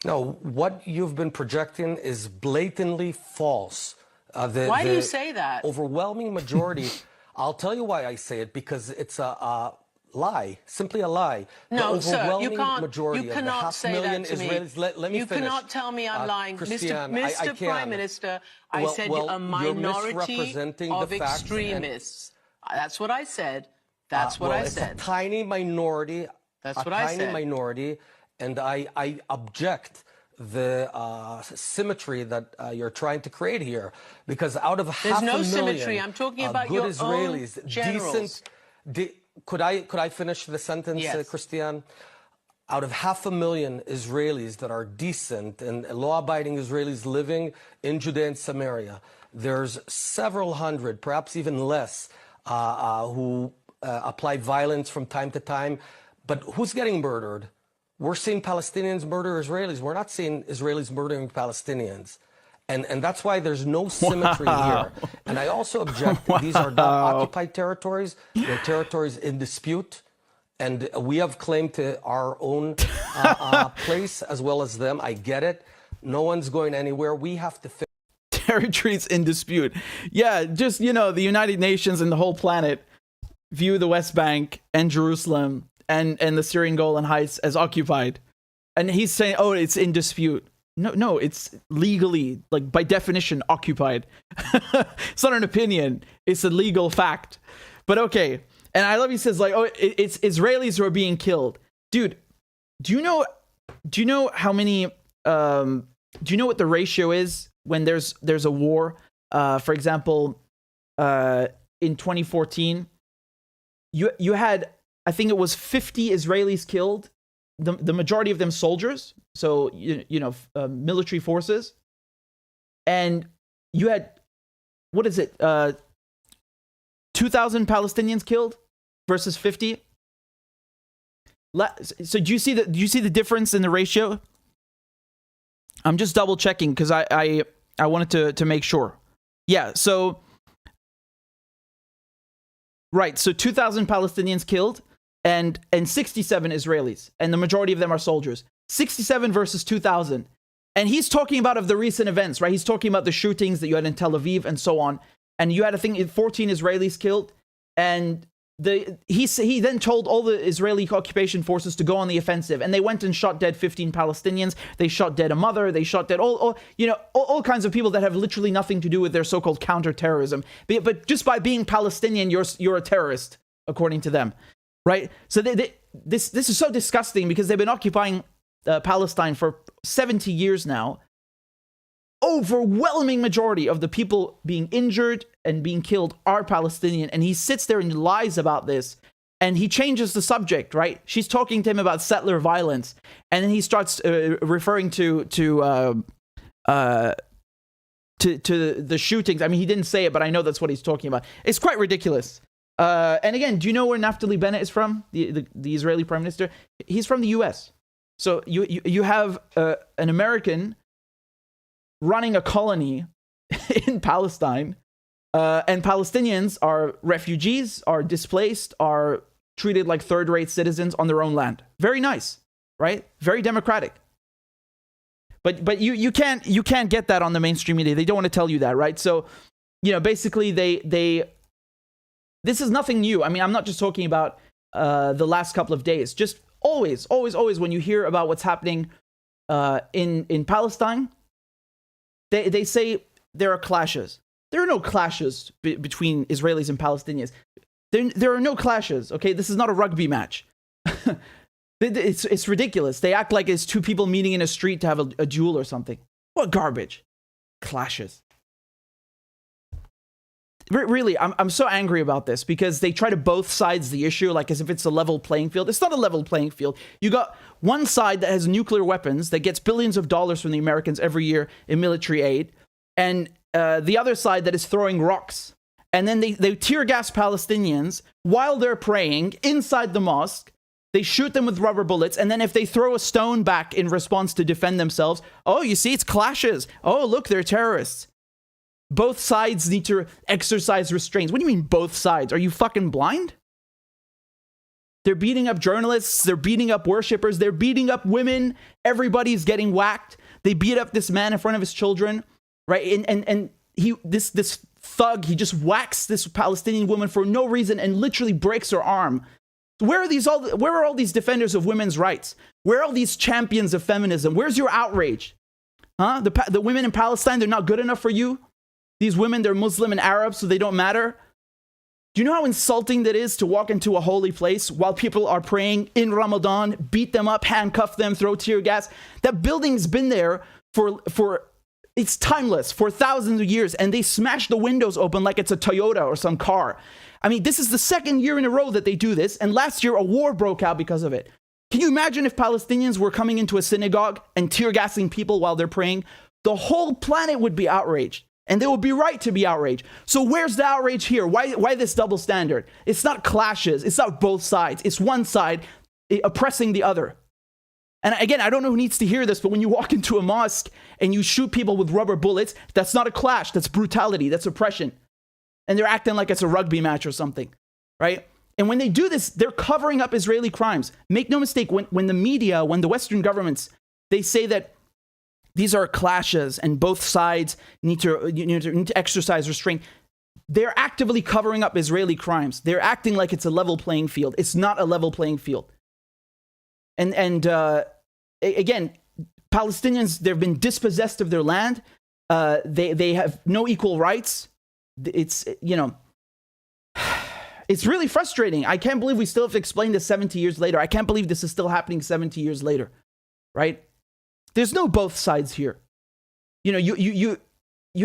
No, what you've been projecting is blatantly false. Why do you say that? Overwhelming majority, I'll tell you why I say it, because it's a lie, simply a lie. No, the sir, you can't. Majority You cannot of the say that to Israelis, me. Let me you finish. Cannot tell me I'm lying, Christiane, Mr. Prime Minister. I said a minority of extremists. That's what I said. That's what I said. It's a tiny minority. That's what I said. A tiny minority, and I object the symmetry that you're trying to create here, because out of There's half a no million symmetry. I'm talking about good your Israelis, own generals. Could I finish the sentence, yes. Christiane? Out of 500,000 Israelis that are decent and law-abiding Israelis living in Judea and Samaria, there's several hundred, perhaps even less, who apply violence from time to time. But who's getting murdered? We're seeing Palestinians murder Israelis. We're not seeing Israelis murdering Palestinians. And that's why there's no symmetry here. And I also object, these are not occupied territories. They're territories in dispute. And we have claim to our own place as well as them. I get it. No one's going anywhere. We have to fix territories in dispute. Yeah, just, the United Nations and the whole planet view the West Bank and Jerusalem and the Syrian Golan Heights as occupied. And he's saying, oh, it's in dispute. No, it's legally, like by definition, occupied. It's not an opinion. It's a legal fact. But okay. And I love he says, like, oh, it's Israelis who are being killed. Dude, do you know how many, do you know what the ratio is when there's a war? For example, in 2014, you had, I think it was 50 Israelis killed, the majority of them soldiers, so military forces, and you had, what is it, 2,000 Palestinians killed versus 50. So do you see the difference in the ratio? I'm just double checking because I wanted to make sure. Yeah, so right, so 2,000 Palestinians killed and 67 Israelis, and the majority of them are soldiers. 67 versus 2,000. And he's talking about of the recent events, right? He's talking about the shootings that you had in Tel Aviv and so on. And you had, I think, 14 Israelis killed. And he then told all the Israeli occupation forces to go on the offensive. And they went and shot dead 15 Palestinians. They shot dead a mother. They shot dead all kinds of people that have literally nothing to do with their so-called counterterrorism. But just by being Palestinian, you're a terrorist, according to them, right? So this is so disgusting because they've been occupying Palestine for 70 years now. Overwhelming majority of the people being injured and being killed are Palestinian, and he sits there and lies about this, and he changes the subject, right? She's talking to him about settler violence, and then he starts referring to the shootings. I mean, he didn't say it, but I know that's what he's talking about. It's quite ridiculous. And again, do you know where Naftali Bennett is from? The Israeli prime minister? He's from the U.S. So you have an American running a colony in Palestine, and Palestinians are refugees, are displaced, are treated like third-rate citizens on their own land. Very nice, right? Very democratic. But you can't get that on the mainstream media. They don't want to tell you that, right? So basically this is nothing new. I mean, I'm not just talking about the last couple of days. Just always when you hear about what's happening in Palestine, they say there are clashes. There are no clashes between Israelis and Palestinians. There are no clashes, okay? This is not a rugby match. It's ridiculous. They act like it's two people meeting in a street to have a duel or something. What garbage. Clashes. Really, I'm so angry about this because they try to both sides the issue like as if it's a level playing field. It's not a level playing field. You got one side that has nuclear weapons that gets billions of dollars from the Americans every year in military aid, and the other side that is throwing rocks. And then they tear gas Palestinians while they're praying inside the mosque. They shoot them with rubber bullets. And then if they throw a stone back in response to defend themselves, oh, you see, it's clashes. Oh, look, they're terrorists. Both sides need to exercise restraints. What do you mean both sides? Are you fucking blind? They're beating up journalists. They're beating up worshippers. They're beating up women. Everybody's getting whacked. They beat up this man in front of his children, right? And this thug, he just whacks this Palestinian woman for no reason and literally breaks her arm. Where are all these defenders of women's rights? Where are all these champions of feminism? Where's your outrage? Huh? The women in Palestine, they're not good enough for you? These women, they're Muslim and Arab, so they don't matter? Do you know how insulting that is to walk into a holy place while people are praying in Ramadan, beat them up, handcuff them, throw tear gas? That building's been there for it's timeless, for thousands of years, and they smash the windows open like it's a Toyota or some car. I mean, this is the second year in a row that they do this, and last year a war broke out because of it. Can you imagine if Palestinians were coming into a synagogue and tear gassing people while they're praying? The whole planet would be outraged. And they would be right to be outraged. So where's the outrage here? Why this double standard? It's not clashes. It's not both sides. It's one side oppressing the other. And again, I don't know who needs to hear this, but when you walk into a mosque and you shoot people with rubber bullets, that's not a clash. That's brutality. That's oppression. And they're acting like it's a rugby match or something, right? And when they do this, they're covering up Israeli crimes. Make no mistake, when the media, when the Western governments, they say that these are clashes and both sides need to exercise restraint, they're actively covering up Israeli crimes. They're acting like it's a level playing field. It's not a level playing field. And again, Palestinians, they've been dispossessed of their land. They have no equal rights. It's really frustrating. I can't believe we still have to explain this 70 years later. I can't believe this is still happening 70 years later, right? There's no both sides here. You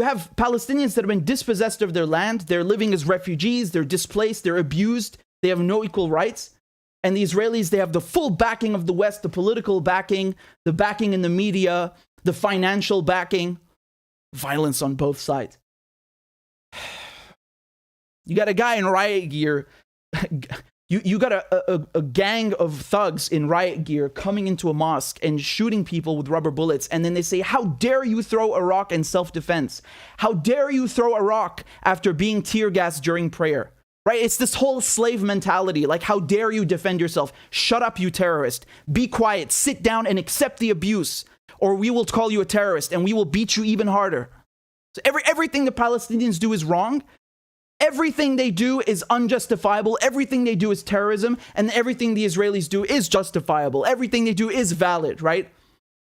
have Palestinians that have been dispossessed of their land. They're living as refugees. They're displaced. They're abused. They have no equal rights. And the Israelis, they have the full backing of the West, the political backing, the backing in the media, the financial backing. Violence on both sides. You got a guy in riot gear. You got a gang of thugs in riot gear coming into a mosque and shooting people with rubber bullets. And then they say, how dare you throw a rock in self-defense? How dare you throw a rock after being tear gassed during prayer? Right? It's this whole slave mentality. Like, how dare you defend yourself? Shut up, you terrorist. Be quiet. Sit down and accept the abuse. Or we will call you a terrorist and we will beat you even harder. So everything the Palestinians do is wrong. Everything they do is unjustifiable. Everything they do is terrorism. And everything the Israelis do is justifiable. Everything they do is valid, right?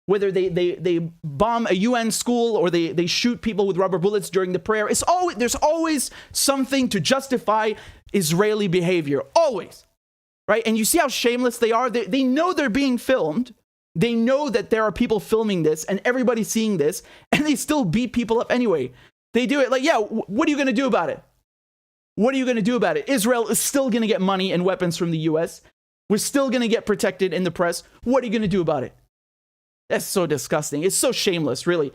Whether they bomb a UN school or they shoot people with rubber bullets during the prayer, there's always something to justify Israeli behavior. Always, right? And you see how shameless they are? They know they're being filmed. They know that there are people filming this and everybody's seeing this, and they still beat people up anyway. They do it like, yeah, what are you going to do about it? What are you going to do about it? Israel is still going to get money and weapons from the US. We're still going to get protected in the press. What are you going to do about it? That's so disgusting. It's so shameless, really.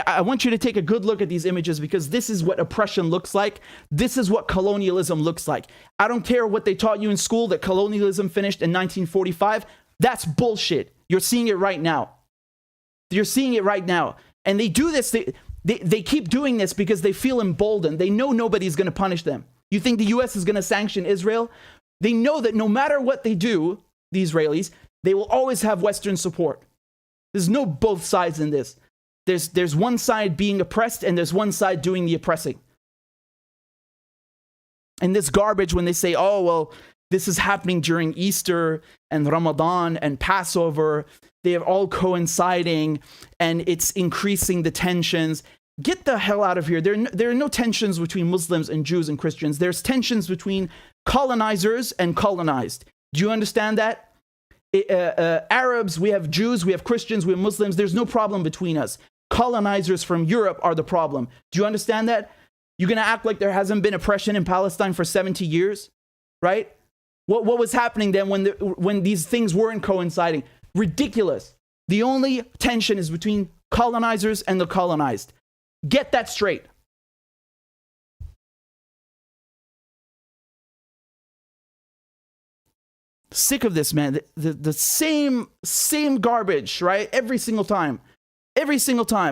I want you to take a good look at these images because this is what oppression looks like. This is what colonialism looks like. I don't care what they taught you in school that colonialism finished in 1945. That's bullshit. You're seeing it right now. You're seeing it right now. And they do this. They keep doing this because they feel emboldened. They know nobody's going to punish them. You think the US is going to sanction Israel? They know that no matter what they do, the Israelis, they will always have Western support. There's no both sides in this. There's one side being oppressed and there's one side doing the oppressing. And this garbage when they say, oh, well, this is happening during Easter and Ramadan and Passover. They are all coinciding and it's increasing the tensions. Get the hell out of here. There are no tensions between Muslims and Jews and Christians. There's tensions between colonizers and colonized. Do you understand that? Arabs, we have Jews, we have Christians, we have Muslims. There's no problem between us. Colonizers from Europe are the problem. Do you understand that? You're going to act like there hasn't been oppression in Palestine for 70 years, right? What was happening then when these things weren't coinciding? Ridiculous. The only tension is between colonizers and the colonized. Get that straight. Sick of this, man. The same garbage, right? Every single time.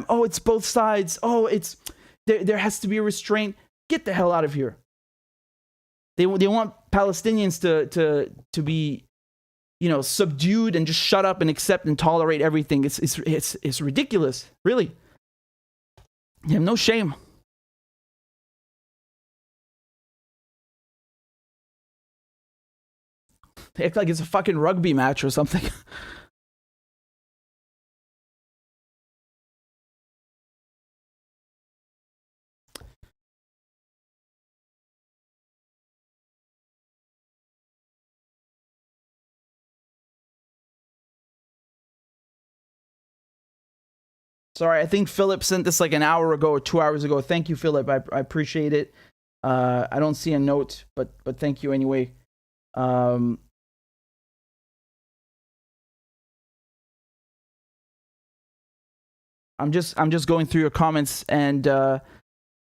Oh, it's both sides. Oh, it's there has to be a restraint. Get the hell out of here. They want Palestinians to be, subdued and just shut up and accept and tolerate everything. It's ridiculous, really. You have no shame. They act like it's a fucking rugby match or something. Sorry, I think Philip sent this like an hour ago or 2 hours ago. Thank you, Philip. I appreciate it. I don't see a note, but thank you anyway. I'm just going through your comments, and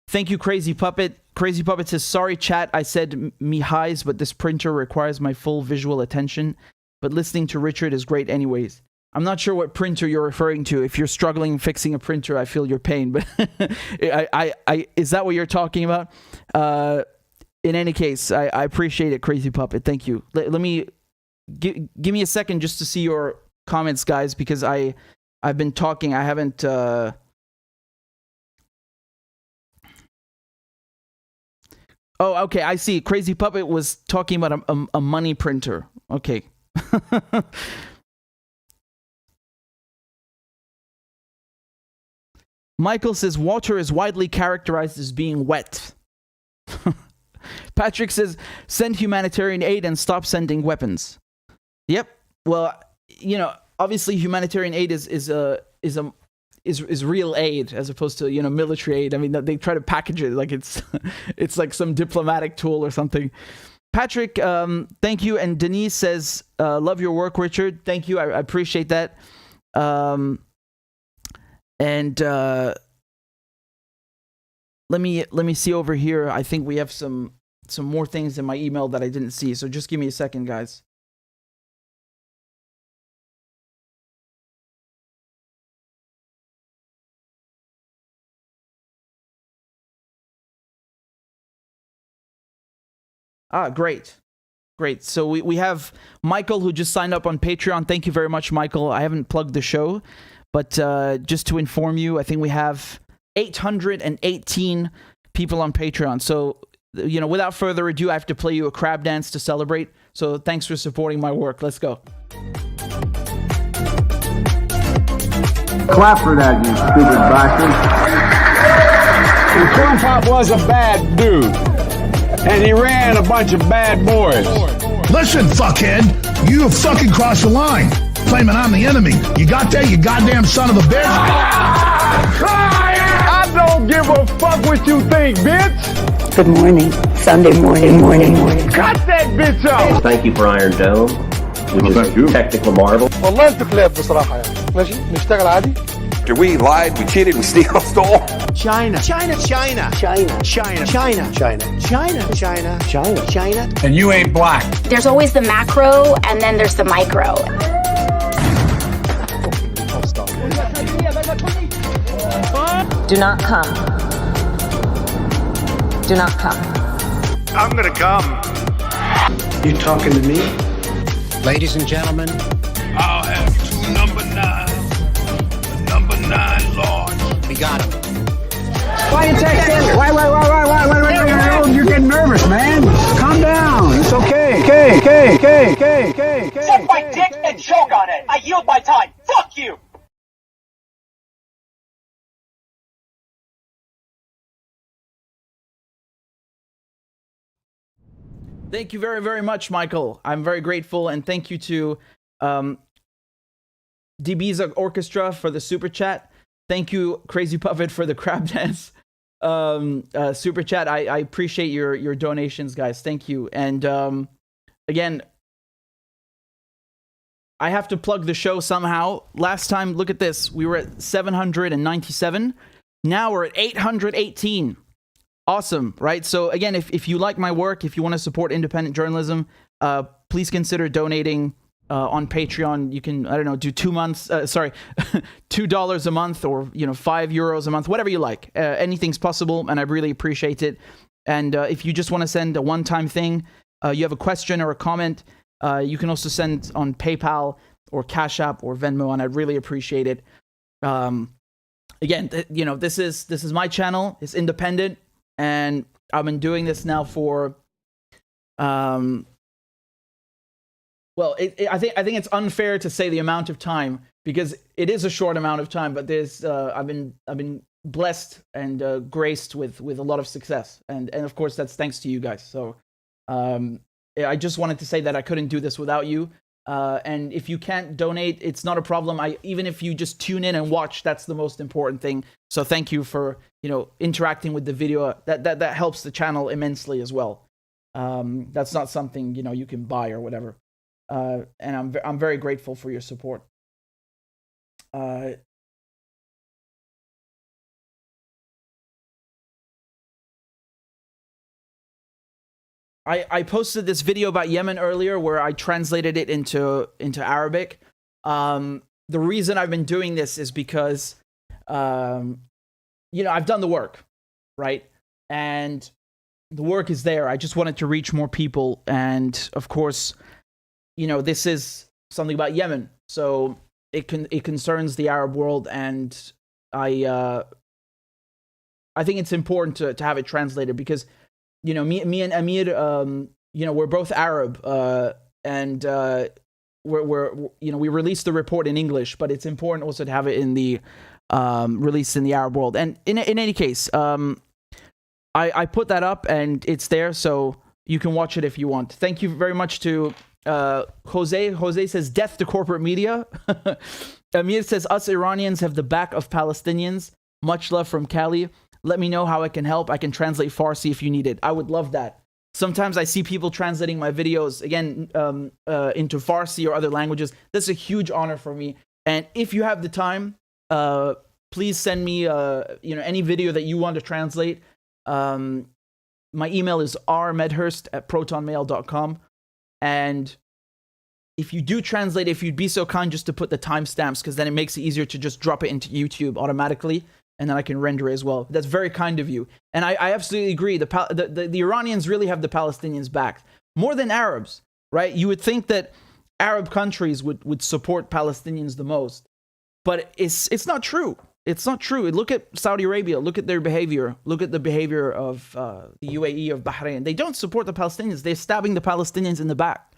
thank you, Crazy Puppet. Crazy Puppet says, sorry, chat. I said me highs, but this printer requires my full visual attention. But listening to Richard is great anyways. I'm not sure what printer you're referring to. If you're struggling fixing a printer, I feel your pain. But is that what you're talking about? In any case, I appreciate it, Crazy Puppet. Thank you. Let me give me a second just to see your comments, guys, because I've been talking. I haven't. Oh, okay. I see. Crazy Puppet was talking about a money printer. Okay. Michael says water is widely characterized as being wet. Patrick says send humanitarian aid and stop sending weapons. Yep. Well, obviously humanitarian aid is real aid as opposed to military aid. I mean, they try to package it like it's like some diplomatic tool or something. Patrick, thank you. And Denise says love your work, Richard. Thank you. I appreciate that. And let me see over here. I think we have some more things in my email that I didn't see. So just give me a second, guys. Great. So we have Michael who just signed up on Patreon. Thank you very much, Michael. I haven't plugged the show. But just to inform you, I think we have 818 people on Patreon. So, without further ado, I have to play you a crab dance to celebrate. So thanks for supporting my work. Let's go. Clap for that, you stupid bastard. Corn Pop was a bad dude. And he ran a bunch of bad boys. Listen, fuckhead, you have fucking crossed the line. Claiming I'm the enemy. You got that, you goddamn son of a bitch? I don't give a fuck what you think, bitch. Good morning. Sunday morning. Cut that bitch off. Thank you for Iron Dome, which is a technical marvel. والله انت كلاب بصراحة يعني. ماشي نشتغل عادي. We lied, we cheated, we stole. China. And you ain't black. There's always the macro and then there's the micro. Do not come. Do not come. I'm gonna come. You talking to me? Ladies and gentlemen, I'll have two number 9. The number 9 large. we got him. Why you texting? Why? You're getting nervous, man. Calm down. It's okay. Okay. Suck my dick and choke on it. I yield my time. Fuck you. Thank you very, very much, Michael. I'm very grateful, and thank you to DB's Orchestra for the super chat. Thank you, Crazy Puppet, for the crab dance super chat. I appreciate your donations, guys. Thank you. And again, I have to plug the show somehow. Last time, look at this. We were at 797. Now we're at 818. Awesome, right? So again, if you like my work, if you want to support independent journalism, please consider donating on Patreon. You can, I don't know, do 2 months, $2 a month, or, €5 a month, whatever you like. Anything's possible, and I really appreciate it. And if you just want to send a one-time thing, you have a question or a comment, you can also send on PayPal or Cash App or Venmo, and I'd really appreciate it. Again, this is my channel. It's independent. And I've been doing this now for, I think it's unfair to say the amount of time, because it is a short amount of time. But there's, I've been blessed and graced with a lot of success, and of course that's thanks to you guys. So, I just wanted to say that I couldn't do this without you. And if you can't donate, it's not a problem. Even if you just tune in and watch, that's the most important thing. So thank you for, interacting with the video. That helps the channel immensely as well. That's not something, you can buy or whatever. And I'm very grateful for your support. I posted this video about Yemen earlier where I translated it into Arabic. The reason I've been doing this is because, I've done the work, right? And the work is there. I just wanted to reach more people. And of course, this is something about Yemen. So it concerns the Arab world. And I think it's important to have it translated because, me and Amir, we're both Arab, and we released the report in English, but it's important also to have it in the released in the Arab world. And in any case, I put that up and it's there, so you can watch it if you want. Thank you very much to Jose. Jose says, "Death to corporate media." Amir says, "Us Iranians have the back of Palestinians. Much love from Cali. Let me know how I can help. I can translate Farsi if you need it." I would love that. Sometimes I see people translating my videos, again, into Farsi or other languages. That's a huge honor for me. And if you have the time, please send me, any video that you want to translate. My email is rmedhurst@protonmail.com. And if you do translate, if you'd be so kind just to put the timestamps, because then it makes it easier to just drop it into YouTube automatically. And then I can render it as well. That's very kind of you. And I absolutely agree. The Iranians really have the Palestinians back. More than Arabs, right? You would think that Arab countries would support Palestinians the most. But it's not true. It's not true. Look at Saudi Arabia. Look at their behavior. Look at the behavior of the UAE, of Bahrain. They don't support the Palestinians. They're stabbing the Palestinians in the back.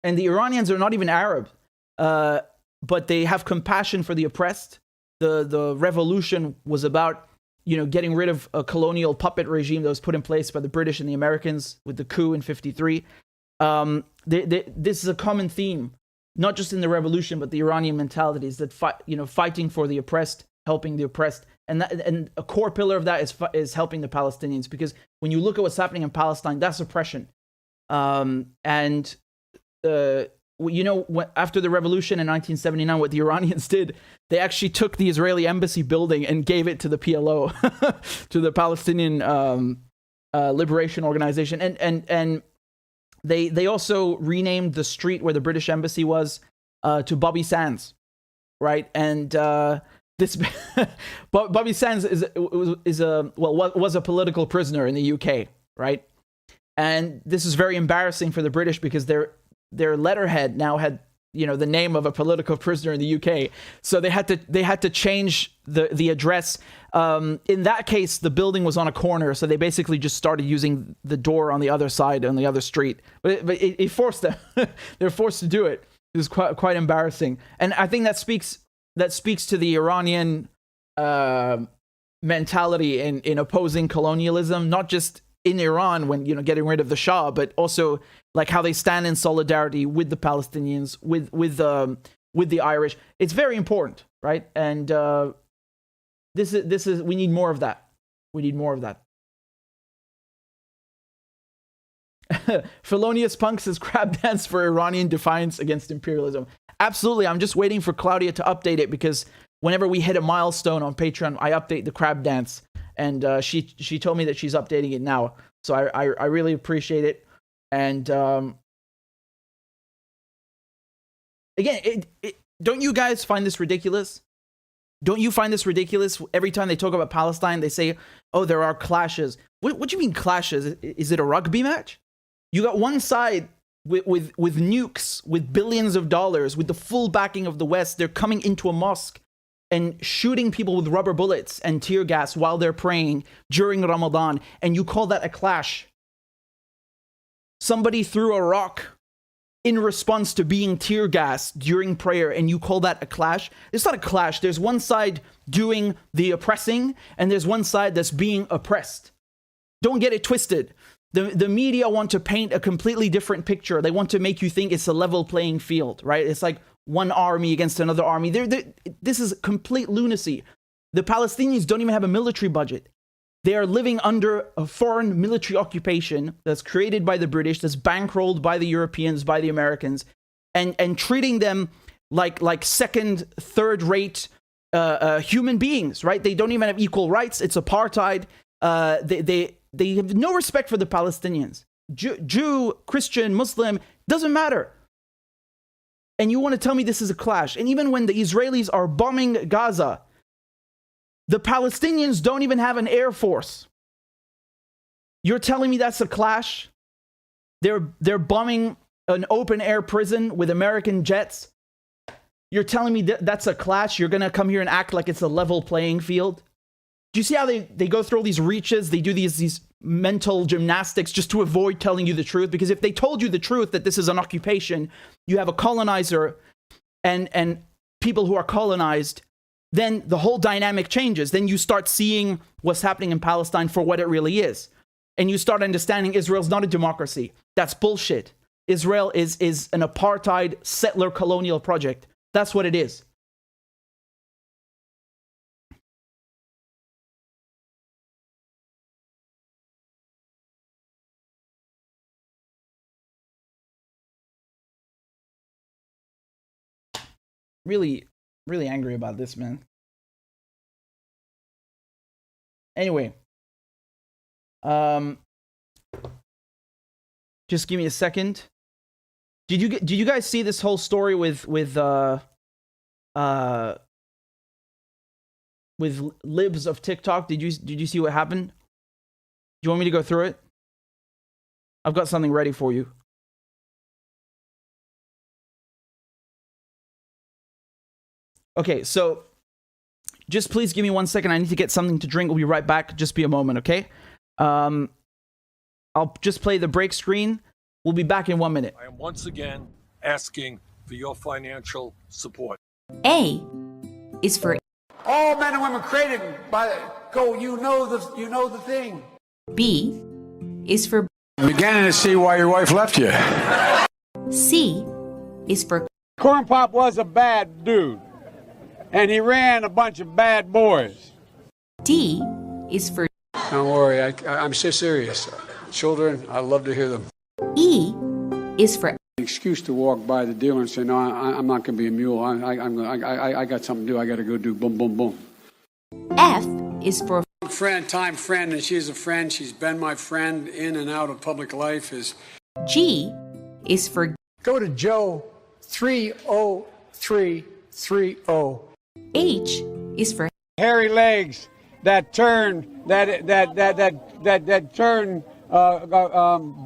And the Iranians are not even Arab. But they have compassion for the oppressed. The revolution was about, getting rid of a colonial puppet regime that was put in place by the British and the Americans with the coup in '53. This is a common theme, not just in the revolution, but the Iranian mentality is that fighting for the oppressed, helping the oppressed, and a core pillar of that is helping the Palestinians. Because when you look at what's happening in Palestine, that's oppression, after the revolution in 1979, what the Iranians did, they actually took the Israeli embassy building and gave it to the PLO, to the Palestinian Liberation Organization. And they also renamed the street where the British embassy was to Bobby Sands, right? And this Bobby Sands was a political prisoner in the UK, right? And this is very embarrassing for the British because their letterhead now had the name of a political prisoner in the UK. So they had to change the address. In that case, the building was on a corner, so they basically just started using the door on the other side, on the other street. But it forced them. They're forced to do it. It was quite embarrassing, and I think that speaks to the Iranian mentality in opposing colonialism, not just in Iran when getting rid of the Shah, but also like how they stand in solidarity with the Palestinians, with the Irish. It's very important, right? And this is we need more of that. We need more of that. Felonious Punk says crab dance for Iranian defiance against imperialism. Absolutely. I'm just waiting for Claudia to update it, because whenever we hit a milestone on Patreon, I update the crab dance, and she told me that she's updating it now. So I really appreciate it. And again, don't you guys find this ridiculous? Don't you find this ridiculous? Every time they talk about Palestine, they say, "Oh, there are clashes." What do you mean clashes? Is it a rugby match? You got one side with nukes, with billions of dollars, with the full backing of the West. They're coming into a mosque and shooting people with rubber bullets and tear gas while they're praying during Ramadan, and you call that a clash? Somebody threw a rock in response to being tear gassed during prayer, and you call that a clash? It's not a clash. There's one side doing the oppressing, and there's one side that's being oppressed. Don't get it twisted. The media want to paint a completely different picture. They want to make you think it's a level playing field, right? It's like one army against another army. This is complete lunacy. The Palestinians don't even have a military budget. They are living under a foreign military occupation that's created by the British, that's bankrolled by the Europeans, by the Americans, and treating them like second, third-rate human beings, right? They don't even have equal rights. It's apartheid. They have no respect for the Palestinians. Jew, Christian, Muslim, doesn't matter. And you want to tell me this is a clash? And even when the Israelis are bombing Gaza, the Palestinians don't even have an air force. You're telling me that's a clash? They're bombing an open air prison with American jets. You're telling me that's a clash? You're going to come here and act like it's a level playing field? Do you see how they go through all these reaches? They do these mental gymnastics just to avoid telling you the truth. Because if they told you the truth, that this is an occupation, you have a colonizer and people who are colonized, then the whole dynamic changes. Then you start seeing what's happening in Palestine for what it really is. And you start understanding Israel's not a democracy. That's bullshit. Israel is an apartheid settler colonial project. That's what it is. Really, really angry about this, man. Anyway, just give me a second. Did you guys see this whole story with libs of TikTok? Did you see what happened? Do you want me to go through it? I've got something ready for you. Okay, so just please give me 1 second. I need to get something to drink. We'll be right back. Just be a moment, okay? I'll just play the break screen. We'll be back in 1 minute. I am once again asking for your financial support. A is for All men and women created by go. You know the thing. B is for I'm beginning to see why your wife left you. C is for Corn Pop was a bad dude, and he ran a bunch of bad boys. D is for Don't worry, I'm so serious. Children, I love to hear them. E is for An excuse to walk by the dealer and say, no, I'm not going to be a mule. I got something to do. I got to go do boom, boom, boom. F is for Time friend, and she's a friend. She's been my friend in and out of public life. G is for Go to Joe 30330. H is for Hairy legs that turn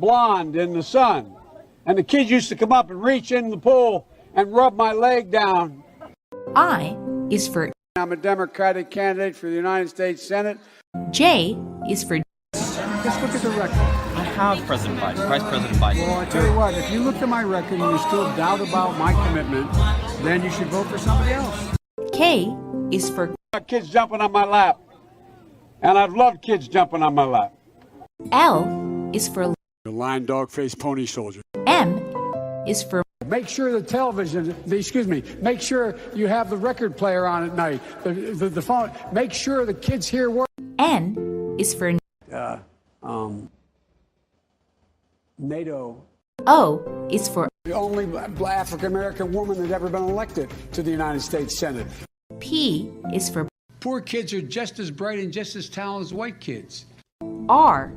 blonde in the sun, and the kids used to come up and reach in the pool and rub my leg down. I is for I'm a Democratic candidate for the United States Senate. J is for Just look at the record. I have President Biden, Vice President Biden. Well, I tell you what, if you look at my record and you still doubt about my commitment, then you should vote for somebody else. K is for I got kids jumping on my lap. And I've loved kids jumping on my lap. L is for The lion, dog, face, pony soldier. M is for Make sure the television, make sure you have the record player on at night, the phone. Make sure the kids hear work. N is for NATO. O is for The only African-American woman that's ever been elected to the United States Senate. P is for Poor kids are just as bright and just as talented as white kids. R.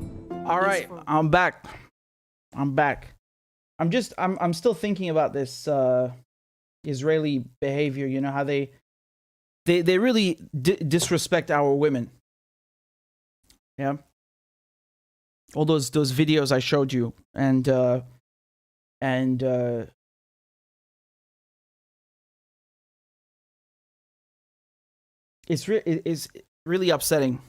All right, I'm back. I'm still thinking about this Israeli behavior. You know how they really disrespect our women. Yeah. All those videos I showed you, and it's really upsetting.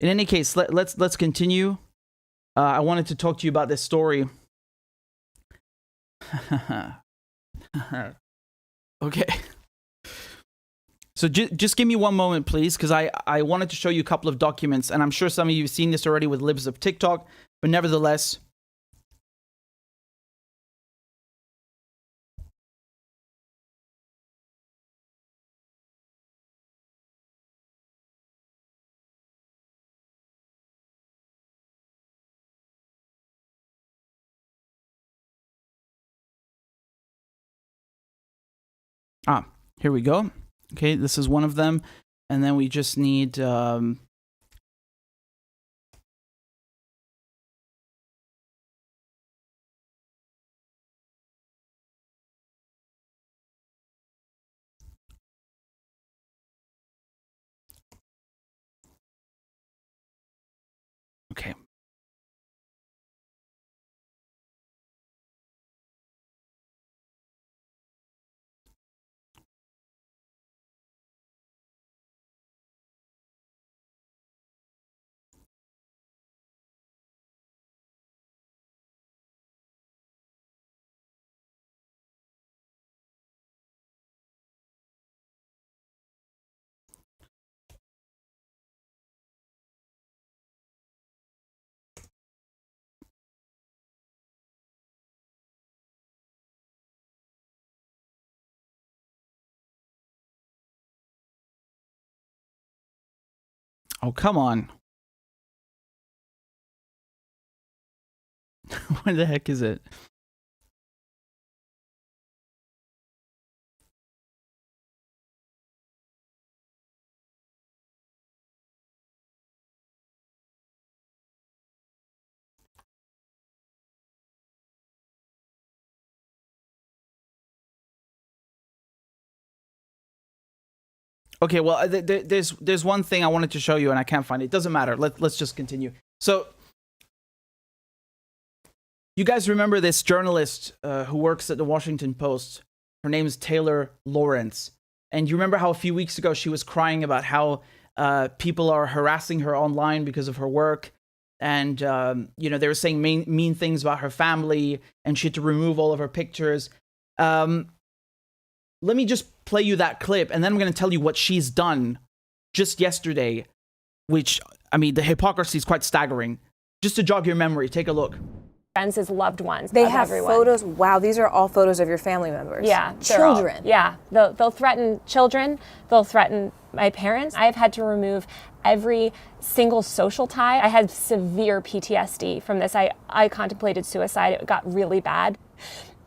In any case, let's continue. I wanted to talk to you about this story. Okay. So just give me one moment, please, because I wanted to show you a couple of documents, and I'm sure some of you have seen this already with libs of TikTok, but nevertheless. Here we go. Okay, this is one of them. And then we just need... Okay. Oh, come on. What the heck is it? Okay, well, there's one thing I wanted to show you and I can't find it. It doesn't matter. Let's just continue. So, you guys remember this journalist who works at the Washington Post? Her name is Taylor Lawrence. And you remember how a few weeks ago she was crying about how people are harassing her online because of her work. And, you know, they were saying mean things about her family and she had to remove all of her pictures. Let me just play you that clip, and then I'm going to tell you what she's done just yesterday, which, I mean, the hypocrisy is quite staggering. Just to jog your memory, take a look. Friends, his loved ones. They have photos. Wow, these are all photos of your family members. Yeah. Children. Yeah. They'll threaten children. They'll threaten my parents. I've had to remove every single social tie. I had severe PTSD from this. I contemplated suicide. It got really bad.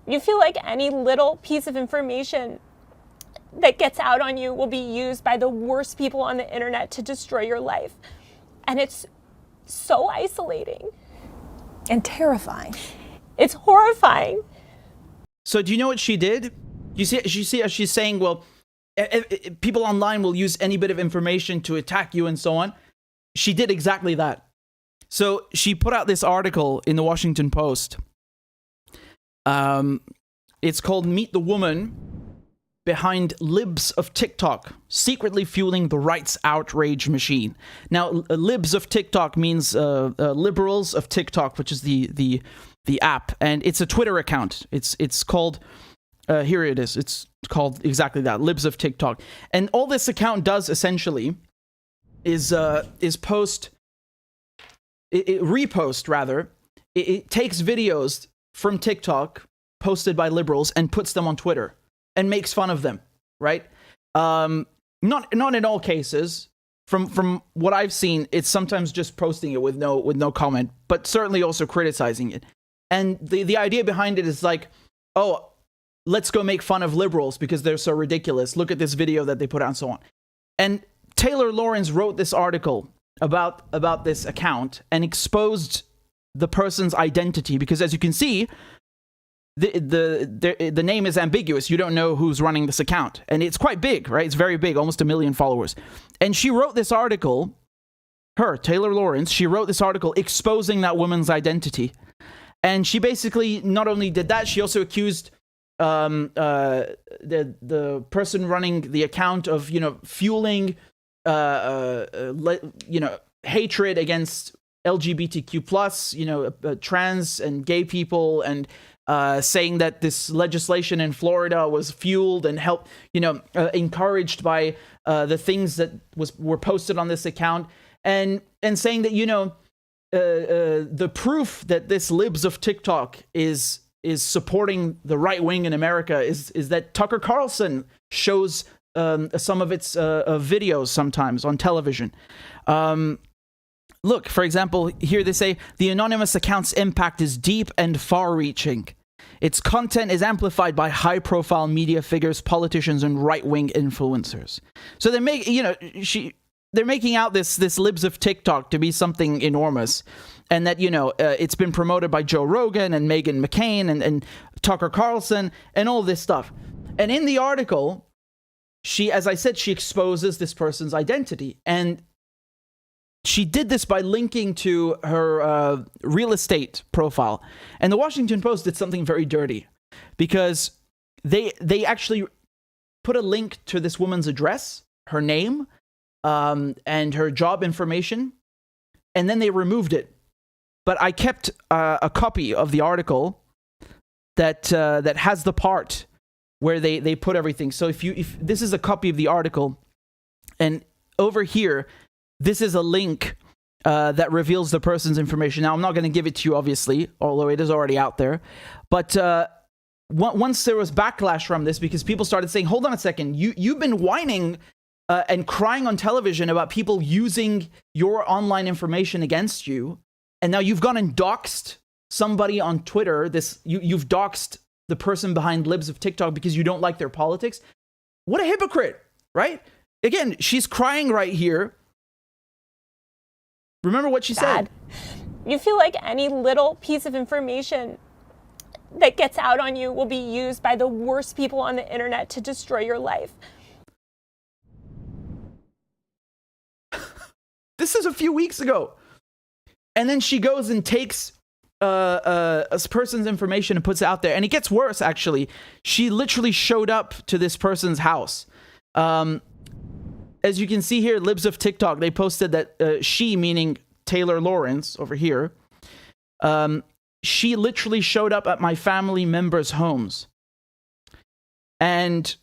You feel like any little piece of information that gets out on you will be used by the worst people on the internet to destroy your life. And it's so isolating. And terrifying. It's horrifying. So do you know what she did? You see, she's saying, well, people online will use any bit of information to attack you and so on. She did exactly that. So she put out this article in the Washington Post. It's called Meet the Woman Behind Libs of TikTok, Secretly Fueling the Rights Outrage Machine. Now, Libs of TikTok means liberals of TikTok, which is the app, and it's a Twitter account. It's called, here it is, it's called exactly that, Libs of TikTok. And all this account does, essentially, is repost, rather. It takes videos from TikTok posted by liberals and puts them on Twitter and makes fun of them, right? Not in all cases. From what I've seen, it's sometimes just posting it with no comment, but certainly also criticizing it. And the idea behind it is like, oh, let's go make fun of liberals because they're so ridiculous. Look at this video that they put out and so on. And Taylor Lawrence wrote this article about this account and exposed the person's identity because, as you can see, the name is ambiguous. You don't know who's running this account. And it's quite big, right? It's very big, almost 1 million followers. And she wrote this article, Taylor Lawrence, she wrote this article exposing that woman's identity. And she basically not only did that, she also accused the person running the account of, fueling, hatred against LGBTQ+, trans and gay people, and saying that this legislation in Florida was fueled and helped, encouraged by the things that were posted on this account, and saying that, the proof that this Libs of TikTok is supporting the right wing in America is that Tucker Carlson shows some of its videos sometimes on television. Look, for example, here they say, the anonymous account's impact is deep and far-reaching. Its content is amplified by high-profile media figures, politicians, and right-wing influencers. So they're making out this Libs of TikTok to be something enormous, and that, it's been promoted by Joe Rogan and Meghan McCain and Tucker Carlson and all this stuff. And in the article, as I said, she exposes this person's identity, and she did this by linking to her real estate profile. And the Washington Post did something very dirty because they actually put a link to this woman's address, her name, and her job information, and then they removed it. But I kept a copy of the article that has the part where they put everything. So if this is a copy of the article, and over here, this is a link that reveals the person's information. Now, I'm not going to give it to you, obviously, although it is already out there. But once there was backlash from this, because people started saying, hold on a second, you've been whining and crying on television about people using your online information against you, and now you've gone and doxed somebody on Twitter. You've doxed the person behind Libs of TikTok because you don't like their politics. What a hypocrite, right? Again, she's crying right here. Remember what she said. You feel like any little piece of information that gets out on you will be used by the worst people on the internet to destroy your life. This is a few weeks ago. And then she goes and takes a person's information and puts it out there. And it gets worse, actually. She literally showed up to this person's house. As you can see here, Libs of TikTok, they posted that she, meaning Taylor Lawrence over here, she literally showed up at my family members' homes. And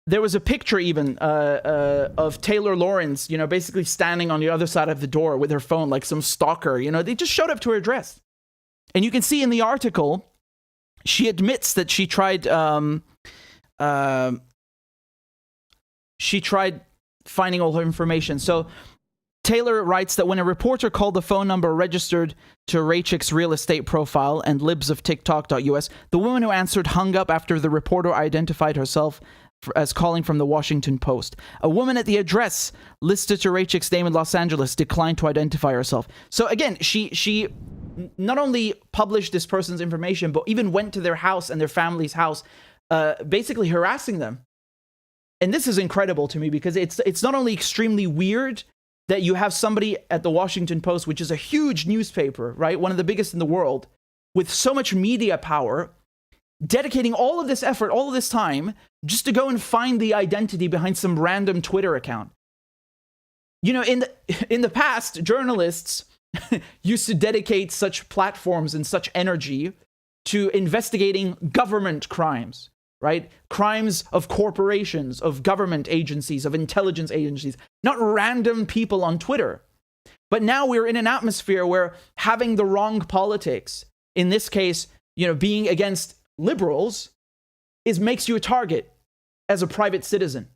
there was a picture even of Taylor Lawrence, basically standing on the other side of the door with her phone like some stalker. They just showed up to her address. And you can see in the article, she admits that she tried finding all her information. So Taylor writes that when a reporter called the phone number registered to Rachik's real estate profile and libsoftiktok.us, the woman who answered hung up after the reporter identified herself as calling from the Washington Post. A woman at the address listed to Rachik's name in Los Angeles declined to identify herself. So again, she not only published this person's information, but even went to their house and their family's house, basically harassing them. And this is incredible to me because it's not only extremely weird that you have somebody at the Washington Post, which is a huge newspaper, right? One of the biggest in the world, with so much media power, dedicating all of this effort, all of this time, just to go and find the identity behind some random Twitter account. You know, in the past, journalists used to dedicate such platforms and such energy to investigating government crimes, right? Crimes of corporations, of government agencies, of intelligence agencies, not random people on Twitter. But now we're in an atmosphere where having the wrong politics, in this case, you know, being against liberals, makes you a target as a private citizen.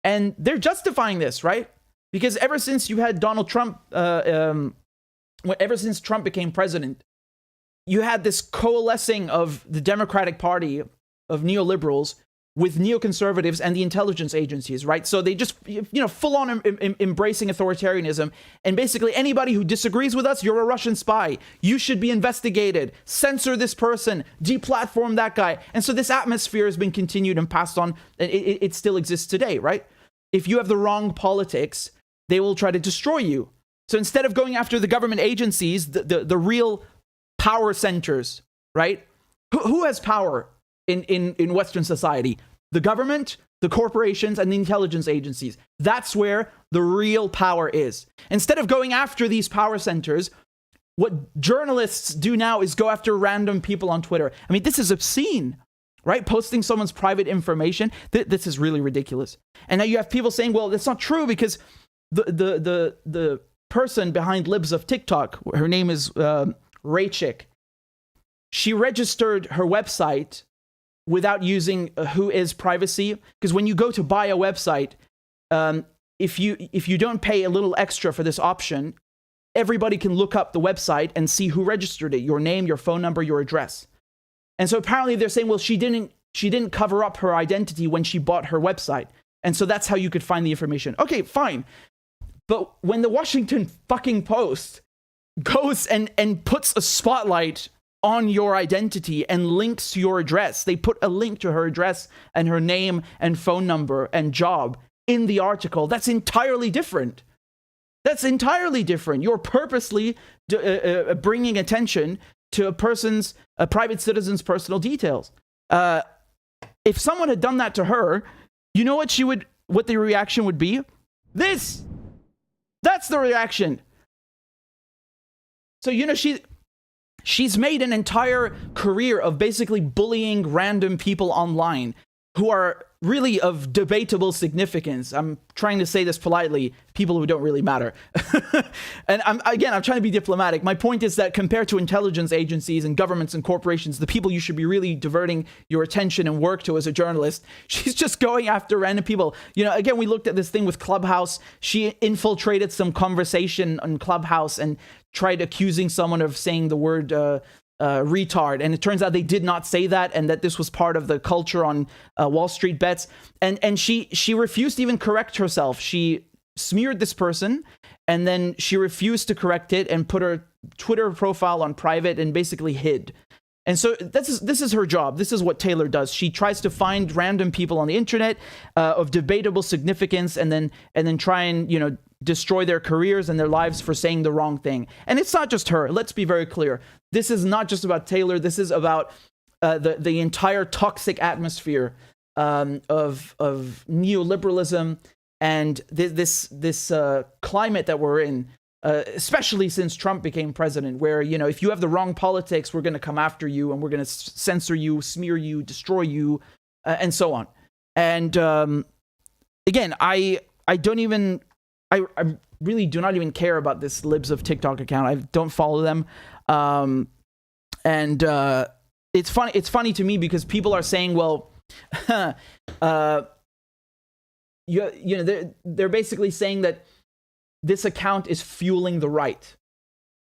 And they're justifying this, right? Because ever since you had Donald Trump, ever since Trump became president, you had this coalescing of the Democratic Party of neoliberals with neoconservatives and the intelligence agencies, right? So they just, you know, full on embracing authoritarianism. And basically anybody who disagrees with us, you're a Russian spy. You should be investigated. Censor this person. Deplatform that guy. And so this atmosphere has been continued and passed on. It still exists today, right? If you have the wrong politics, they will try to destroy you. So instead of going after the government agencies, the real power centers, right? Who has power in Western society? The government, the corporations, and the intelligence agencies. That's where the real power is. Instead of going after these power centers, what journalists do now is go after random people on Twitter. I mean, this is obscene, right? Posting someone's private information. This is really ridiculous. And now you have people saying, well, that's not true because the person behind Libs of TikTok, her name is Raychick. She registered her website without using Whois privacy, because when you go to buy a website, if you don't pay a little extra for this option, everybody can look up the website and see who registered it, your name, your phone number, your address. And so apparently they're saying, well, she didn't cover up her identity when she bought her website, and so that's how you could find the information. Okay, fine. But when the Washington fucking Post goes and puts a spotlight on your identity and links to your address, they put a link to her address and her name and phone number and job in the article, that's entirely different. That's entirely different. You're purposely bringing attention to a private citizen's personal details. If someone had done that to her, you know what the reaction would be? That's the reaction. So, you know, she's made an entire career of basically bullying random people online who are really of debatable significance. I'm trying to say this politely, people who don't really matter. And I'm trying to be diplomatic. My point is that compared to intelligence agencies and governments and corporations, the people you should be really diverting your attention and work to as a journalist, she's just going after random people. You know, again, we looked at this thing with Clubhouse. She infiltrated some conversation on Clubhouse and tried accusing someone of saying the word retard, and it turns out they did not say that, and that this was part of the culture on Wall Street Bets. And she refused to even correct herself. She smeared this person, and then she refused to correct it and put her Twitter profile on private and basically hid. And so this is her job. This is what Taylor does. She tries to find random people on the internet of debatable significance, and then try and, you know, destroy their careers and their lives for saying the wrong thing. And it's not just her. Let's be very clear. This is not just about Taylor. This is about the entire toxic atmosphere of neoliberalism and this climate that we're in, especially since Trump became president, where, you know, if you have the wrong politics, we're going to come after you and we're going to censor you, smear you, destroy you, and so on. And again, I really do not even care about this Libs of TikTok account. I don't follow them. And it's funny to me because people are saying, well, you know, they're basically saying that this account is fueling the right.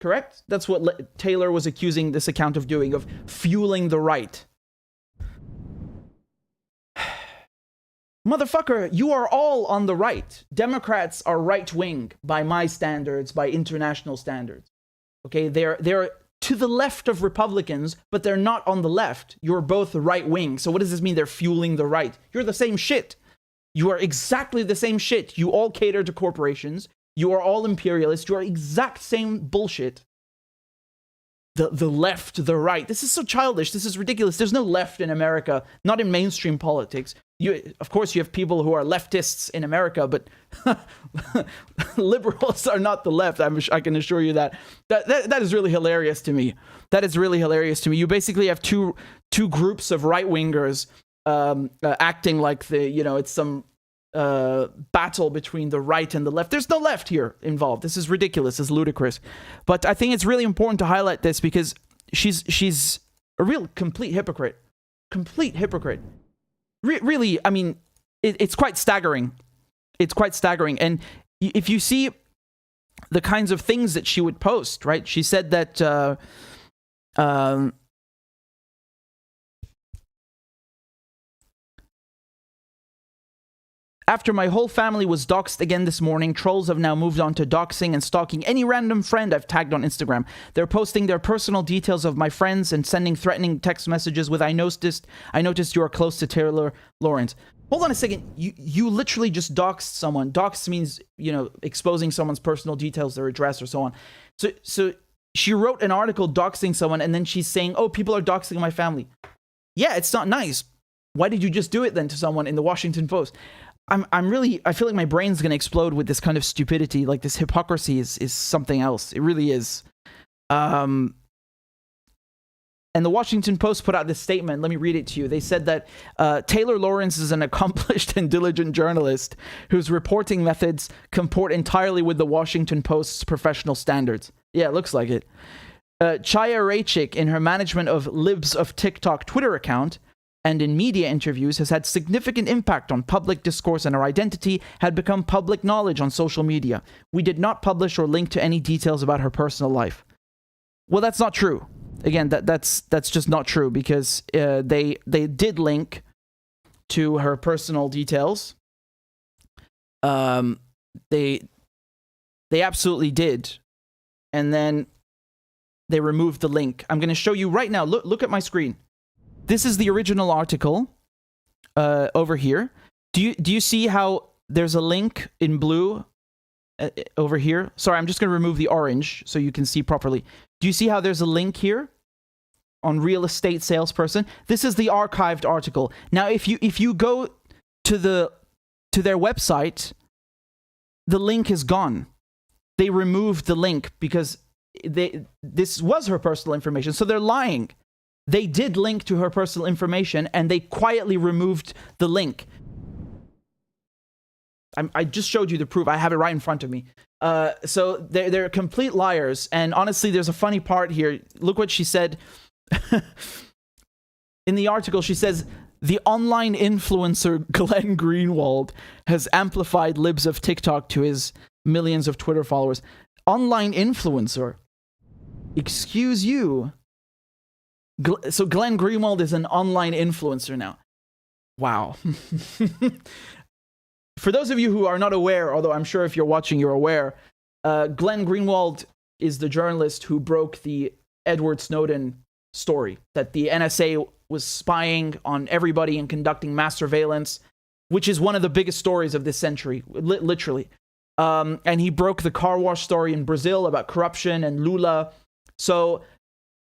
Correct? That's what Taylor was accusing this account of doing, of fueling the right. Motherfucker, you are all on the right. Democrats are right-wing by my standards, by international standards. Okay, they're to the left of Republicans, but they're not on the left. You're both right-wing. So what does this mean? They're fueling the right. You're the same shit. You are exactly the same shit. You all cater to corporations. You are all imperialists. You are exact same bullshit. the left, the right. This is so childish. This is ridiculous. There's no left in America, not in mainstream politics. Of course, you have people who are leftists in America, but liberals are not the left. I can assure you that. That is really hilarious to me. That is really hilarious to me. You basically have two groups of right-wingers acting like it's some battle between the right and the left. There's no left here involved. This is ridiculous. It's ludicrous. But I think it's really important to highlight this because she's a real complete hypocrite. Complete hypocrite. Really, I mean, it's quite staggering. It's quite staggering. And if you see the kinds of things that she would post, right? She said that after my whole family was doxxed again this morning, trolls have now moved on to doxing and stalking any random friend I've tagged on Instagram. They're posting their personal details of my friends and sending threatening text messages with, I noticed you are close to Taylor Lawrence. Hold on a second. You literally just doxed someone. Dox means, exposing someone's personal details, their address or so on. So she wrote an article doxing someone and then she's saying, oh, people are doxing my family. Yeah, it's not nice. Why did you just do it then to someone in the Washington Post? I feel like my brain's going to explode with this kind of stupidity. Like, this hypocrisy is something else. It really is. And the Washington Post put out this statement. Let me read it to you. They said that Taylor Lawrence is an accomplished and diligent journalist whose reporting methods comport entirely with the Washington Post's professional standards. Yeah, it looks like it. Chaya Raichik, in her management of Libs of TikTok Twitter account, and in media interviews, has had significant impact on public discourse, and her identity had become public knowledge on social media. We did not publish or link to any details about her personal life. Well, that's not true. Again, that's just not true, because they did link to her personal details. They absolutely did, and then they removed the link. I'm going to show you right now. Look at my screen. This is the original article over here. Do you see how there's a link in blue over here? Sorry, I'm just going to remove the orange so you can see properly. Do you see how there's a link here on real estate salesperson? This is the archived article. Now, if you go to their website, the link is gone. They removed the link because this was her personal information. So they're lying. They did link to her personal information, and they quietly removed the link. I just showed you the proof. I have it right in front of me. So they're complete liars. And honestly, there's a funny part here. Look what she said. In the article, she says, the online influencer Glenn Greenwald has amplified libs of TikTok to his millions of Twitter followers. Online influencer? Excuse you. So Glenn Greenwald is an online influencer now. Wow. For those of you who are not aware, although I'm sure if you're watching, you're aware, Glenn Greenwald is the journalist who broke the Edward Snowden story, that the NSA was spying on everybody and conducting mass surveillance, which is one of the biggest stories of this century, literally. And he broke the car wash story in Brazil about corruption and Lula. So...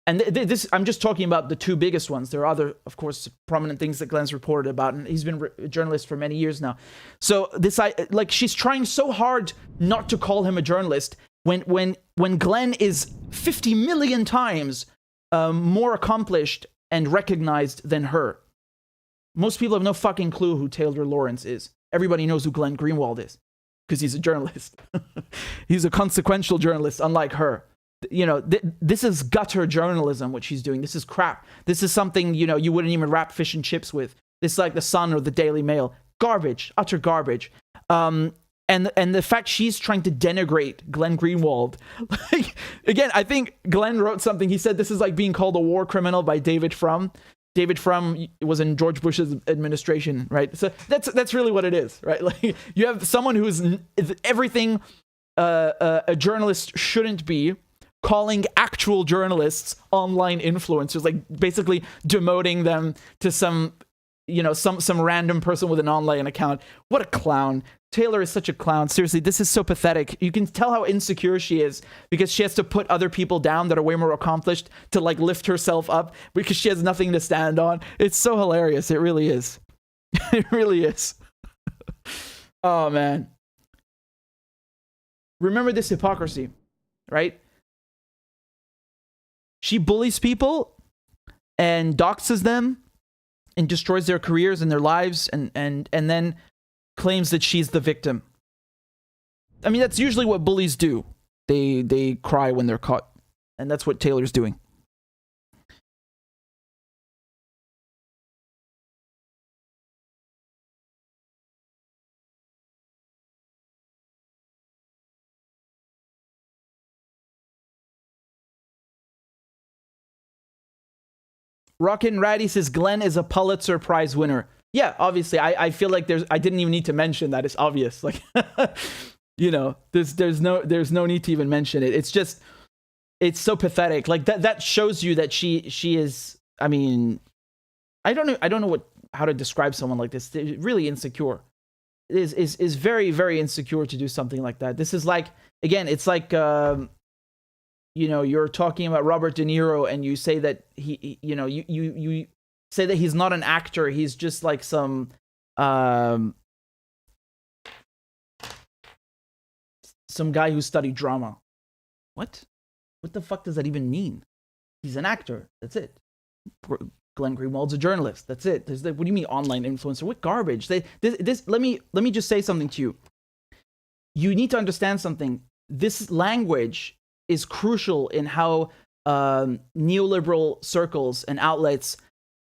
And this, I'm just talking about the two biggest ones. There are other, of course, prominent things that Glenn's reported about, and he's been a journalist for many years now. So she's trying so hard not to call him a journalist when Glenn is 50 million times more accomplished and recognized than her. Most people have no fucking clue who Taylor Lawrence is. Everybody knows who Glenn Greenwald is because he's a journalist. He's a consequential journalist, unlike her. This is gutter journalism, what she's doing. This is crap. This is something, you wouldn't even wrap fish and chips with. This is like the Sun or the Daily Mail. Garbage. Utter garbage. And the fact she's trying to denigrate Glenn Greenwald. Again, I think Glenn wrote something. He said this is like being called a war criminal by David Frum. David Frum was in George Bush's administration, right? So that's really what it is, right? Like, you have someone who is everything a journalist shouldn't be, calling actual journalists online influencers, like basically demoting them to some random person with an online account. What a clown. Taylor is such a clown. Seriously, this is so pathetic. You can tell how insecure she is because she has to put other people down that are way more accomplished to like lift herself up because she has nothing to stand on. It's so hilarious. It really is. It really is. Oh, man. Remember this hypocrisy, right? She bullies people and doxes them and destroys their careers and their lives and then claims that she's the victim. I mean, that's usually what bullies do. They cry when they're caught. And that's what Taylor's doing. Rockin' Ratty says Glenn is a Pulitzer Prize winner. Yeah, obviously. I feel like I didn't even need to mention that. It's obvious. Like, you know, there's no need to even mention it. It's just, it's so pathetic. Like that shows you that she is, I mean, I don't know how to describe someone like this. They're really insecure. It is very, very insecure to do something like that. This is like, again, it's like, you know, you're talking about Robert De Niro and you say that he you know, you say that he's not an actor. He's just like some guy who studied drama. What the fuck does that even mean? He's an actor. That's it. Glenn Greenwald's a journalist. That's it. What do you mean online influencer? What garbage? Let me just say something to you. You need to understand something. This language is crucial in how neoliberal circles and outlets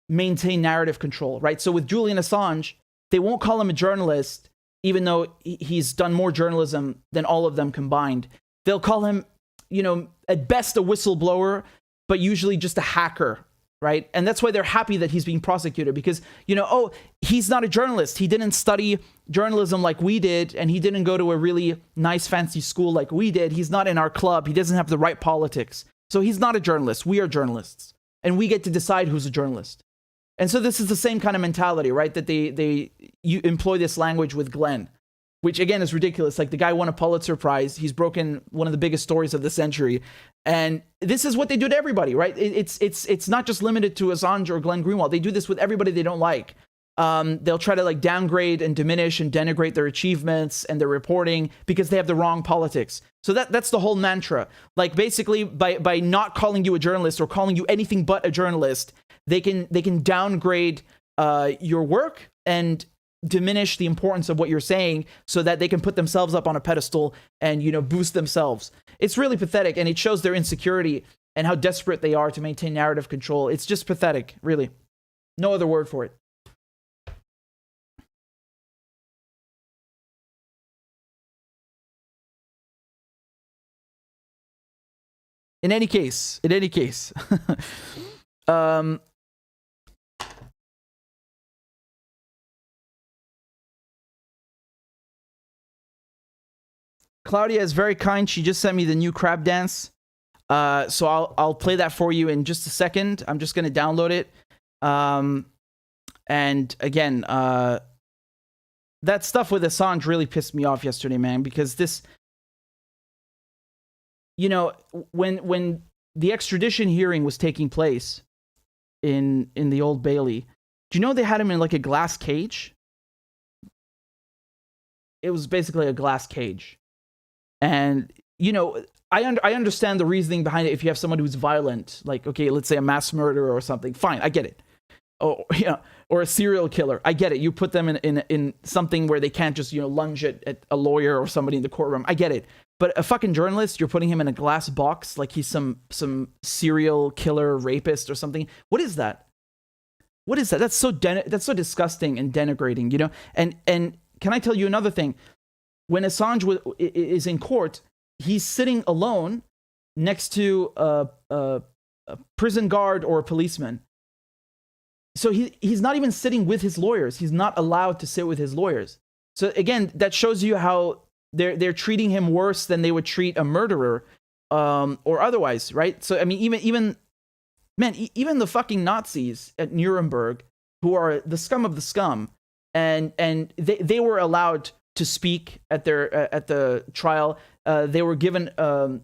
maintain narrative control, right? So with Julian Assange, they won't call him a journalist, even though he's done more journalism than all of them combined. They'll call him, you know, at best a whistleblower, but usually just a hacker, right? And that's why they're happy that he's being prosecuted because, you know, oh, he's not a journalist. He didn't study journalism like we did, and he didn't go to a really nice, fancy school like we did. He's not in our club. He doesn't have the right politics. So he's not a journalist. We are journalists, and we get to decide who's a journalist. And so this is the same kind of mentality, right? That you employ this language with Glenn, which again is ridiculous. Like the guy won a Pulitzer Prize. He's broken one of the biggest stories of the century. And this is what they do to everybody, right? It's not just limited to Assange or Glenn Greenwald. They do this with everybody they don't like. They'll try to like downgrade and diminish and denigrate their achievements and their reporting because they have the wrong politics. So that's the whole mantra. Like basically by not calling you a journalist or calling you anything but a journalist, they can downgrade your work and diminish the importance of what you're saying so that they can put themselves up on a pedestal and, you know, boost themselves. It's really pathetic, and it shows their insecurity and how desperate they are to maintain narrative control. It's just pathetic, really. No other word for it. In any case, Claudia is very kind. She just sent me the new crab dance. So I'll play that for you in just a second. I'm just going to download it. And again, that stuff with Assange really pissed me off yesterday, man, because this, you know, when the extradition hearing was taking place in the Old Bailey, do you know they had him in like a glass cage? It was basically a glass cage. And, you know, I understand the reasoning behind it. If you have someone who's violent, like, okay, let's say a mass murderer or something, fine, I get it. Oh, yeah, or a serial killer, I get it. You put them in something where they can't just, you know, lunge at a lawyer or somebody in the courtroom. I get it. But a fucking journalist, you're putting him in a glass box like he's some serial killer rapist or something. What is that? What is that? That's so disgusting and denigrating, you know? And can I tell you another thing? When Assange is in court, he's sitting alone next to a prison guard or a policeman. So he's not even sitting with his lawyers. He's not allowed to sit with his lawyers. So again, that shows you how they're treating him worse than they would treat a murderer or otherwise, right? So I mean, even the fucking Nazis at Nuremberg, who are the scum of the scum, and they were allowed to speak at the trial. They were given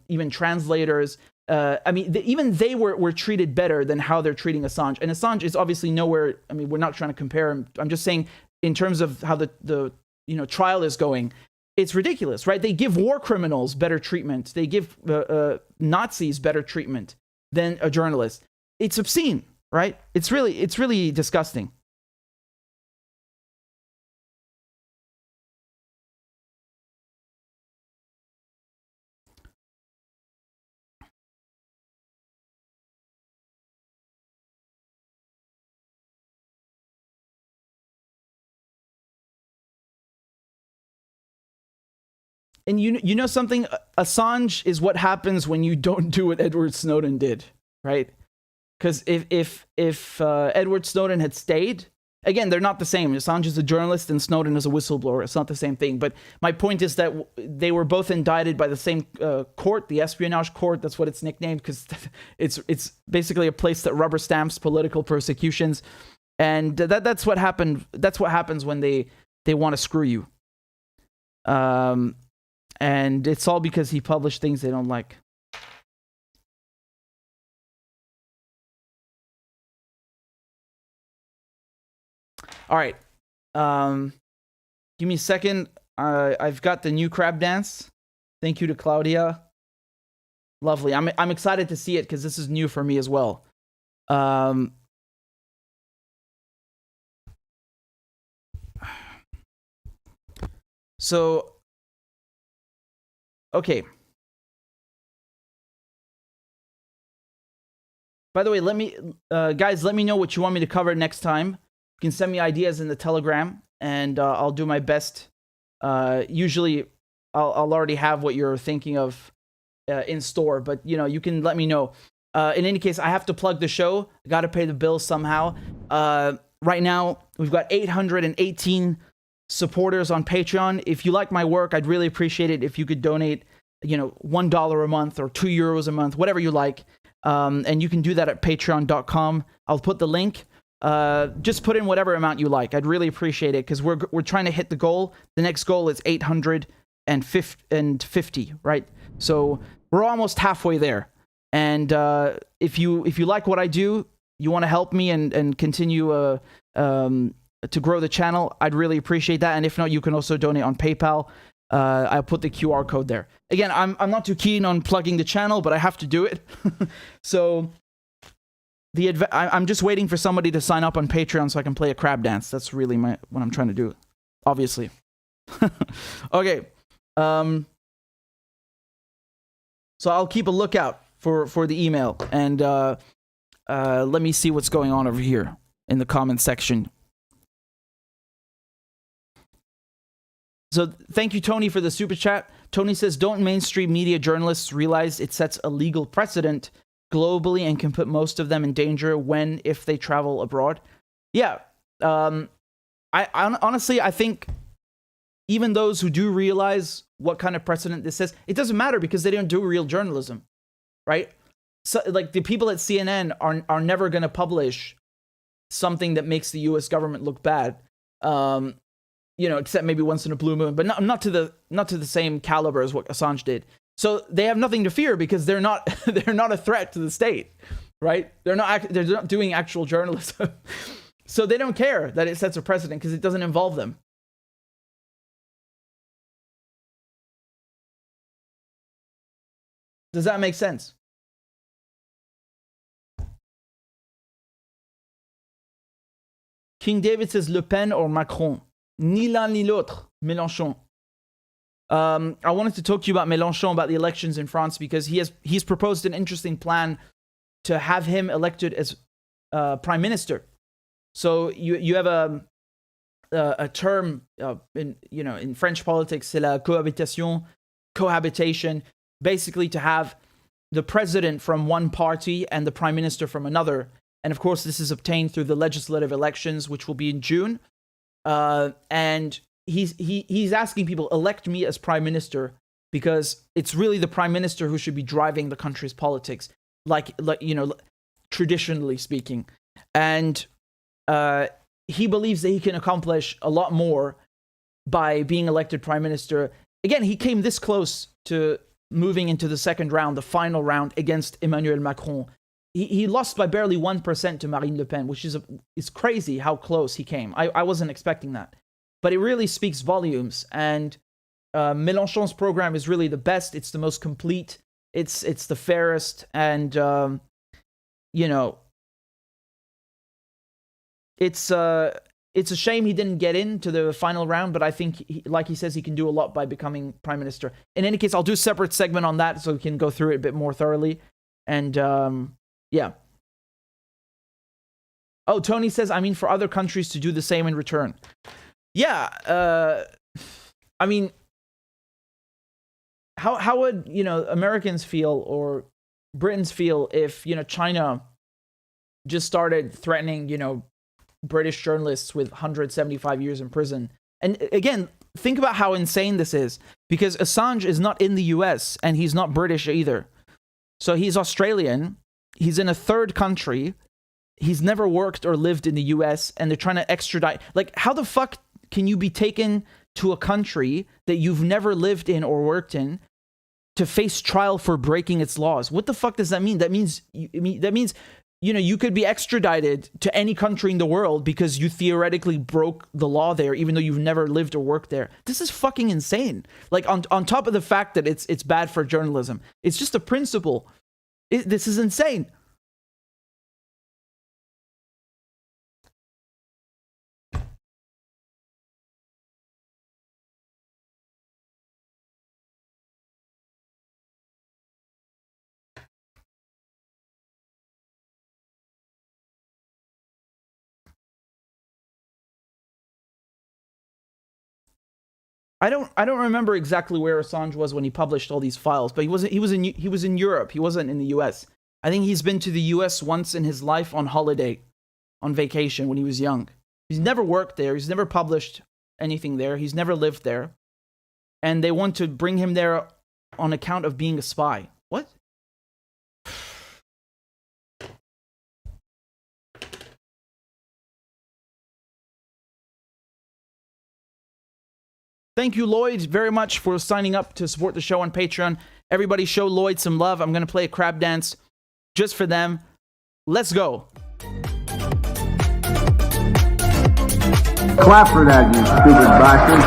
even translators. I mean, even they were treated better than how they're treating Assange. And Assange is obviously nowhere. I mean, we're not trying to compare him. I'm just saying in terms of how the trial is going, it's ridiculous, right? They give war criminals better treatment. They give Nazis better treatment than a journalist. It's obscene, right? It's really disgusting. And you know something? Assange is what happens when you don't do what Edward Snowden did, right? Because if Edward Snowden had stayed, again, they're not the same. Assange is a journalist and Snowden is a whistleblower. It's not the same thing. But my point is that they were both indicted by the same court, the espionage court. That's what it's nicknamed, because it's basically a place that rubber stamps political persecutions. And that's what happened. That's what happens when they want to screw you. And it's all because he published things they don't like. All right. Give me a second. I've got the new crab dance. Thank you to Claudia. Lovely. I'm excited to see it because this is new for me as well. So, okay. By the way, guys, let me know what you want me to cover next time. You can send me ideas in the Telegram, and I'll do my best. Usually, I'll already have what you're thinking of in store, but you can let me know. In any case, I have to plug the show. I got to pay the bills somehow. Right now, we've got 818 supporters on Patreon. If you like my work, I'd really appreciate it if you could donate, $1 a month or €2 a month, whatever you like. And you can do that at patreon.com. I'll put the link. Just put in whatever amount you like. I'd really appreciate it because we're trying to hit the goal. The next goal is 850, right? So we're almost halfway there. And if you like what I do, you want to help me and continue to grow the channel, I'd really appreciate that. And if not, you can also donate on PayPal. I'll put the QR code there. Again, I'm not too keen on plugging the channel, but I have to do it. So I'm just waiting for somebody to sign up on Patreon so I can play a crab dance. That's really what I'm trying to do, obviously. Okay. So I'll keep a lookout for the email, and let me see what's going on over here in the comment section. So thank you, Tony, for the super chat. Tony says, don't mainstream media journalists realize it sets a legal precedent globally and can put most of them in danger if they travel abroad? Yeah. I honestly, I think even those who do realize what kind of precedent this is, it doesn't matter because they don't do real journalism, right? So, like, the people at CNN are never going to publish something that makes the U.S. government look bad. Except maybe once in a blue moon, but not to the same caliber as what Assange did. So they have nothing to fear because they're not a threat to the state, right? They're not doing actual journalism, so they don't care that it sets a precedent because it doesn't involve them. Does that make sense? King David says Le Pen or Macron. Ni l'un ni l'autre, Mélenchon. I wanted to talk to you about Mélenchon, about the elections in France, because he's proposed an interesting plan to have him elected as prime minister. So you have a term in French politics, c'est la cohabitation, basically to have the president from one party and the prime minister from another. And of course, this is obtained through the legislative elections, which will be in June. And he's asking people, elect me as prime minister, because it's really the prime minister who should be driving the country's politics, like traditionally speaking. And he believes that he can accomplish a lot more by being elected prime minister. Again, he came this close to moving into the second round, the final round against Emmanuel Macron. He lost by barely 1% to Marine Le Pen, which is crazy how close he came. I wasn't expecting that. But it really speaks volumes. And Mélenchon's program is really the best. It's the most complete. It's the fairest. And, it's a shame he didn't get into the final round, but I think, like he says, he can do a lot by becoming prime minister. In any case, I'll do a separate segment on that so we can go through it a bit more thoroughly. And, yeah. Oh, Tony says, I mean, for other countries to do the same in return. Yeah, I mean, how would, Americans feel or Britons feel if, China just started threatening, British journalists with 175 years in prison? And again, think about how insane this is, because Assange is not in the US and he's not British either. So he's Australian. He's in a third country. He's never worked or lived in the US, and they're trying to extradite. Like, how the fuck can you be taken to a country that you've never lived in or worked in to face trial for breaking its laws? What the fuck does that mean? That means you could be extradited to any country in the world because you theoretically broke the law there, even though you've never lived or worked there. This is fucking insane. Like, on top of the fact that it's bad for journalism, it's just a principle. This is insane. I don't remember exactly where Assange was when he published all these files, but he was in Europe. He wasn't in the US. I think he's been to the US once in his life on holiday, on vacation when he was young. He's never worked there. He's never published anything there. He's never lived there. And they want to bring him there on account of being a spy. What? Thank you, Lloyd, very much for signing up to support the show on Patreon. Everybody show Lloyd some love. I'm going to play a crab dance just for them. Let's go. Clap for that, you stupid bastard.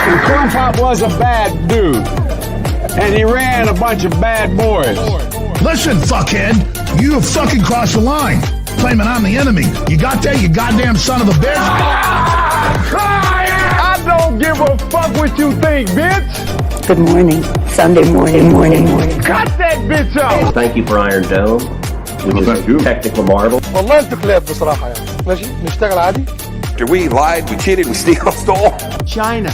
And Corn Pop was a bad dude. And he ran a bunch of bad boys. Listen, fuckhead, you have fucking crossed the line. Claiming I'm the enemy. You got that, you goddamn son of a bitch? I don't give a fuck what you think, bitch. Good morning. Sunday morning. Cut that bitch off. Thank you for Iron Dome, which is a technical marvel. والله انت كلاب بصراحة يعني. ماشي نشتغل عادي. We lied, we cheated, we stole. China.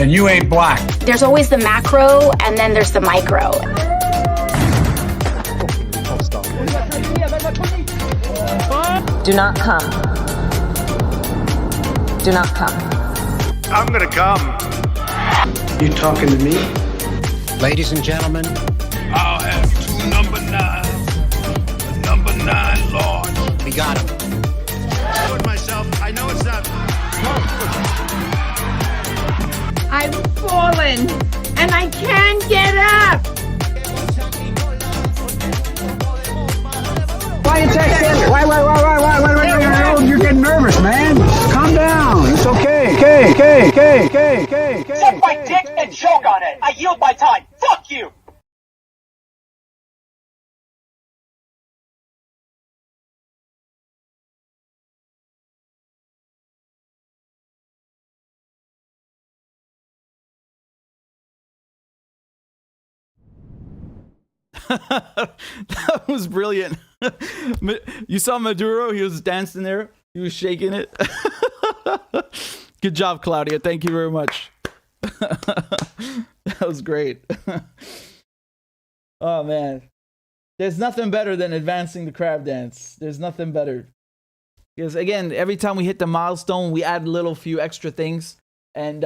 And you ain't black. There's always the macro and then there's the micro. Do not come. Do not come. I'm gonna come. You talking to me? Ladies and gentlemen, I'll have two number 9s. Number 9 large. we got him. I told myself, I know it's not. I've fallen and I can't get up. Why you text in? Why? You're getting nervous, man. Calm down. It's okay. Suck my dick and choke on it. I yield my time. Fuck you. That was brilliant. You saw Maduro? He was dancing there. He was shaking it. Good job, Claudia. Thank you very much. That was great. Oh, man. There's nothing better than advancing the crab dance. There's nothing better. Because, again, every time we hit the milestone, we add a little few extra things. And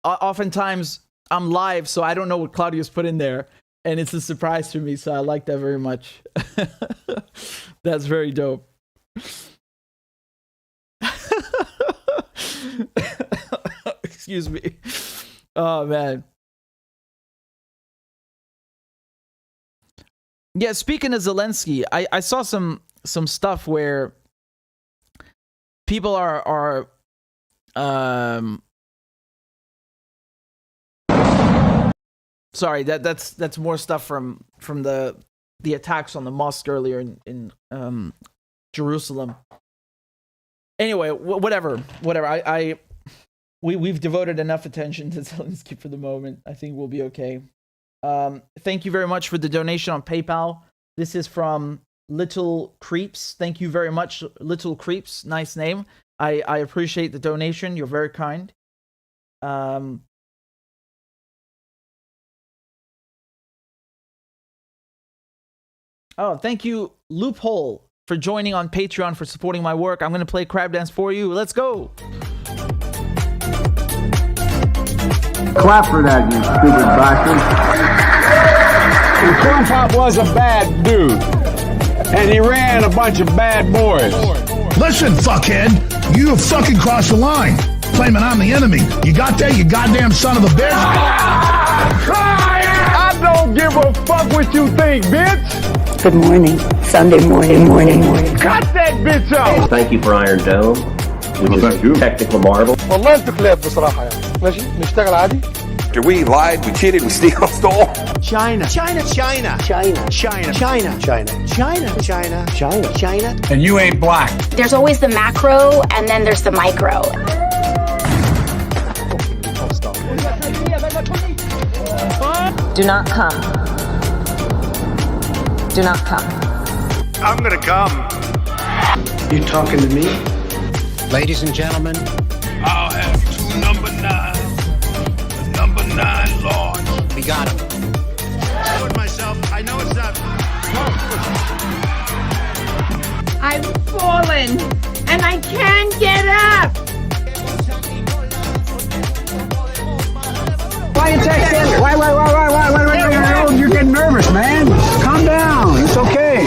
oftentimes, I'm live, so I don't know what Claudia's put in there. And it's a surprise to me, so I like that very much. That's very dope. Excuse me. Oh man. Yeah, speaking of Zelensky, I saw some stuff where people are sorry, that's more stuff from the attacks on the mosque earlier in Jerusalem. Anyway, whatever. We've devoted enough attention to Zelensky for the moment. I think we'll be okay. Thank you very much for the donation on PayPal. This is from Little Creeps. Thank you very much, Little Creeps. Nice name. I appreciate the donation. You're very kind. Oh, thank you, Loophole, for joining on Patreon, for supporting my work. I'm going to play Crab Dance for you. Let's go. Clap for that, you stupid bastard. And Corn Pop was a bad dude. And he ran a bunch of bad boys. Listen, fuckhead, you have fucking crossed the line. Claiming I'm the enemy. You got that, you goddamn son of a bitch? I don't give a fuck what you think, bitch. Good morning. Sunday morning. Cut that bitch off. Thank you for Iron Dome, which is a technical marvel. والله انت كلاب بصراحة يعني. ماشي نشتغل عادي. We lied, we cheated, we stole. China. And you ain't black. There's always the macro, and then there's the micro. Do not come. Do not come. I'm gonna come. You talking to me? Ladies and gentlemen, I'll have two number 9. Number 9 large. we got him. I told myself, I know it's not. I've fallen and I can't get up. Why you texting? Why? You're getting nervous, man. Calm down. It's okay.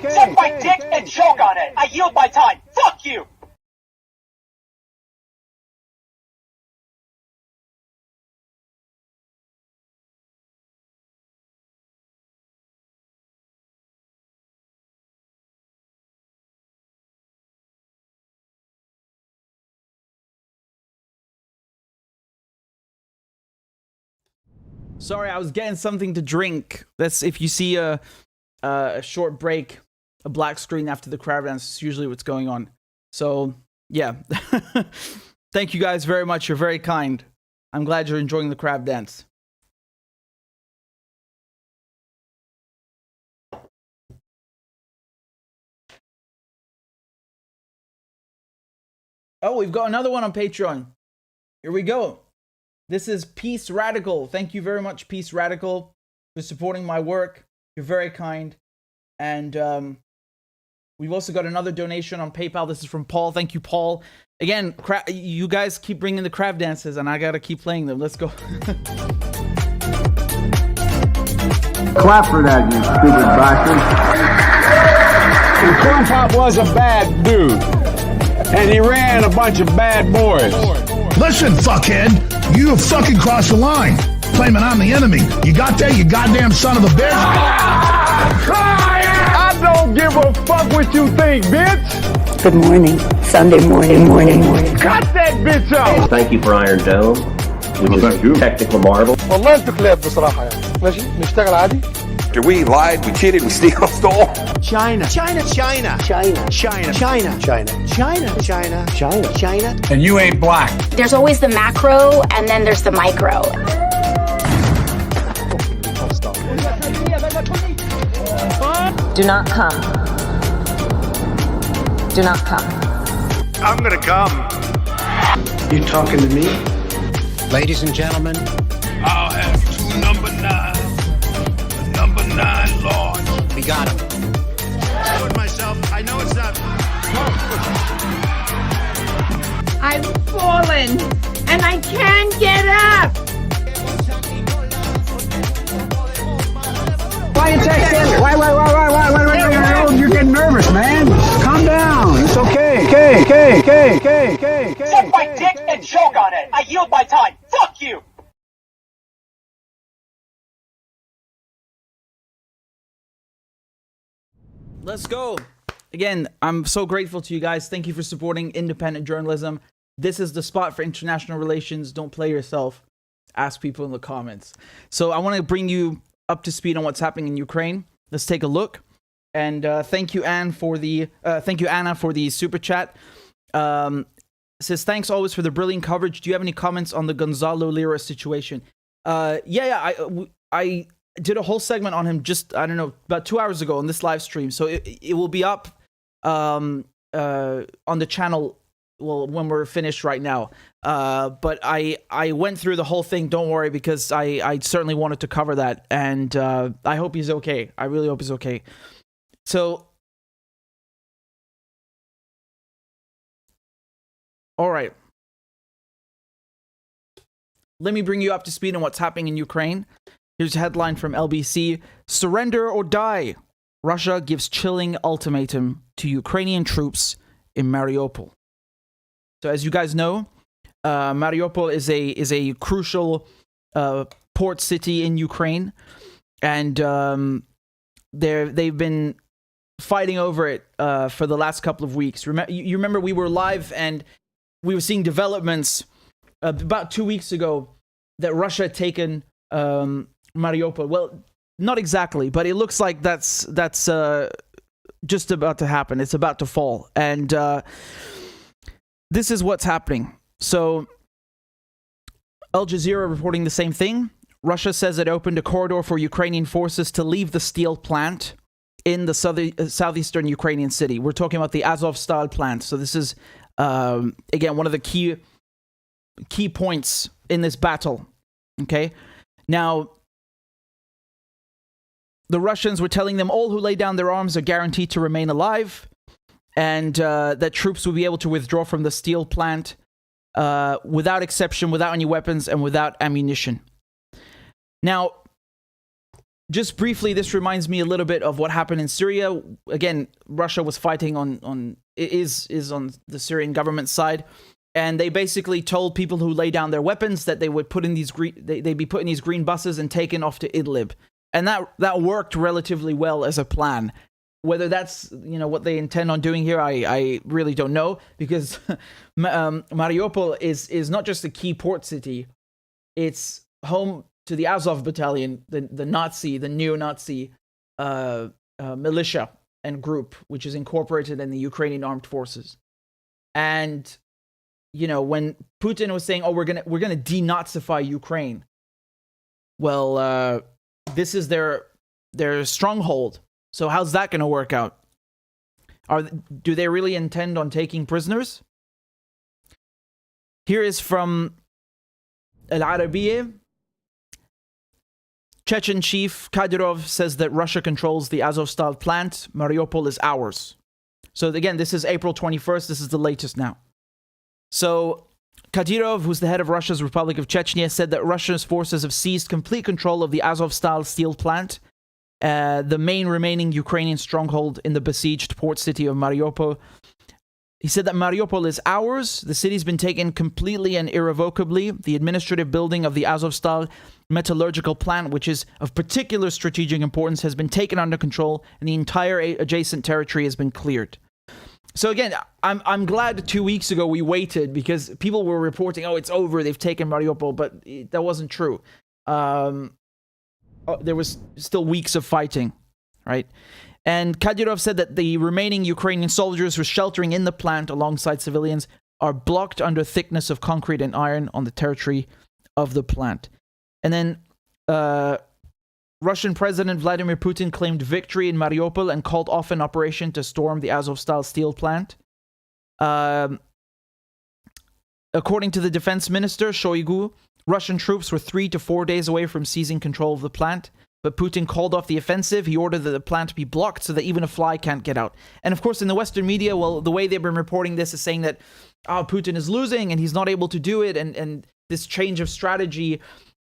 Suck my dick and choke on it. I yield my time. Fuck you. Sorry, I was getting something to drink. That's if you see a short break, a black screen after the crab dance, it's usually what's going on. So, yeah. Thank you guys very much. You're very kind. I'm glad you're enjoying the crab dance. Oh, we've got another one on Patreon. Here we go. This is Peace Radical. Thank you very much, Peace Radical, for supporting my work. You're very kind. And we've also got another donation on PayPal. This is from Paul. Thank you, Paul. Again, you guys keep bringing the crab dances, and I gotta keep playing them. Let's go. Clap for that, you stupid bastard. And Corn Pop was a bad dude. And he ran a bunch of bad boys. Listen, fuckhead, you have fucking crossed the line. Claiming I'm the enemy. You got that, you goddamn son of a bitch? I don't give a fuck what you think, bitch. Good morning. Sunday morning. Cut that bitch off. Thank you for Iron Dome, which is a technical marvel. والله انت كلاب بصراحة يعني. ماشي نشتغل عادي. We lied, we cheated, we stole. China. And you ain't black. There's always the macro, and then there's the micro. Do not come. Do not come. I'm gonna come. You talking to me? Ladies and gentlemen, I'll have two number 9. Number 9 large. we got him. I told myself, I know it's not. I've fallen and I can't get up. Why you texting? Why? You're getting nervous, man. Suck my dick and choke on it. I yield my time. Fuck you. Let's go. Again, I'm so grateful to you guys. Thank you for supporting independent journalism. This is the spot for international relations. Don't play yourself. Ask people in the comments. So I want to bring you up to speed on what's happening in Ukraine. Let's take a look. And thank you, Anna, for the super chat. Says, thanks always for the brilliant coverage. Do you have any comments on the Gonzalo Lira situation? I did a whole segment on him just, I don't know, about 2 hours ago on this live stream. So it will be up on the channel, well, when we're finished right now. But I went through the whole thing, don't worry, because I certainly wanted to cover that. And I hope he's okay. I really hope he's okay. So, all right. Let me bring you up to speed on what's happening in Ukraine. Here's a headline from LBC. Surrender or die. Russia gives chilling ultimatum to Ukrainian troops in Mariupol. So as you guys know, Mariupol is a crucial port city in Ukraine. And they've been fighting over it for the last couple of weeks. You remember we were live and we were seeing developments about 2 weeks ago that Russia had taken Mariupol. Well, not exactly, but it looks like that's just about to happen. It's about to fall. And this is what's happening. So Al Jazeera reporting the same thing. Russia says it opened a corridor for Ukrainian forces to leave the steel plant in the southeastern Ukrainian city. We're talking about the Azovstal plant. So this is, again, one of the key points in this battle. Okay? Now, the Russians were telling them all who lay down their arms are guaranteed to remain alive, and that troops will be able to withdraw from the steel plant without exception, without any weapons, and without ammunition. Now, just briefly, this reminds me a little bit of what happened in Syria. Again, Russia was fighting on the Syrian government side, and they basically told people who lay down their weapons that they would put in these they'd be put in these green buses and taken off to Idlib, and that worked relatively well as a plan. Whether that's what they intend on doing here, I really don't know, because Mariupol is not just a key port city; it's home to the Azov battalion, the neo-Nazi militia and group, which is incorporated in the Ukrainian armed forces. And when Putin was saying, "Oh, we're gonna denazify Ukraine," well, this is their stronghold. So how's that going to work out? Do they really intend on taking prisoners? Here is from Al Arabiya. Chechen chief Kadyrov says that Russia controls the Azovstal plant. Mariupol is ours. So again, this is April 21st. This is the latest now. So Kadyrov, who's the head of Russia's Republic of Chechnya, said that Russia's forces have seized complete control of the Azovstal steel plant, the main remaining Ukrainian stronghold in the besieged port city of Mariupol. He said that Mariupol is ours. The city's been taken completely and irrevocably. The administrative building of the Azovstal metallurgical plant, which is of particular strategic importance, has been taken under control, and the entire adjacent territory has been cleared. So again, I'm glad 2 weeks ago we waited, because people were reporting, "Oh, it's over, they've taken Mariupol," but that wasn't true. There was still weeks of fighting, right? And Kadyrov said that the remaining Ukrainian soldiers who are sheltering in the plant alongside civilians are blocked under thickness of concrete and iron on the territory of the plant. And then Russian President Vladimir Putin claimed victory in Mariupol and called off an operation to storm the Azovstal steel plant. According to the defense minister, Shoigu, Russian troops were 3 to 4 days away from seizing control of the plant, but Putin called off the offensive. He ordered that the plant be blocked so that even a fly can't get out. And of course, in the Western media, well, the way they've been reporting this is saying that Putin is losing and he's not able to do it, and this change of strategy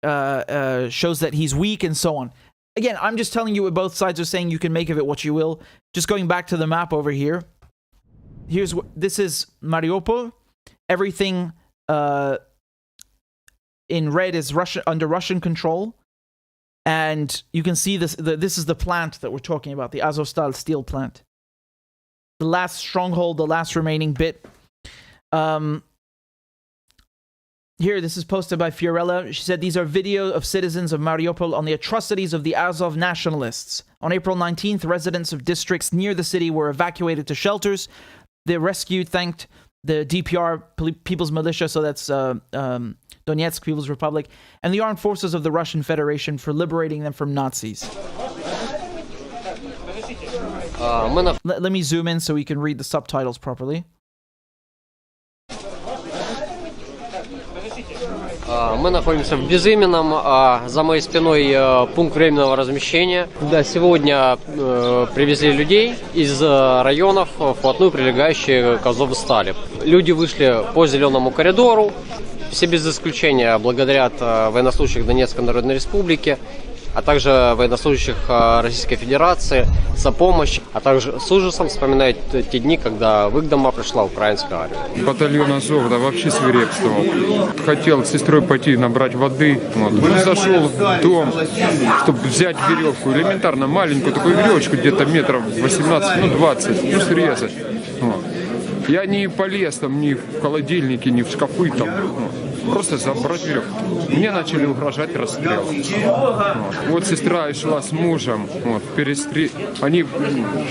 shows that he's weak and so on. Again, I'm just telling you what both sides are saying. You can make of it what you will. Just going back to the map over here. this is Mariupol. Everything in red is under Russian control. And you can see this. This is the plant that we're talking about, the Azovstal steel plant. The last stronghold, the last remaining bit. Here, this is posted by Fiorella. She said, these are videos of citizens of Mariupol on the atrocities of the Azov nationalists. On April 19th, residents of districts near the city were evacuated to shelters. The rescue thanked the DPR, People's Militia, so that's Donetsk People's Republic, and the armed forces of the Russian Federation for liberating them from Nazis. Let me zoom in so we can read the subtitles properly. Мы находимся в Безыменном, за моей спиной пункт временного размещения. Да, сегодня привезли людей из районов, вплотную прилегающих к Азовстали. Люди вышли по зеленому коридору, все без исключения благодарят военнослужащих Донецкой Народной Республики, а также военнослужащих Российской Федерации за помощь, а также с ужасом вспоминают те дни, когда в их дома пришла украинская армия. Батальон Азов, да, вообще свирепствовал. Хотел с сестрой пойти набрать воды. Вот. Зашел в дом, чтобы взять веревку. Элементарно маленькую такую веревочку, где-то метров 18, 20, ну, срезать. Вот. Я не полез там ни в холодильнике, ни в шкафы там. Вот. Просто забрать веревку. Мне начали угрожать расстрел. Вот сестра шла с мужем. Вот, они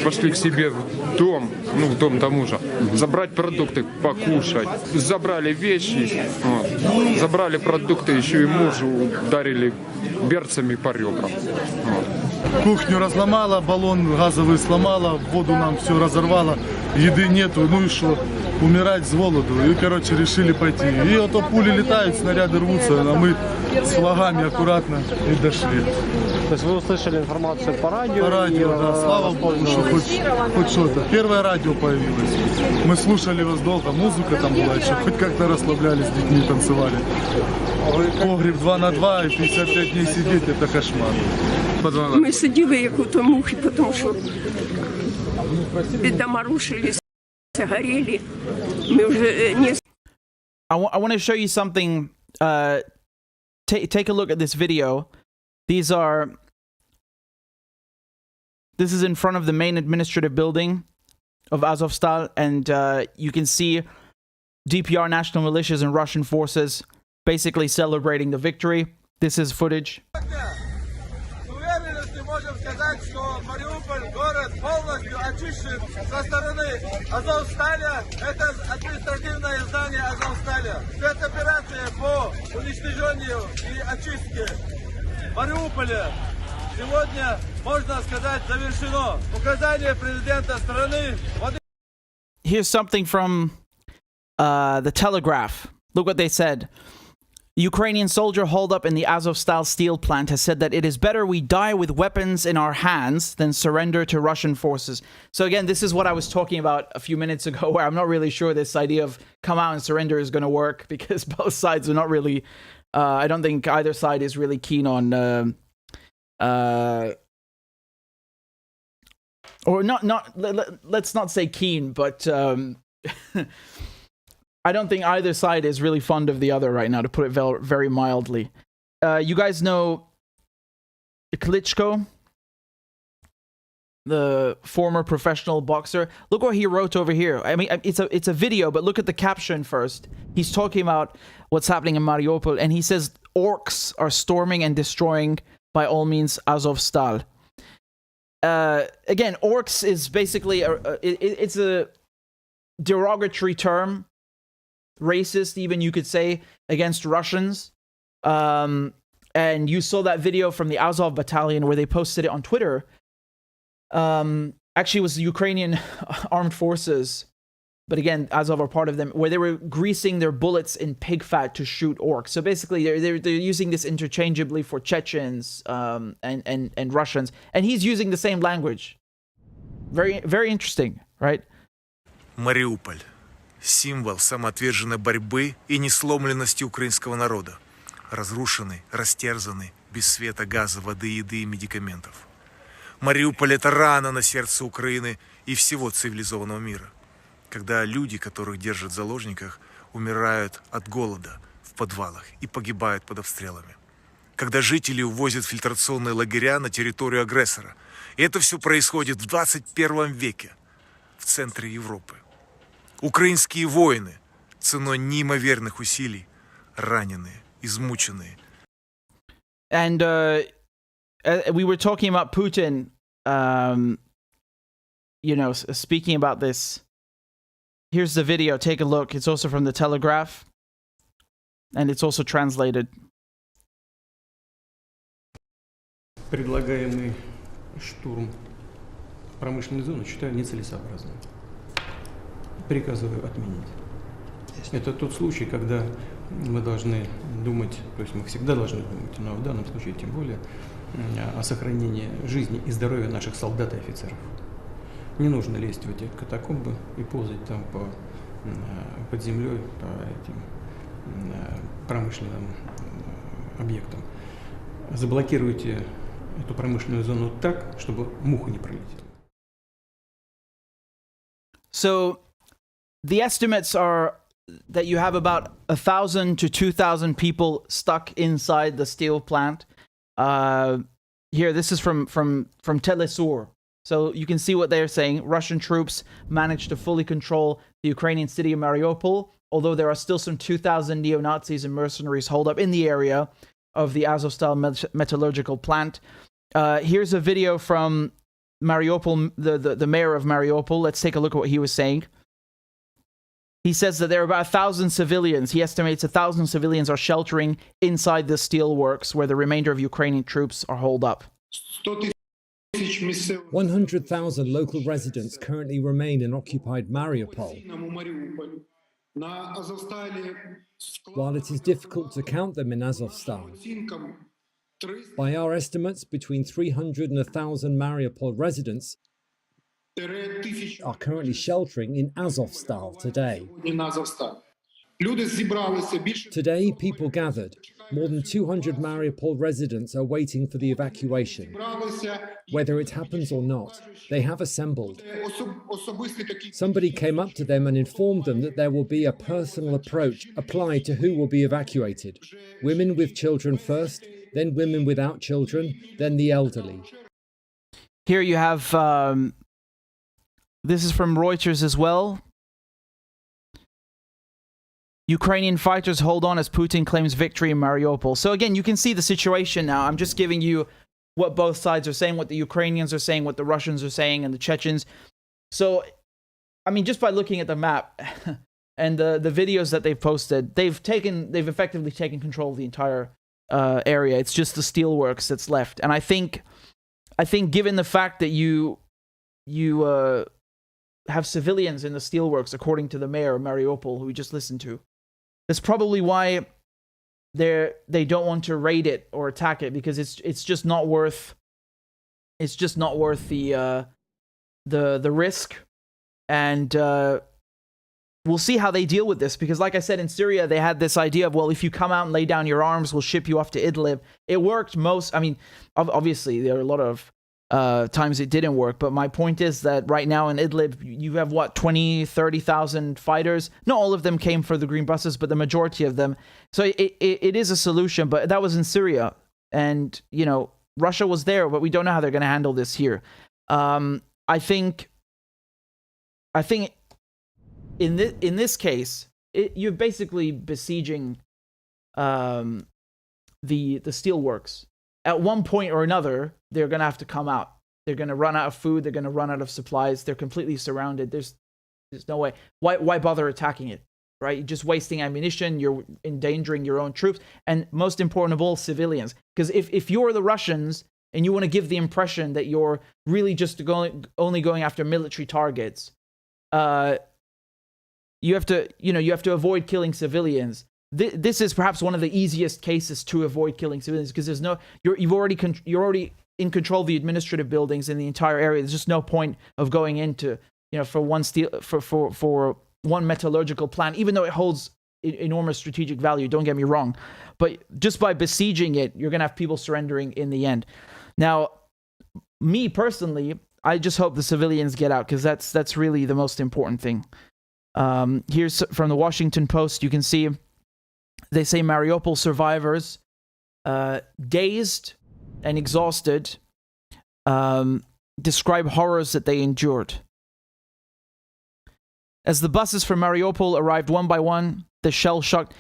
пошли к себе в дом, ну, в дом до мужа, забрать продукты, покушать. Забрали вещи, вот, забрали продукты, еще и мужу ударили берцами по ребрам. Вот. Кухню разломала, баллон газовый сломала, воду нам все разорвало, еды нету, ну и что? Умирать с голоду. И, короче, решили пойти. И вот пули летают, снаряды рвутся, а мы с флагами аккуратно и дошли. То есть вы услышали информацию по радио? По радио, да. Слава Богу, что хоть что-то. Первое радио появилось. Мы слушали вас долго, музыка там была еще. Хоть как-то расслаблялись, с детьми танцевали. Погреб 2 на 2 и 55 дней сидеть, это кошмар. Ми сиділи як у мухи, тому що дома рушились, горели. Ми вже не... I want to show you something. Take a look at this video. This is in front of the main administrative building of Azovstal, and you can see DPR national militias and Russian forces basically celebrating the victory. This is footage. Можем сказать, что Мариуполь, город, полностью очищен со стороны Азовсталя. Это административное здание Азовсталя. Спецоперация по уничтожению и очистке Мариуполя сегодня, можно сказать, завершено. Указание президента страны. Here's something from the Telegraph. Look what they said. Ukrainian soldier holed up in the Azovstal steel plant has said that it is better we die with weapons in our hands than surrender to Russian forces. So again, this is what I was talking about a few minutes ago, where I'm not really sure this idea of come out and surrender is going to work, because both sides are not really, I don't think either side is really keen on, or let's not say keen, but I don't think either side is really fond of the other right now, to put it very mildly. You guys know Klitschko, the former professional boxer. Look what he wrote over here. I mean, it's a video, but look at the caption first. He's talking about what's happening in Mariupol, and he says orcs are storming and destroying, by all means, Azovstal. Again, orcs is basically it's a derogatory term, racist even, you could say, against Russians. And you saw that video from the Azov battalion where they posted it on Twitter. Actually, it was the Ukrainian armed forces, but again, Azov are part of them, where they were greasing their bullets in pig fat to shoot orcs. So basically, they're using this interchangeably for Chechens and Russians, and he's using the same language. Very, very interesting, right? Мариуполь. Символ самоотверженной борьбы и несломленности украинского народа. Разрушенный, растерзанный, без света, газа, воды, еды и медикаментов. Мариуполь – это рана на сердце Украины и всего цивилизованного мира. когда люди, которых держат в заложниках, умирают от голода в подвалах и погибают под обстрелами. Когда жители увозят в фильтрационные лагеря на территорию агрессора. И это все происходит в 21 веке, в центре Европы. Украинские воины ценой неимоверных усилий, раненые, измученные. And we were talking about Putin, speaking about this. Here's the video. Take a look. It's also from the Telegraph, and it's also translated. Предлагаемый штурм промышленной зоны считаю нецелесообразным. Приказываю отменить. Это тот случай, когда мы должны думать, то есть мы всегда должны думать, но в данном случае тем более, о сохранении жизни и здоровья наших солдат и офицеров. Не нужно лезть в эти катакомбы и ползать там под землей по этим промышленным объектам. Заблокируйте эту промышленную зону так, чтобы муха не пролетела. So, the estimates are that you have about 1,000 to 2,000 people stuck inside the steel plant. Here, this is from Telesur. So you can see what they're saying. Russian troops managed to fully control the Ukrainian city of Mariupol, although there are still some 2,000 neo-Nazis and mercenaries holed up in the area of the Azovstal metallurgical plant. Here's a video from Mariupol, the mayor of Mariupol. Let's take a look at what he was saying. He says that there are about 1,000 civilians. He estimates 1,000 civilians are sheltering inside the steelworks where the remainder of Ukrainian troops are holed up. 100,000 local residents currently remain in occupied Mariupol. While it is difficult to count them in Azovstal, by our estimates, between 300 and 1,000 Mariupol residents are currently sheltering in Azovstal today. Today, people gathered. More than 200 Mariupol residents are waiting for the evacuation. Whether it happens or not, they have assembled. Somebody came up to them and informed them that there will be a personal approach applied to who will be evacuated. Women with children first, then women without children, then the elderly. Here you have, this is from Reuters as well. Ukrainian fighters hold on as Putin claims victory in Mariupol. So again, you can see the situation now. I'm just giving you what both sides are saying, what the Ukrainians are saying, what the Russians are saying, and the Chechens. So, I mean, just by looking at the map and the videos that they've posted, they've effectively taken control of the entire area. It's just the steelworks that's left. And I think given the fact that you have civilians in the steelworks, according to the mayor of Mariupol, who we just listened to, that's probably why they don't want to raid it or attack it, because it's just not worth the risk. And we'll see how they deal with this, because like I said, in Syria they had this idea of, well, if you come out and lay down your arms, we'll ship you off to Idlib. It worked obviously there are a lot of times it didn't work, but my point is that right now in Idlib you have 20,000-30,000 fighters. Not all of them came for the green buses, but the majority of them. So it is a solution, but that was in Syria, and Russia was there, but we don't know how they're going to handle this here. I think in this case you're basically besieging the steelworks. At one point or another, they're going to have to come out. They're going to run out of food. They're going to run out of supplies. They're completely surrounded. There's no way. Why bother attacking it, right? You're just wasting ammunition. You're endangering your own troops. And most important of all, civilians. Because if you're the Russians and you want to give the impression that you're really just only going after military targets, you have to avoid killing civilians. This is perhaps one of the easiest cases to avoid killing civilians, because you're already in control of the administrative buildings in the entire area. There's just no point of going into for one metallurgical plant, even though it holds enormous strategic value. Don't get me wrong, but just by besieging it, you're gonna have people surrendering in the end. Now, me personally, I just hope the civilians get out, because that's really the most important thing. Here's from the Washington Post. You can see they say Mariupol survivors, dazed and exhausted, describe horrors that they endured. As the buses from Mariupol arrived one by one, the shell-shocked...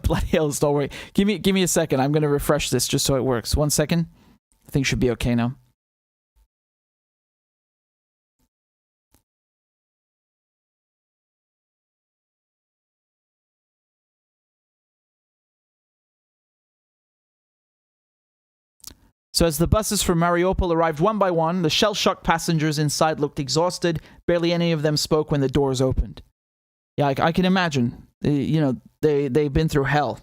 Bloody hell, don't worry. Give me a second. I'm going to refresh this just so it works. 1 second. I think it should be okay now. So as the buses from Mariupol arrived one by one, the shell-shocked passengers inside looked exhausted. Barely any of them spoke when the doors opened. Yeah, I can imagine. They've been through hell.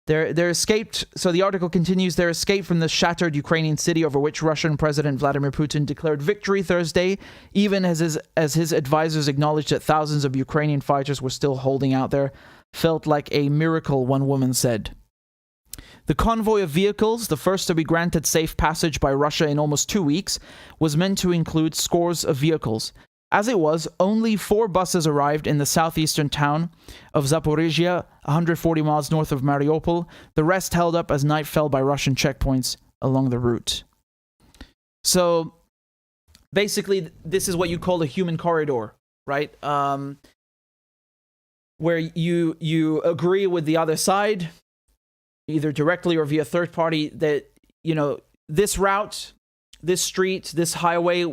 They're escaped. So the article continues. Their escape from the shattered Ukrainian city over which Russian President Vladimir Putin declared victory Thursday, even as his advisors acknowledged that thousands of Ukrainian fighters were still holding out there, felt like a miracle, one woman said. The convoy of vehicles, the first to be granted safe passage by Russia in almost 2 weeks, was meant to include scores of vehicles. As it was, only 4 buses arrived in the southeastern town of Zaporizhia, 140 miles north of Mariupol. The rest held up as night fell by Russian checkpoints along the route. So, basically, this is what you call a human corridor, right? Where you agree with the other side, either directly or via third party, that, this route, this street, this highway,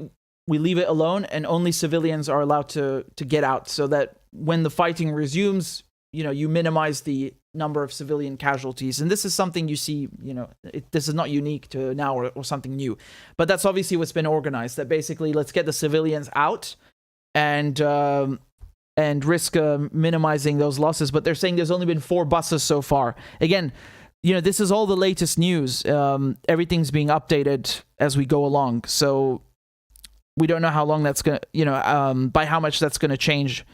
we leave it alone and only civilians are allowed to get out, so that when the fighting resumes, you minimize the number of civilian casualties. And this is something you see, this is not unique to now or something new. But that's obviously what's been organized, that basically let's get the civilians out and risk minimizing those losses. But they're saying there's only been 4 buses so far. Again, this is all the latest news. Everything's being updated as we go along. So we don't know how long that's going to, by how much that's going to change.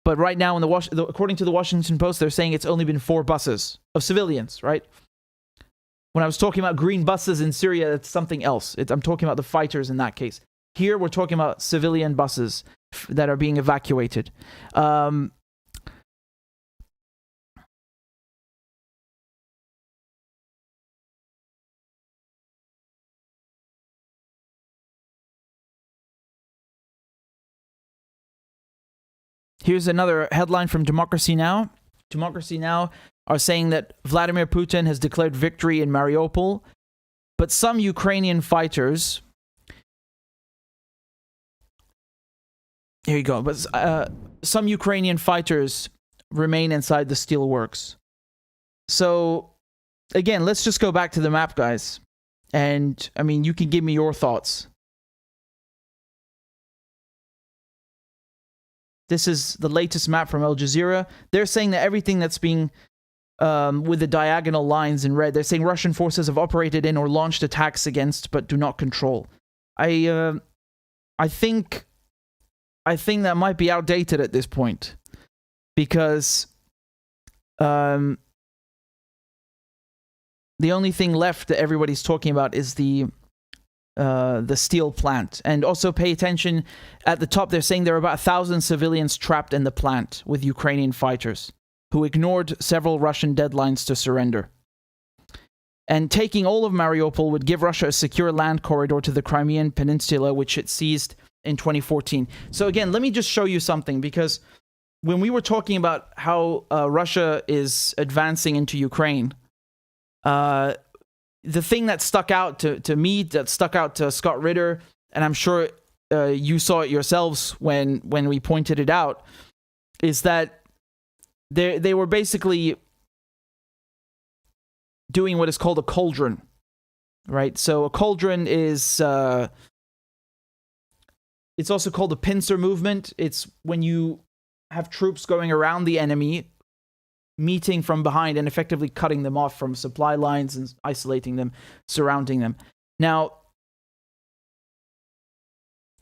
But right now, according to the Washington Post, they're saying it's only been 4 buses of civilians, right? When I was talking about green buses in Syria, it's something else. I'm talking about the fighters in that case. Here, we're talking about civilian buses that are being evacuated. Here's another headline from Democracy Now! Democracy Now! Are saying that Vladimir Putin has declared victory in Mariupol, but some Ukrainian fighters... Here you go. But some Ukrainian fighters remain inside the steelworks. So, again, let's just go back to the map, guys. And, you can give me your thoughts. This is the latest map from Al Jazeera. They're saying that everything that's being, with the diagonal lines in red, they're saying Russian forces have operated in or launched attacks against, but do not control. I think that might be outdated at this point, because the only thing left that everybody's talking about is the steel plant. And also pay attention, at the top they're saying there are about 1,000 civilians trapped in the plant with Ukrainian fighters who ignored several Russian deadlines to surrender. And taking all of Mariupol would give Russia a secure land corridor to the Crimean Peninsula, which it seized in 2014. So again, let me just show you something, because when we were talking about how Russia is advancing into Ukraine, the thing that stuck out to me, that stuck out to Scott Ritter, and I'm sure you saw it yourselves when we pointed it out, is that they were basically doing what is called a cauldron, right? So a cauldron is, it's also called a pincer movement. It's when you have troops going around the enemy, meeting from behind and effectively cutting them off from supply lines and isolating them, surrounding them. Now,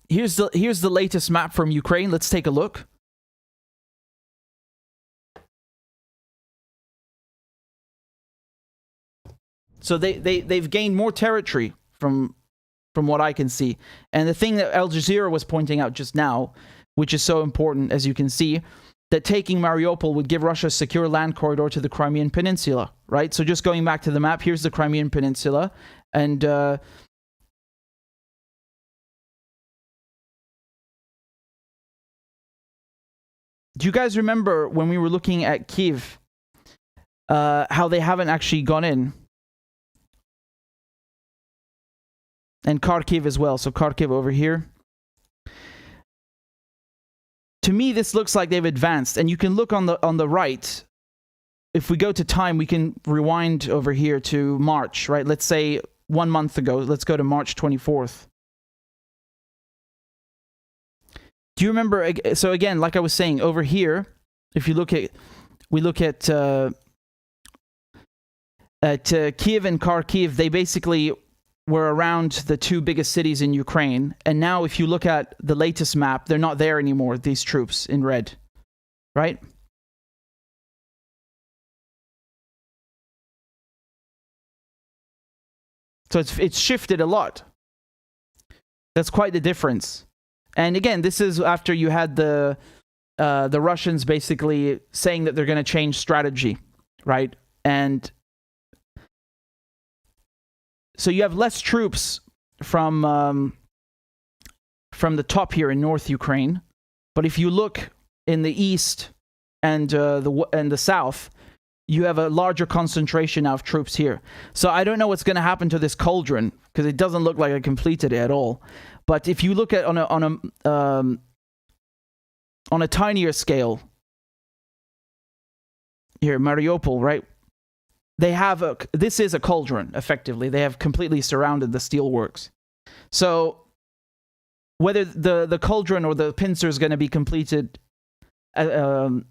here's the latest map from Ukraine. Let's take a look. So they've gained more territory from what I can see. And the thing that Al Jazeera was pointing out just now which is so important, as you can see, that taking Mariupol would give Russia a secure land corridor to the Crimean Peninsula, right? So just going back to the map, here's the Crimean Peninsula, and do you guys remember when we were looking at Kyiv, how they haven't actually gone in? And Kharkiv as well, so Kharkiv over here. To me, this looks like they've advanced, and you can look on the right. If we go to time, we can rewind over here to March, right? Let's say 1 month ago. Let's go to March 24th. Do you remember? So again, like I was saying, over here, if you look at, we look at Kyiv and Kharkiv, they basically were around the two biggest cities in Ukraine. And now if you look at the latest map, they're not there anymore, these troops in red, right? So it's shifted a lot. That's quite the difference. And again, this is after you had the Russians basically saying that they're going to change strategy, right? And so you have less troops from the top here in North Ukraine, but if you look in the east and the south, you have a larger concentration of troops here. So I don't know what's going to happen to this cauldron, because it doesn't look like I completed it at all. But if you look at on a tinier scale, here Mariupol, right? They have this is a cauldron, effectively. They have completely surrounded the steelworks. So whether the cauldron or the pincer is going to be completed on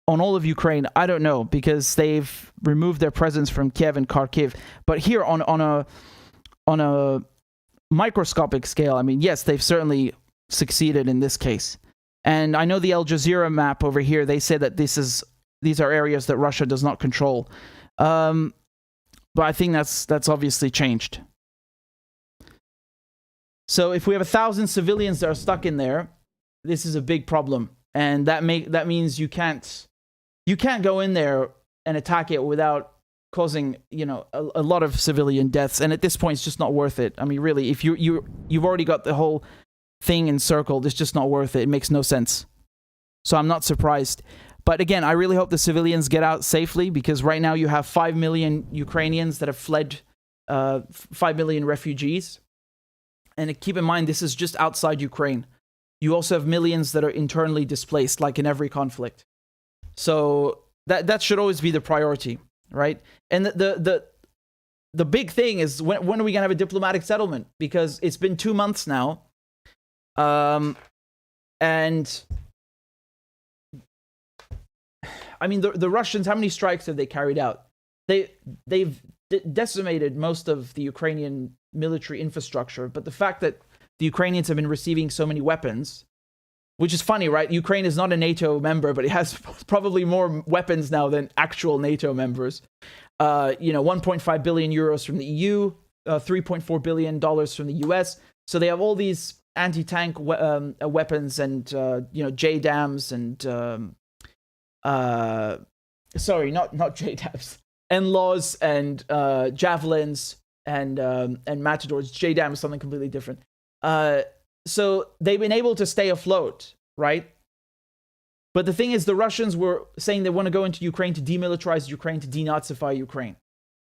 all of Ukraine, I don't know, because they've removed their presence from Kiev and Kharkiv. But here on a microscopic scale, I mean, yes, they've certainly succeeded in this case. And I know the Al Jazeera map over here, they say that these are areas that Russia does not control. But I think that's obviously changed. So if we have 1,000 civilians that are stuck in there, this is a big problem. And that means you can't go in there and attack it without causing, a lot of civilian deaths. And at this point, it's just not worth it. I mean, really, if you've already got the whole thing encircled, it's just not worth it. It makes no sense. So I'm not surprised. But again, I really hope the civilians get out safely, because right now you have 5 million Ukrainians that have fled, 5 million refugees. And keep in mind, this is just outside Ukraine. You also have millions that are internally displaced, like in every conflict. So that should always be the priority, right? And the big thing is, when are we going to have a diplomatic settlement? Because it's been 2 months now. And I mean, the Russians, how many strikes have they carried out? They've decimated most of the Ukrainian military infrastructure, but the fact that the Ukrainians have been receiving so many weapons, which is funny, right? Ukraine is not a NATO member, but it has probably more weapons now than actual NATO members. 1.5 billion euros from the EU, $3.4 billion from the US. So they have all these anti-tank weapons and, JDAMs and, sorry, not JDAMs, NLAWs and javelins and Matadors. JDAM is something completely different. So they've been able to stay afloat, right? But the thing is, the Russians were saying they want to go into Ukraine to demilitarize Ukraine, to denazify Ukraine.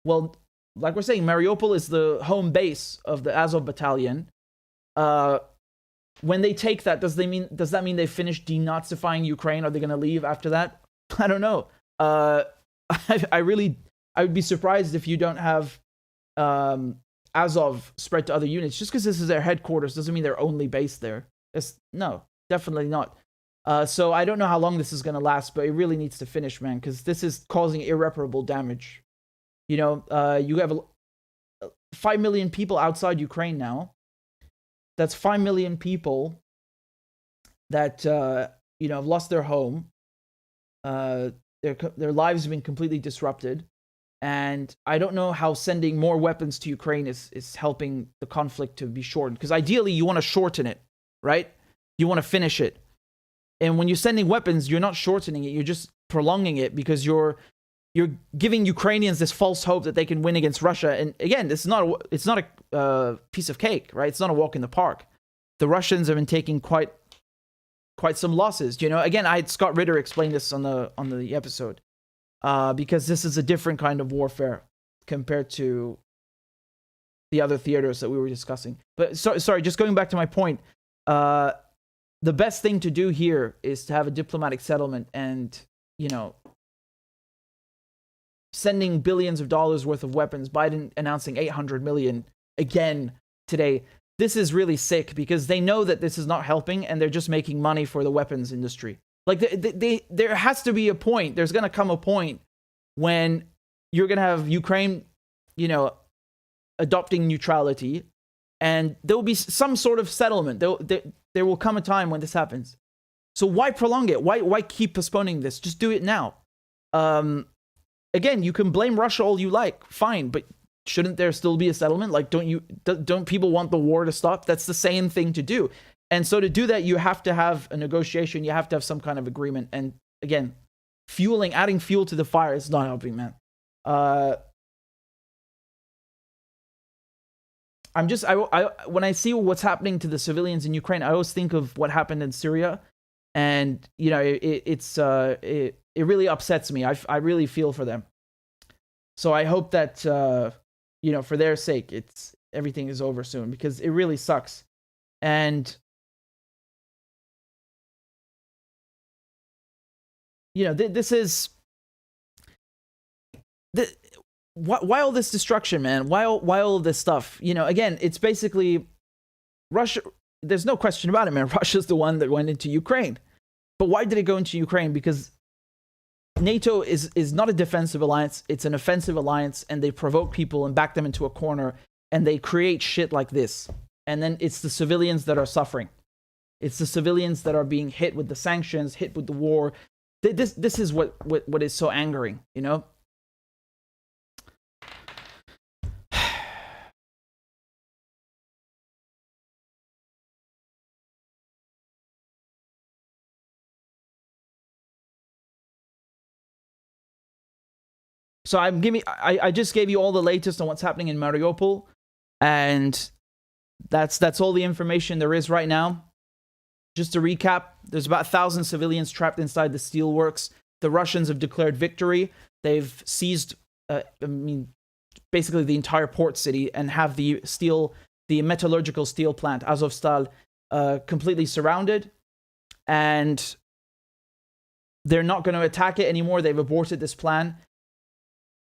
Well, like we're saying, Mariupol is the home base of the Azov battalion. When they take that, does that mean they finished denazifying Ukraine? Are they going to leave after that? I don't know. I would be surprised if you don't have Azov spread to other units. Just because this is their headquarters doesn't mean they're only based there. No, definitely not. So I don't know how long this is going to last, but it really needs to finish, man, because this is causing irreparable damage. You have 5 million people outside Ukraine now. That's 5 million people that have lost their home. Their lives have been completely disrupted. And I don't know how sending more weapons to Ukraine is helping the conflict to be shortened. Because ideally, you want to shorten it, right? You want to finish it. And when you're sending weapons, you're not shortening it. You're just prolonging it because you're giving Ukrainians this false hope that they can win against Russia. And again, it's not a piece of cake, right? It's not a walk in the park. The Russians have been taking quite some losses. You know, again, I had Scott Ritter explain this on the episode because this is a different kind of warfare compared to the other theaters that we were discussing. But sorry, just going back to my point. The best thing to do here is to have a diplomatic settlement and, you know, sending billions of dollars worth of weapons. Biden announcing 800 million again today. This is really sick because they know that this is not helping and they're just making money for the weapons industry. Like there has to be a point. There's going to come a point when you're going to have Ukraine, you know, adopting neutrality, and there will be some sort of settlement. There will come a time when this happens. So why prolong it? Why keep postponing this? Just do it now. Again, you can blame Russia all you like, fine, but shouldn't there still be a settlement? Like, don't people want the war to stop? That's the same thing to do. And so to do that, you have to have a negotiation. You have to have some kind of agreement. And again, adding fuel to the fire is not helping, man. When I see what's happening to the civilians in Ukraine, I always think of what happened in Syria, and you know, it really upsets me. I really feel for them. So I hope that you know, for their sake, everything is over soon because it really sucks. And you know, this is why all this destruction, man? Why all of this stuff? You know, again, it's basically Russia. There's no question about it, man. Russia's the one that went into Ukraine. But why did it go into Ukraine? Because NATO is not a defensive alliance. It's an offensive alliance, and they provoke people and back them into a corner, and they create shit like this. And then it's the civilians that are suffering. It's the civilians that are being hit with the sanctions, hit with the war. This is what is so angering, you know? So I just gave you all the latest on what's happening in Mariupol, and that's all the information there is right now. Just to recap, there's about 1,000 civilians trapped inside the steelworks. The Russians have declared victory. They've seized, basically the entire port city and have the metallurgical steel plant, Azovstal, completely surrounded. And they're not going to attack it anymore. They've aborted this plan.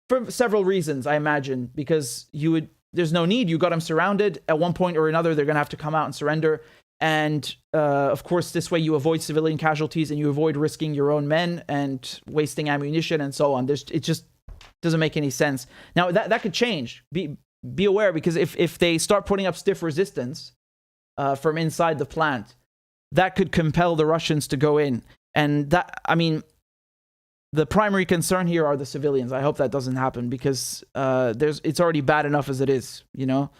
For several reasons, I imagine, because there's no need. You got them surrounded. At one point or another, they're going to have to come out and surrender. And, of course, this way you avoid civilian casualties and you avoid risking your own men and wasting ammunition and so on. It just doesn't make any sense. Now, that could change. Be aware, because if they start putting up stiff resistance from inside the plant, that could compel the Russians to go in. And the primary concern here are the civilians. I hope that doesn't happen because it's already bad enough as it is, you know?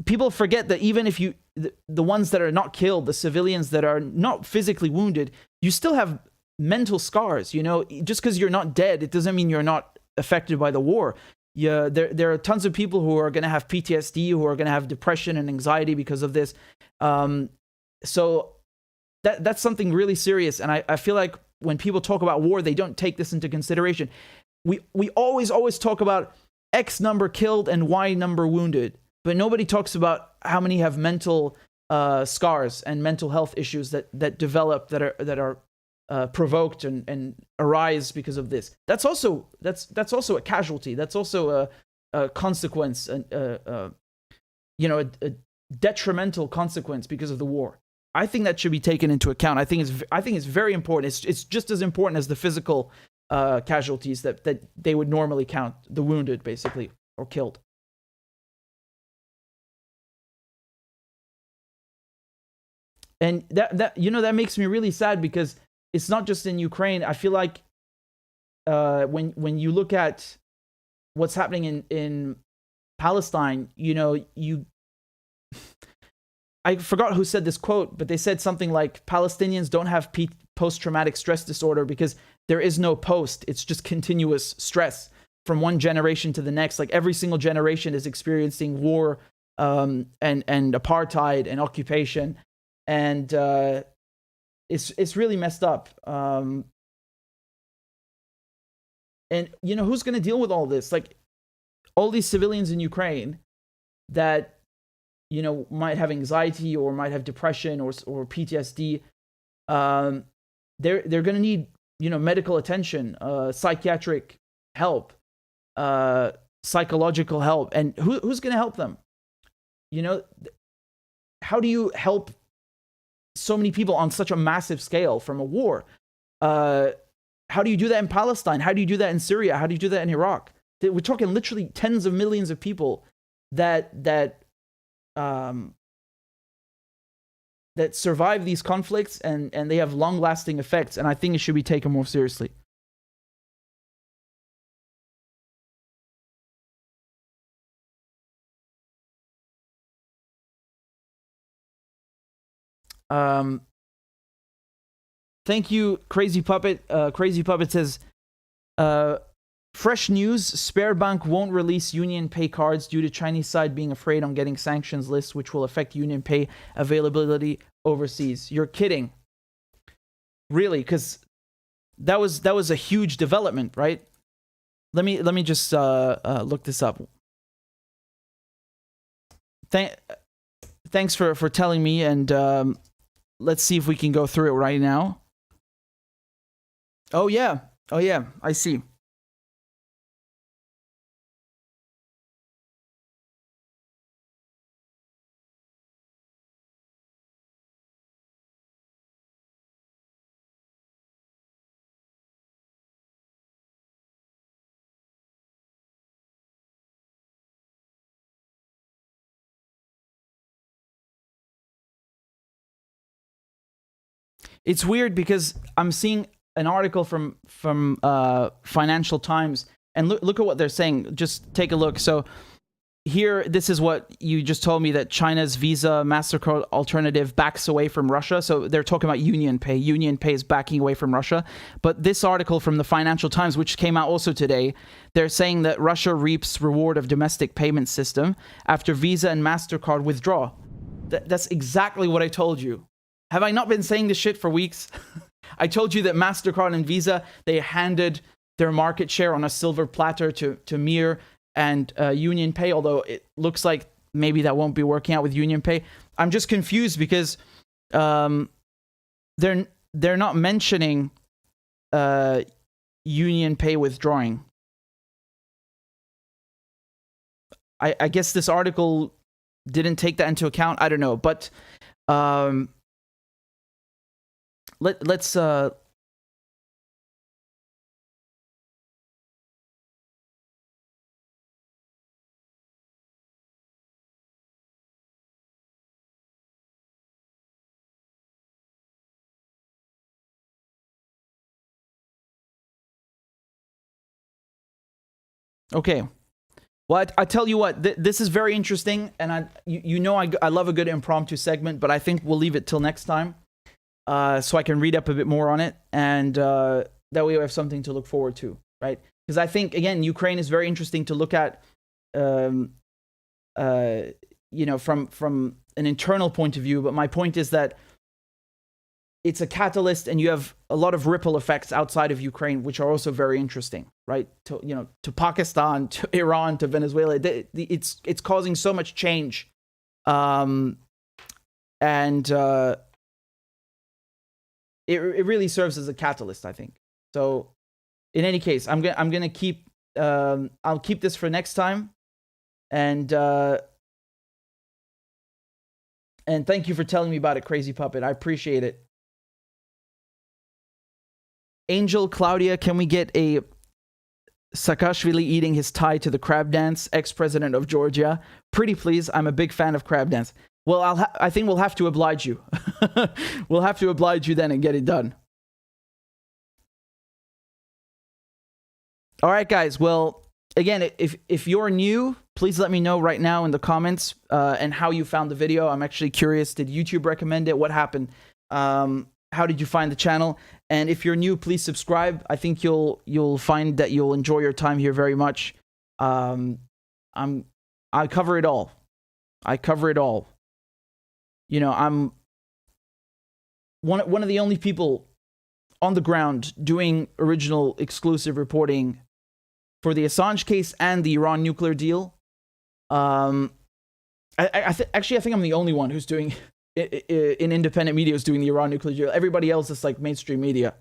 People forget that even if the ones that are not killed, the civilians that are not physically wounded, you still have mental scars, you know? Just because you're not dead, it doesn't mean you're not affected by the war. Yeah, there are tons of people who are going to have PTSD, who are going to have depression and anxiety because of this. So that's something really serious. And I feel like when people talk about war, they don't take this into consideration. We always talk about X number killed and Y number wounded, but nobody talks about how many have mental scars and mental health issues that develop, that are provoked and arise because of this. That's also a casualty. That's also a consequence, a detrimental consequence because of the war. I think that should be taken into account. I think it's very important. It's just as important as the physical casualties that they would normally count, the wounded, basically, or killed. And that makes me really sad because it's not just in Ukraine. I feel like when you look at what's happening in Palestine, I I forgot who said this quote, but they said something like Palestinians don't have post-traumatic stress disorder because there is no post. It's just continuous stress from one generation to the next. Like every single generation is experiencing war and apartheid and occupation. And it's really messed up. And, you know, who's going to deal with all this? Like all these civilians in Ukraine that, you know, might have anxiety or might have depression or PTSD. They're going to need, you know, medical attention, psychiatric help, psychological help. And who's going to help them? You know, how do you help so many people on such a massive scale from a war? How do you do that in Palestine? How do you do that in Syria? How do you do that in Iraq? We're talking literally tens of millions of people that survive these conflicts, and they have long-lasting effects, and I think it should be taken more seriously. Thank you, Crazy Puppet. Crazy Puppet says, fresh news, Sberbank won't release Union Pay cards due to Chinese side being afraid on getting sanctions lists, which will affect Union Pay availability overseas. You're kidding. Really? Because that was a huge development, right? Let me just look this up. Thanks for telling me, and let's see if we can go through it right now. Oh yeah, I see. It's weird because I'm seeing an article from Financial Times, and look at what they're saying. Just take a look. So here, this is what you just told me, that China's Visa MasterCard alternative backs away from Russia. So they're talking about Union Pay. Union Pay is backing away from Russia. But this article from the Financial Times, which came out also today, they're saying that Russia reaps reward of domestic payment system after Visa and MasterCard withdraw. That's exactly what I told you. Have I not been saying this shit for weeks? I told you that MasterCard and Visa, they handed their market share on a silver platter to Mir and Union Pay, although it looks like maybe that won't be working out with Union Pay. I'm just confused because they're not mentioning Union Pay withdrawing. I guess this article didn't take that into account. I don't know, but let's okay. Well, I tell you what, this is very interesting, and you know I love a good impromptu segment, but I think we'll leave it till next time, so I can read up a bit more on it, and that way we have something to look forward to, right? Because I think, again, Ukraine is very interesting to look at, you know, from an internal point of view, but my point is that it's a catalyst, and you have a lot of ripple effects outside of Ukraine, which are also very interesting, right? To, you know, to Pakistan, to Iran, to Venezuela, it's causing so much change, and it really serves as a catalyst, I think. So, in any case, I'm gonna keep I'll keep this for next time, and thank you for telling me about it, Crazy Puppet. I appreciate it. Angel Claudia, can we get a Saakashvili eating his tie to the crab dance, ex-president of Georgia? Pretty please, I'm a big fan of crab dance. Well, I think we'll have to oblige you. We'll have to oblige you then and get it done. All right, guys. Well, again, if you're new, please let me know right now in the comments and how you found the video. I'm actually curious. Did YouTube recommend it? What happened? How did you find the channel? And if you're new, please subscribe. I think you'll find that you'll enjoy your time here very much. I cover it all. I cover it all. You know, I'm one of the only people on the ground doing original exclusive reporting for the Assange case and the Iran nuclear deal. Actually, I think I'm the only one who's doing in independent media is doing the Iran nuclear deal. Everybody else is like mainstream media.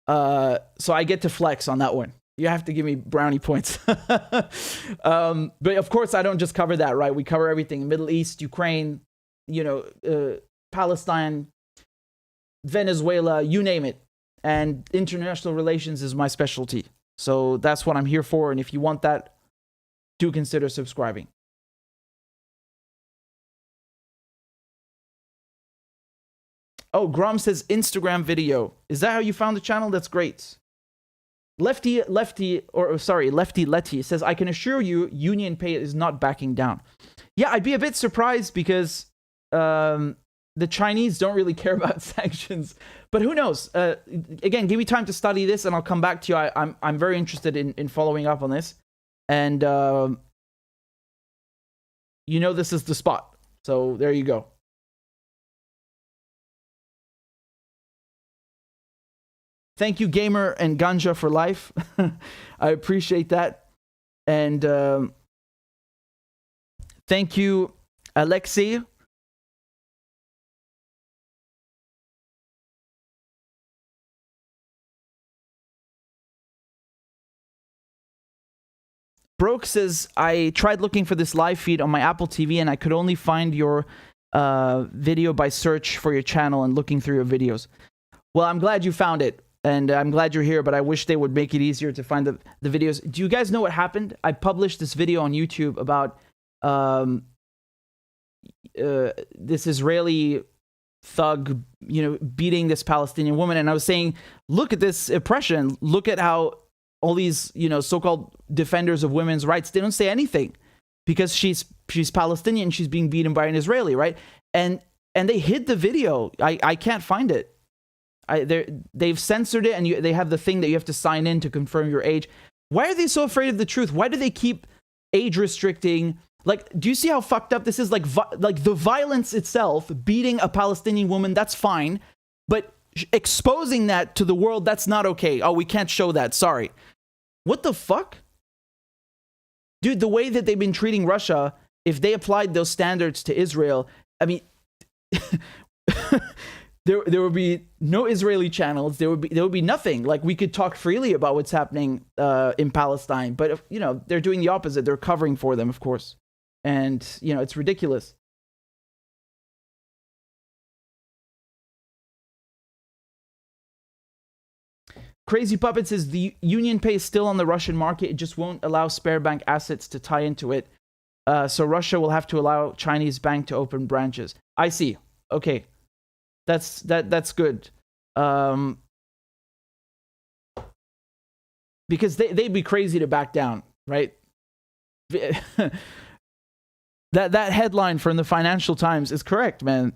So I get to flex on that one. You have to give me brownie points. But of course, I don't just cover that, right? We cover everything: Middle East, Ukraine, you know, Palestine, Venezuela, you name it. And international relations is my specialty. So that's what I'm here for. And if you want that, do consider subscribing. Oh, Grom says Instagram video. Is that how you found the channel? That's great. Lefty Letty says, I can assure you, Union Pay is not backing down. Yeah, I'd be a bit surprised because the Chinese don't really care about sanctions. But who knows? Again, give me time to study this and I'll come back to you. I'm very interested in following up on this. And, you know, this is the spot. So there you go. Thank you, Gamer and Ganja for life. I appreciate that. And thank you, Alexei. Broke says, I tried looking for this live feed on my Apple TV and I could only find your video by search for your channel and looking through your videos. Well, I'm glad you found it. And I'm glad you're here, but I wish they would make it easier to find the videos. Do you guys know what happened? I published this video on YouTube about this Israeli thug, you know, beating this Palestinian woman. And I was saying, look at this oppression. Look at how all these, you know, so-called defenders of women's rights, they don't say anything because she's Palestinian. She's being beaten by an Israeli, right? And they hid the video. I can't find it. They've censored it, and they have the thing that you have to sign in to confirm your age. Why are they so afraid of the truth? Why do they keep age restricting? Like, do you see how fucked up this is? Like the violence itself, beating a Palestinian woman, that's fine. But exposing that to the world, that's not okay. Oh, we can't show that. Sorry. What the fuck? Dude, the way that they've been treating Russia, if they applied those standards to Israel, I mean... There would be no Israeli channels. There would be nothing. Like, we could talk freely about what's happening in Palestine, but you know, they're doing the opposite. They're covering for them, of course, and you know, it's ridiculous. Crazy Puppet says the Union Pay is still on the Russian market. It just won't allow spare bank assets to tie into it. So Russia will have to allow Chinese bank to open branches. I see. Okay. That's good. Because they'd be crazy to back down, right? that headline from the Financial Times is correct, man.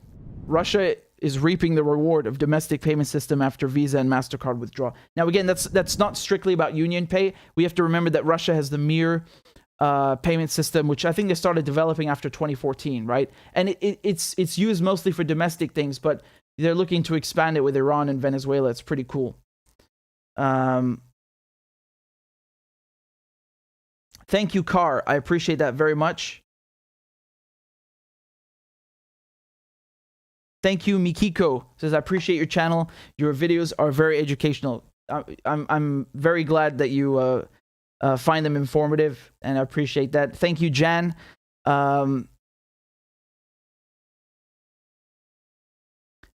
Russia is reaping the reward of domestic payment system after Visa and MasterCard withdraw. Now, again, that's not strictly about Union Pay. We have to remember that Russia has the Mir payment system, which I think they started developing after 2014, right? And it's used mostly for domestic things, but they're looking to expand it with Iran and Venezuela. It's pretty cool. Thank you, Car. I appreciate that very much. Thank you, Mikiko. Says, I appreciate your channel. Your videos are very educational. I'm very glad that you find them informative, and I appreciate that. Thank you, Jan.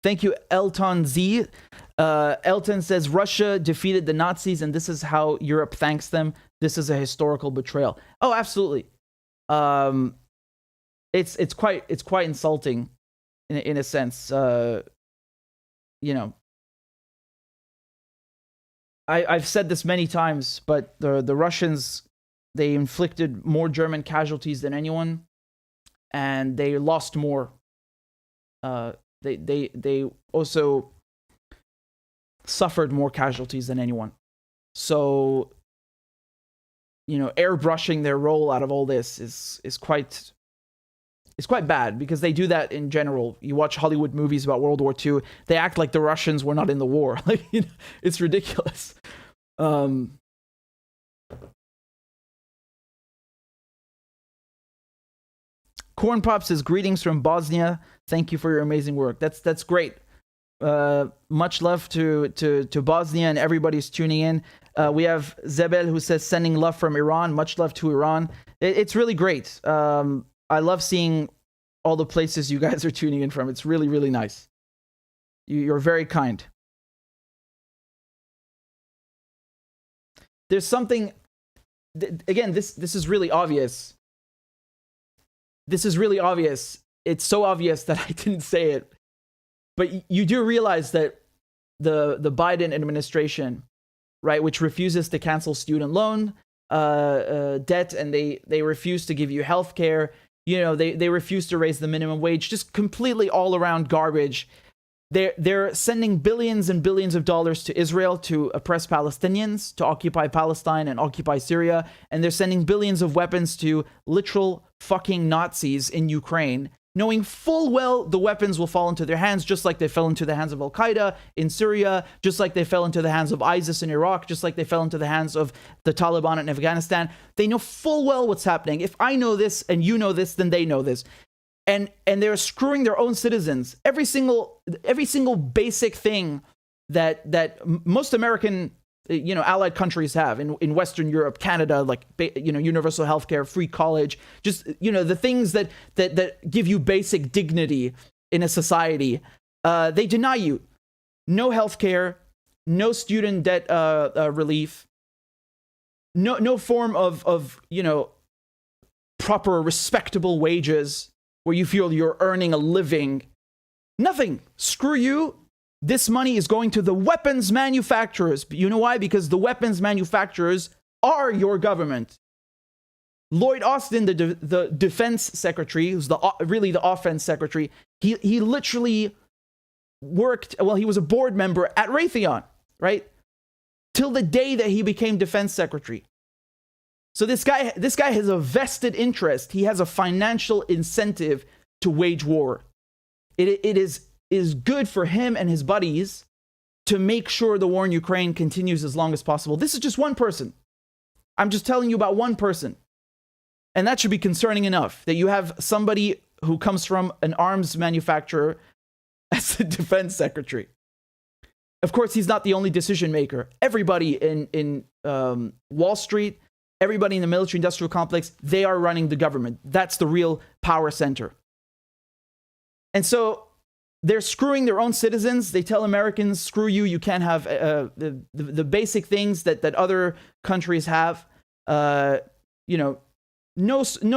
Thank you, Elton Z. Elton says, Russia defeated the Nazis, and this is how Europe thanks them. This is a historical betrayal. Oh, absolutely. It's quite insulting in a sense. You know, I've said this many times, but the Russians They inflicted more German casualties than anyone, and they lost more. They also suffered more casualties than anyone. So, airbrushing their role out of all this is quite bad, because they do that in general. You watch Hollywood movies about World War II, they act like the Russians were not in the war. It's ridiculous. Corn Pop says, greetings from Bosnia. Thank you for your amazing work. That's great. Much love to Bosnia, and everybody's tuning in. We have Zebel who says, sending love from Iran. Much love to Iran. It's really great. I love seeing all the places you guys are tuning in from. It's really, really nice. You're very kind. There's something, again, this is really obvious. This is really obvious. It's so obvious that I didn't say it. But you do realize that the Biden administration, right, which refuses to cancel student loan debt, and they refuse to give you health care, they refuse to raise the minimum wage, just completely all around garbage. They're sending billions and billions of dollars to Israel to oppress Palestinians, to occupy Palestine and occupy Syria, and they're sending billions of weapons to literal fucking Nazis in Ukraine, knowing full well the weapons will fall into their hands, just like they fell into the hands of Al-Qaeda in Syria, just like they fell into the hands of ISIS in Iraq, just like they fell into the hands of the Taliban in Afghanistan. They know full well what's happening. If I know this and you know this, then they know this. And they're screwing their own citizens. Every single basic thing that most American allied countries have in Western Europe, Canada, like universal healthcare, free college, just the things that give you basic dignity in a society, they deny you. No healthcare, no student debt relief, no form of proper respectable wages where you feel you're earning a living. Nothing. Screw you. This money is going to the weapons manufacturers. You know why? Because the weapons manufacturers are your government. Lloyd Austin, the defense secretary, who's really the offense secretary, he literally worked, he was a board member at Raytheon, right? Till the day that he became defense secretary. So this guy has a vested interest. He has a financial incentive to wage war. It is good for him and his buddies to make sure the war in Ukraine continues as long as possible. This is just one person. I'm just telling you about one person. And that should be concerning enough, that you have somebody who comes from an arms manufacturer as the defense secretary. Of course, he's not the only decision maker. Everybody in Wall Street, everybody in the military-industrial complex, they are running the government. That's the real power center. And so they're screwing their own citizens. They tell Americans, screw you, you can't have the basic things that other countries have. No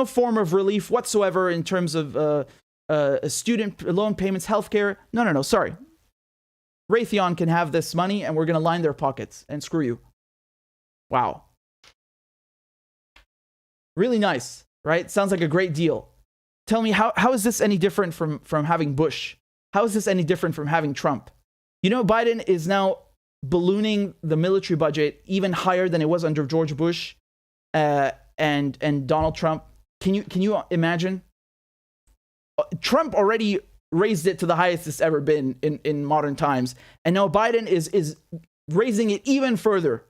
form of relief whatsoever in terms of student loan payments, healthcare. No, sorry. Raytheon can have this money, and we're going to line their pockets, and screw you. Wow. Really nice, right? Sounds like a great deal. Tell me, how is this any different from having Bush? How is this any different from having Trump? Biden is now ballooning the military budget even higher than it was under George Bush and Donald Trump. Can you imagine? Trump already raised it to the highest it's ever been in modern times, and now Biden is raising it even further.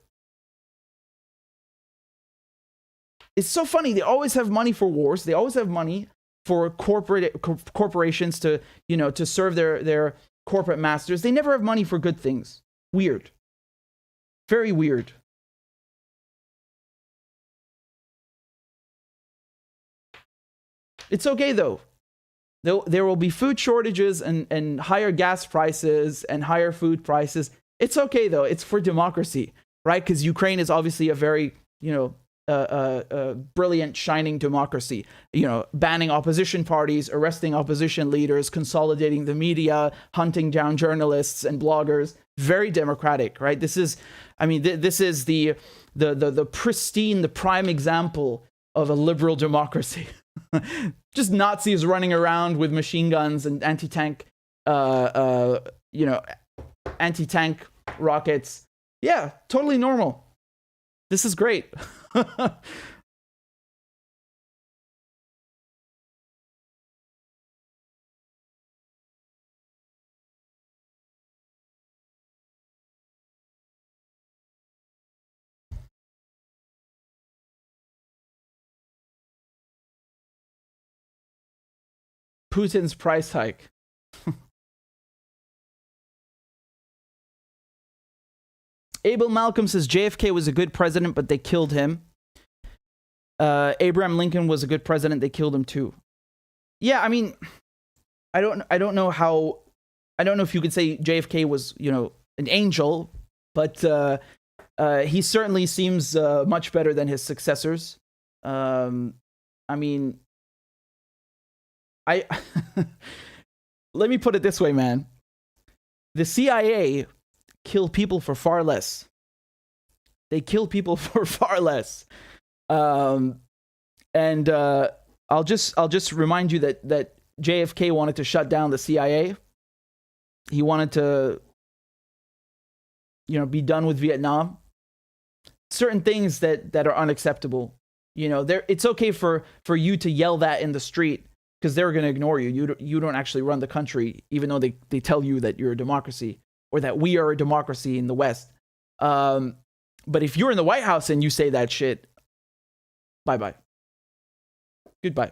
It's so funny. They always have money for wars. They always have money for corporations to serve their corporate masters. They never have money for good things. Weird. Very weird. It's okay though. There will be food shortages and higher gas prices and higher food prices. It's okay though. It's for democracy, right? Because Ukraine is obviously a very, brilliant, shining democracy. You know, banning opposition parties, arresting opposition leaders, consolidating the media, hunting down journalists and bloggers. Very democratic, right? This is, I mean, this is the pristine, the prime example of a liberal democracy. Just Nazis running around with machine guns and anti-tank, anti-tank rockets. Yeah, totally normal. This is great. Putin's price hike. Abel Malcolm says JFK was a good president, but they killed him. Abraham Lincoln was a good president. They killed him too. Yeah, I mean, I don't know if you could say JFK was, an angel, but he certainly seems much better than his successors. I mean, let me put it this way, man. The CIA kill people for far less. They kill people for far less. And I'll just remind you that JFK wanted to shut down the CIA. He wanted to, be done with Vietnam. Certain things that are unacceptable. It's okay for you to yell that in the street because they're going to ignore you. You don't actually run the country, even though they tell you that you're a democracy or that we are a democracy in the West. But if you're in the White House and you say that shit, bye-bye. Goodbye.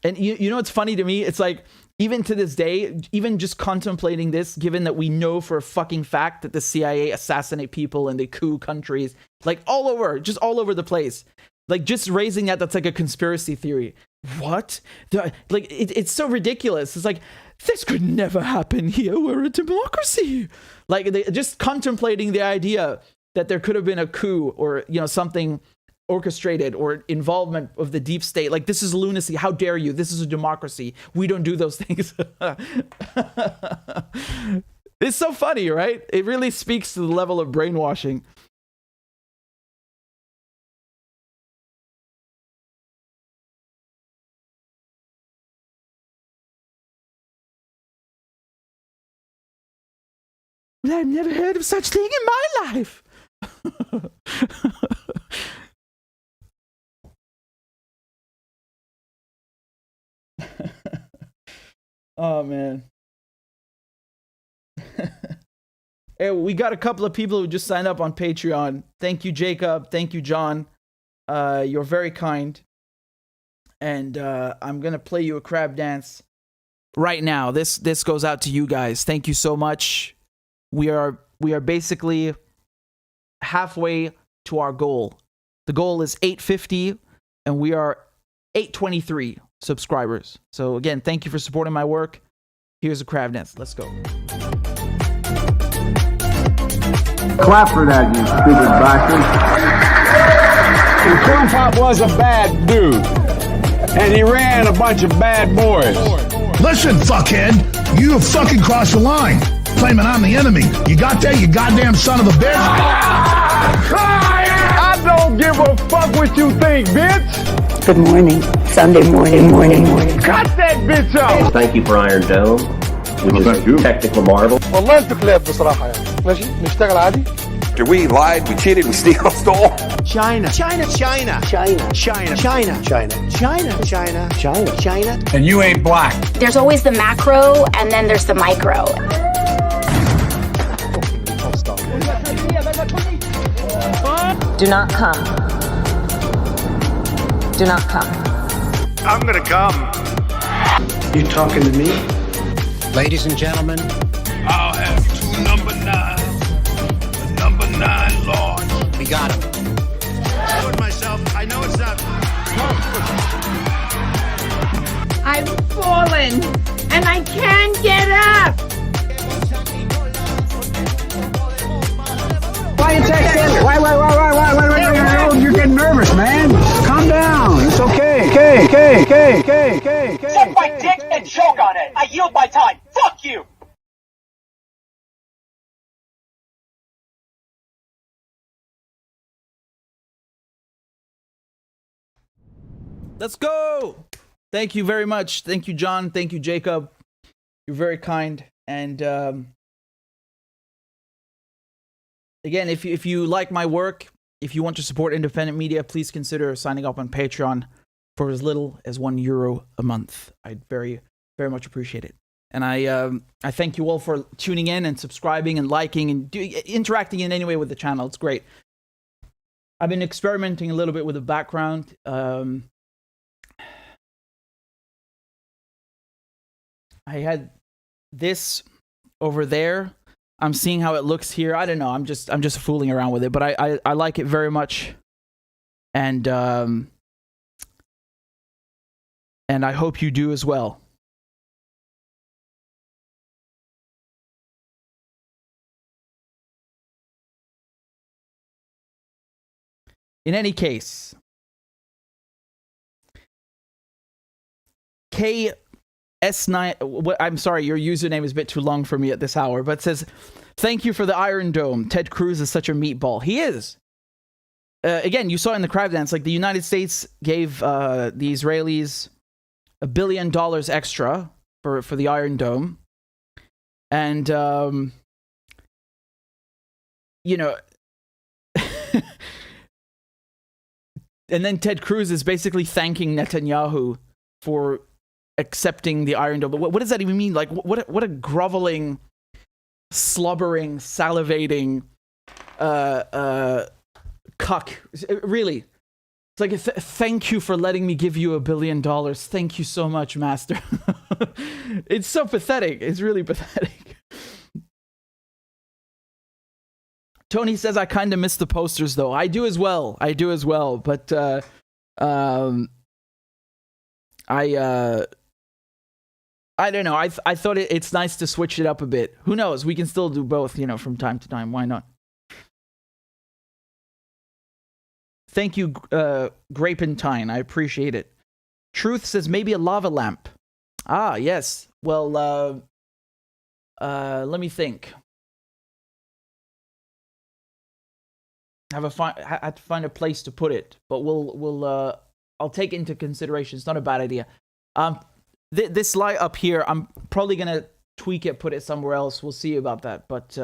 And you know what's funny to me? It's like, even to this day, even just contemplating this, given that we know for a fucking fact that the CIA assassinate people and they coup countries, like all over the place. Like just raising that's like a conspiracy theory. What? It's so ridiculous. It's like, this could never happen here. We're a democracy. Like just contemplating the idea that there could have been a coup or, something orchestrated or involvement of the deep state. Like, this is lunacy. How dare you? This is a democracy. We don't do those things. It's so funny, right? It really speaks to the level of brainwashing. I've never heard of such thing in my life. Oh, man. Hey, we got a couple of people who just signed up on Patreon. Thank you, Jacob. Thank you, John. You're very kind. And I'm going to play you a crab dance right now. This goes out to you guys. Thank you so much. We are basically halfway to our goal. The goal is 850 and we are 823 subscribers. So again, thank you for supporting my work. Here's a crab dance. Let's go. Clap for that, you stupid bastard. And Corn Pop was a bad dude. And he ran a bunch of bad boys. Listen, fuckhead, you have fucking crossed the line. Claiming I'm the enemy. You got that, you goddamn son of a bitch? I don't give a fuck what you think, bitch. Good morning. Sunday morning. Cut that bitch off. Thank you for Iron Dome, which is a technical marvel. والله انت كلاب بصراحة يعني. ماشي نشتغل عادي. We lied, we cheated, we stole. China. And you ain't black. There's always the macro, and then there's the micro. Do not come. Do not come. I'm gonna come. You talking to me? Ladies and gentlemen, I'll have 2 number 9s. The number 9 large. we got him. I told myself, I know it's not. I've fallen and I can't get up. Suck my dick and choke on it. I yield my time. Fuck you. Let's go. Thank you very much. Thank you, John. Thank you, Jacob. You're very kind. And again, if you like my work, if you want to support independent media, please consider signing up on Patreon for as little as €1 a month. I'd very, very much appreciate it. And I thank you all for tuning in and subscribing and liking and interacting in any way with the channel. It's great. I've been experimenting a little bit with the background. I had this over there. I'm seeing how it looks here. I don't know. I'm just fooling around with it, but I like it very much. And I hope you do as well. In any case, S9, I'm sorry, your username is a bit too long for me at this hour, but it says, thank you for the Iron Dome. Ted Cruz is such a meatball. He is. Again, you saw in the crowd dance, like the United States gave the Israelis $1 billion extra for the Iron Dome. And, you know, and then Ted Cruz is basically thanking Netanyahu for accepting the Iron Dome. But what does that even mean? Like, what a groveling, slobbering, salivating, cuck. Really. It's like, thank you for letting me give you $1 billion. Thank you so much, master. It's so pathetic. It's really pathetic. Tony says, I kind of miss the posters, though. I do as well. But, I don't know. I thought it's nice to switch it up a bit. Who knows? We can still do both, you know, from time to time. Why not? Thank you, Grapentine. I appreciate it. Truth says maybe a lava lamp. Ah, yes. Well, let me think. I had to find a place to put it, but I'll take it into consideration. It's not a bad idea. This light up here, I'm probably gonna tweak it, put it somewhere else. We'll see about that. But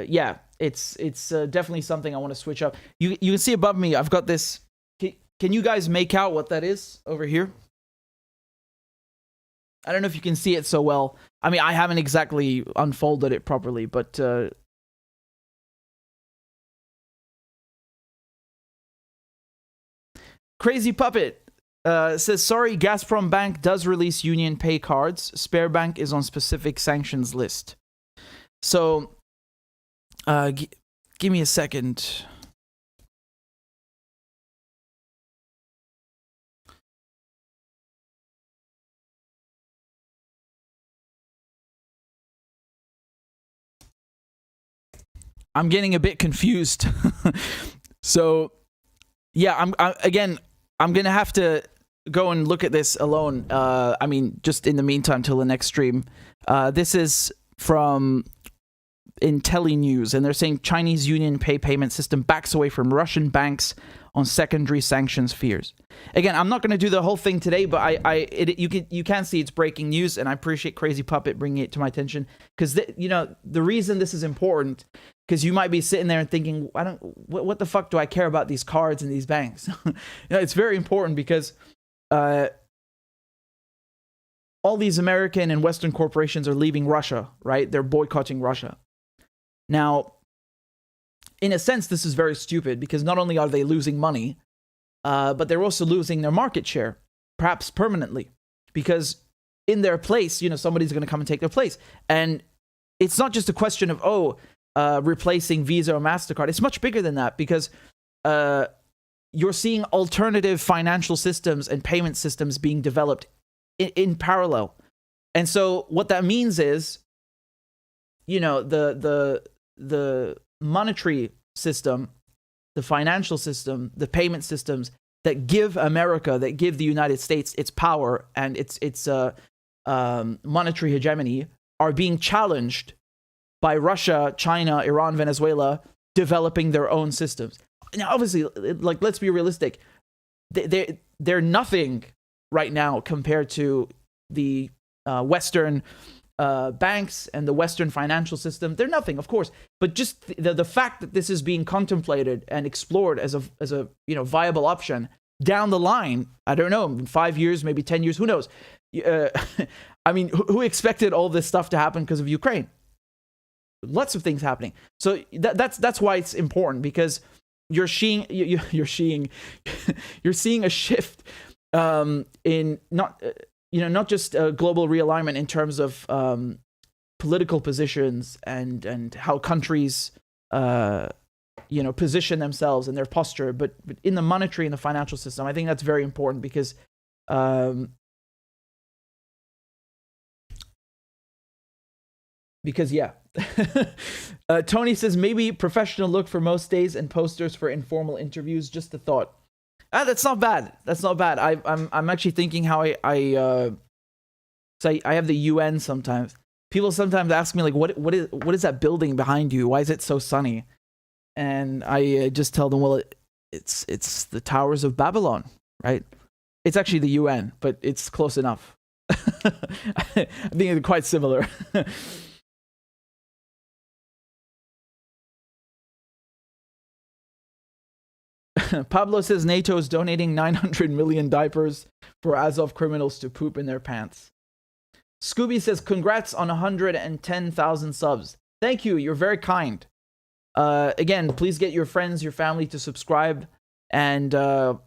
yeah, it's definitely something I want to switch up. You can see above me, I've got this. Can you guys make out what that is over here? I don't know if you can see it so well. I mean, I haven't exactly unfolded it properly, but Crazy Puppet says, sorry, Gazprom Bank does release Union Pay cards. Spare Bank is on specific sanctions list. So, give me a second. I'm getting a bit confused. So, yeah, I'm gonna have to go and look at this alone. I mean, just in the meantime, till the next stream. This is from IntelliNews, and they're saying Chinese Union Pay payment system backs away from Russian banks on secondary sanctions fears. Again, I'm not going to do the whole thing today, but you can see it's breaking news, and I appreciate Crazy Puppet bringing it to my attention, because you know the reason this is important, because you might be sitting there and thinking, what the fuck do I care about these cards and these banks? You know, it's very important because all these American and Western corporations are leaving Russia, right? They're boycotting Russia. Now, in a sense, this is very stupid, because not only are they losing money, but they're also losing their market share, perhaps permanently, because in their place, you know, somebody's going to come and take their place. And it's not just a question of, replacing Visa or MasterCard. It's much bigger than that, because you're seeing alternative financial systems and payment systems being developed in parallel. And so what that means is, you know, the monetary system, the financial system, the payment systems, that give America, that give the United States its power and its monetary hegemony are being challenged by Russia, China, Iran, Venezuela developing their own systems. Now, obviously, like, let's be realistic. They're nothing right now compared to the Western banks and the Western financial system. They're nothing, of course, but just the fact that this is being contemplated and explored as a viable option down the line, I don't know, in 5 years, maybe 10 years, who knows? I mean, who expected all this stuff to happen because of Ukraine? Lots of things happening. So that's why it's important, because you're seeing a shift in not just global realignment in terms of political positions and how countries position themselves and their posture, but in the monetary and the financial system. I think that's very important because yeah. Tony says maybe professional look for most days and posters for informal interviews. Just a thought. That's not bad. That's not bad. I'm actually thinking how I have the UN sometimes. People sometimes ask me, like, what is that building behind you? Why is it so sunny? And I just tell them, well, it's the Towers of Babylon, right? It's actually the UN, but it's close enough. I think it's quite similar. Pablo says NATO is donating 900 million diapers for Azov criminals to poop in their pants. Scooby says, congrats on 110,000 subs. Thank you. You're very kind. Again, please get your friends, your family to subscribe. And, up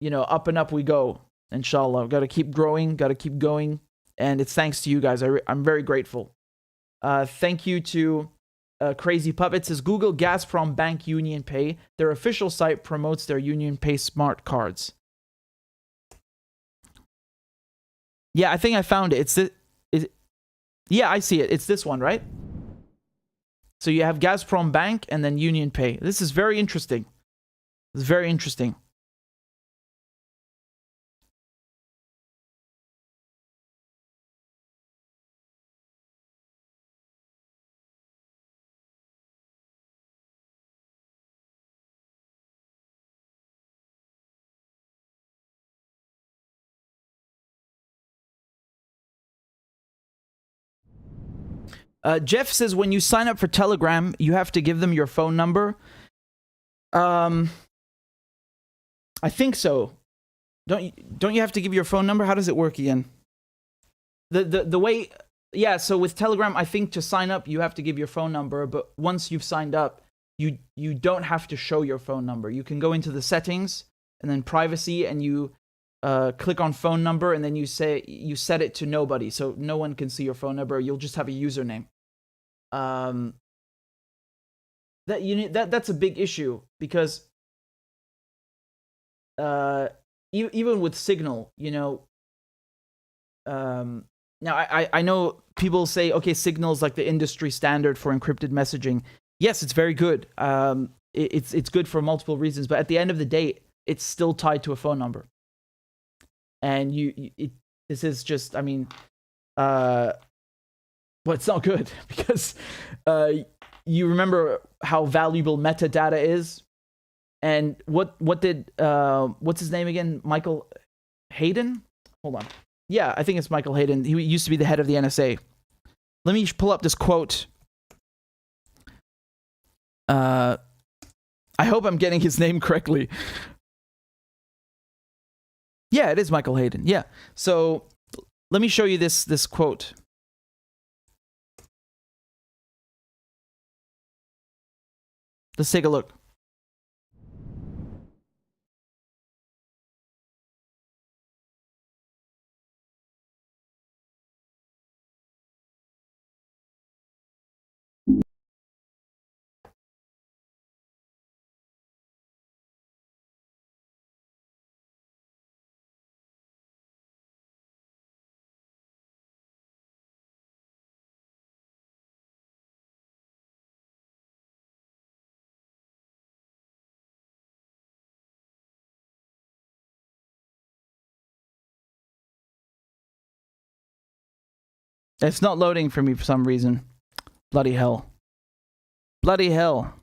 and up we go. Inshallah. Got to keep growing. Got to keep going. And it's thanks to you guys. I'm very grateful. Thank you to... Crazy Puppet says, Google Gazprom Bank Union Pay. Their official site promotes their Union Pay smart cards. Yeah, I think I found it. Yeah, I see it. It's this one, right? So you have Gazprom Bank and then Union Pay. This is very interesting. It's very interesting. Jeff says, when you sign up for Telegram, you have to give them your phone number. I think so. Don't you have to give your phone number? How does it work again? The way, yeah. So with Telegram, I think to sign up, you have to give your phone number. But once you've signed up, you don't have to show your phone number. You can go into the settings and then privacy, and you click on phone number, and then you set it to nobody, so no one can see your phone number. You'll just have a username. That's a big issue, because even with Signal, now I know people say, okay, Signal is like the industry standard for encrypted messaging. Yes, it's very good. It's good for multiple reasons, but at the end of the day, it's still tied to a phone number. And this is just, I mean, well, it's not good, because you remember how valuable metadata is, and what did what's his name again? Michael Hayden? Hold on. Yeah, I think it's Michael Hayden. He used to be the head of the NSA. Let me pull up this quote. I hope I'm getting his name correctly. Yeah, it is Michael Hayden. Yeah. So let me show you this quote. Let's take a look. It's not loading for me for some reason. Bloody hell. Bloody hell.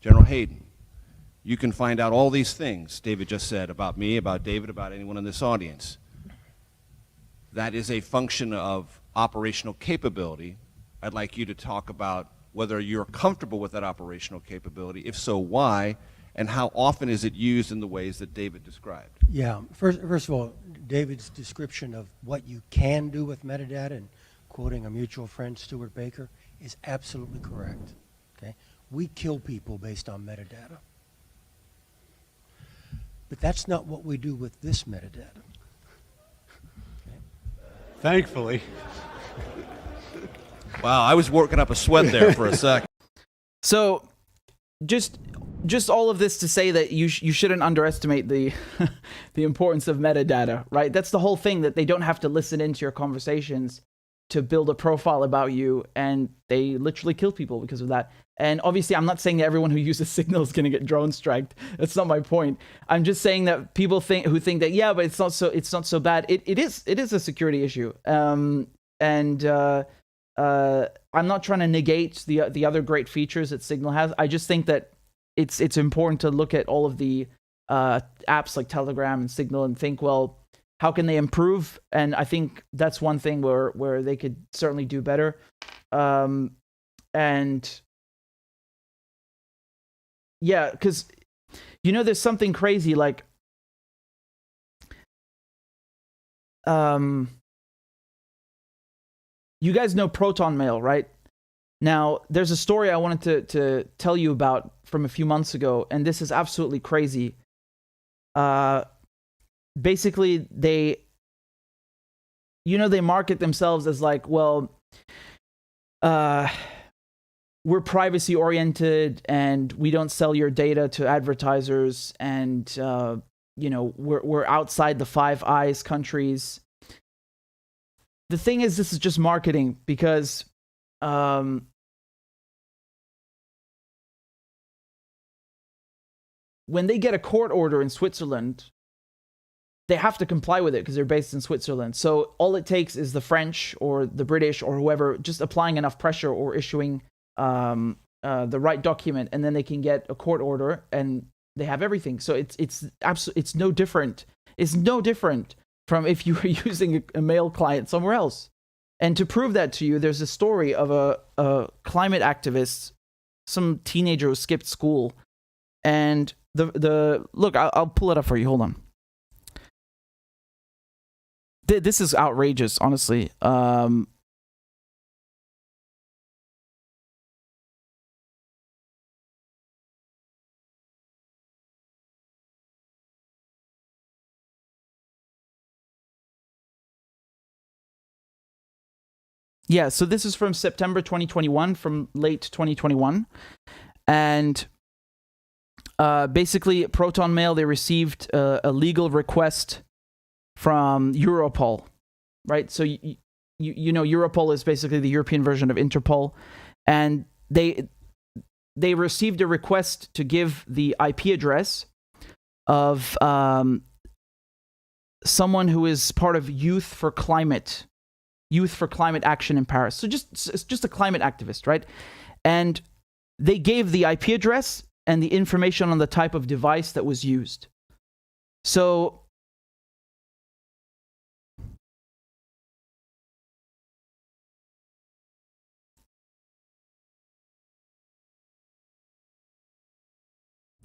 General Hayden, you can find out all these things David just said about me, about David, about anyone in this audience. That is a function of operational capability. I'd like you to talk about whether you're comfortable with that operational capability. If so, why? And how often is it used in the ways that David described? Yeah, first of all, David's description of what you can do with metadata, and quoting a mutual friend, Stuart Baker, is absolutely correct. Okay? We kill people based on metadata. But that's not what we do with this metadata. Okay? Thankfully. Wow, I was working up a sweat there for a sec. So, just all of this to say that you shouldn't underestimate the the importance of metadata, right? That's the whole thing, that they don't have to listen into your conversations to build a profile about you, and they literally kill people because of that. And obviously, I'm not saying that everyone who uses Signal is going to get drone striked. That's not my point. I'm just saying that people who think that, yeah, but it's not so bad. It is a security issue. I'm not trying to negate the other great features that Signal has. I just think that it's important to look at all of the apps like Telegram and Signal and think, well, how can they improve? And I think that's one thing where they could certainly do better. And yeah, because, there's something crazy like, you guys know Proton Mail, right? Now, there's a story I wanted to tell you about from a few months ago, and this is absolutely crazy. Basically, they market themselves as like, well, we're privacy oriented and we don't sell your data to advertisers, and we're outside the Five Eyes countries. The thing is, this is just marketing, because when they get a court order in Switzerland, they have to comply with it because they're based in Switzerland. So all it takes is the French or the British or whoever just applying enough pressure or issuing the right document, and then they can get a court order and they have everything. So it's no different. It's no different from if you were using a mail client somewhere else. And to prove that to you, there's a story of a climate activist, some teenager who skipped school, and look, I'll pull it up for you. Hold on. This is outrageous, honestly. Yeah, so this is from September 2021, from late 2021. And basically, Proton Mail, they received a legal request from Europol, right? So, you know, Europol is basically the European version of Interpol. And they received a request to give the IP address of someone who is part of Youth for Climate Action in Paris. So just a climate activist, right? And they gave the IP address and the information on the type of device that was used. So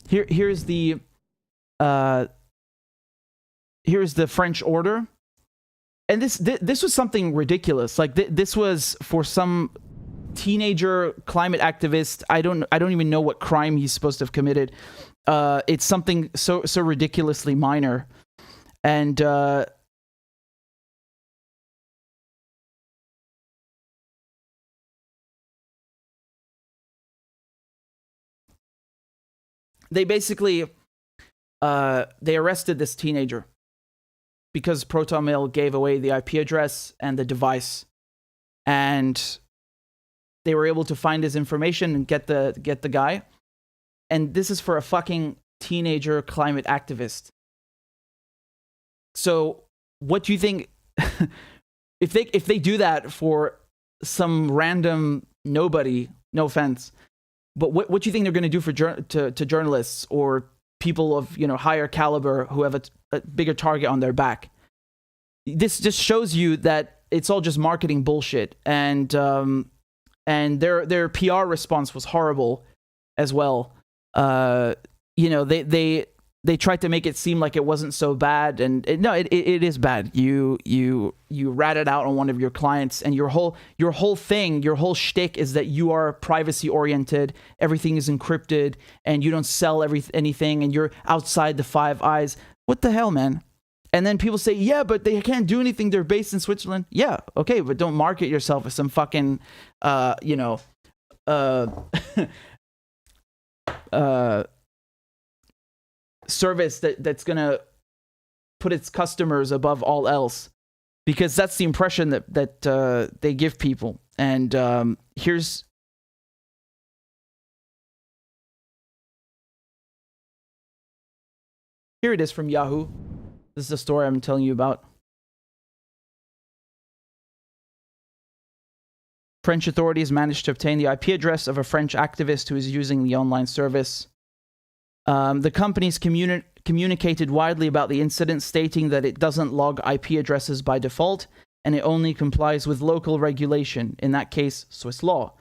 here's the French order. And this was something ridiculous. Like this was for some teenager climate activist. I don't even know what crime he's supposed to have committed. It's something so ridiculously minor, and they basically they arrested this teenager because Proton Mail gave away the IP address and the device. And they were able to find his information and get the guy. And this is for a fucking teenager climate activist. So what do you think? if they do that for some random nobody, no offense, but what do you think they're going to do for to journalists or people of higher caliber who have a bigger target on their back? This just shows you that it's all just marketing bullshit, and their PR response was horrible as well. They tried to make it seem like it wasn't so bad, and no, it is bad. You ratted out on one of your clients, and your whole shtick is that you are privacy oriented, everything is encrypted, and you don't sell anything, and you're outside the Five Eyes. What the hell, man? And then people say, yeah, but they can't do anything. They're based in Switzerland. Yeah, okay, but don't market yourself as some fucking, service that's gonna put its customers above all else, because that's the impression that they give people. And here it is from Yahoo. This is the story I'm telling you about. French authorities managed to obtain the IP address of a French activist who is using the online service. The companies communicated widely about the incident, stating that it doesn't log IP addresses by default, and it only complies with local regulation, in that case, Swiss law.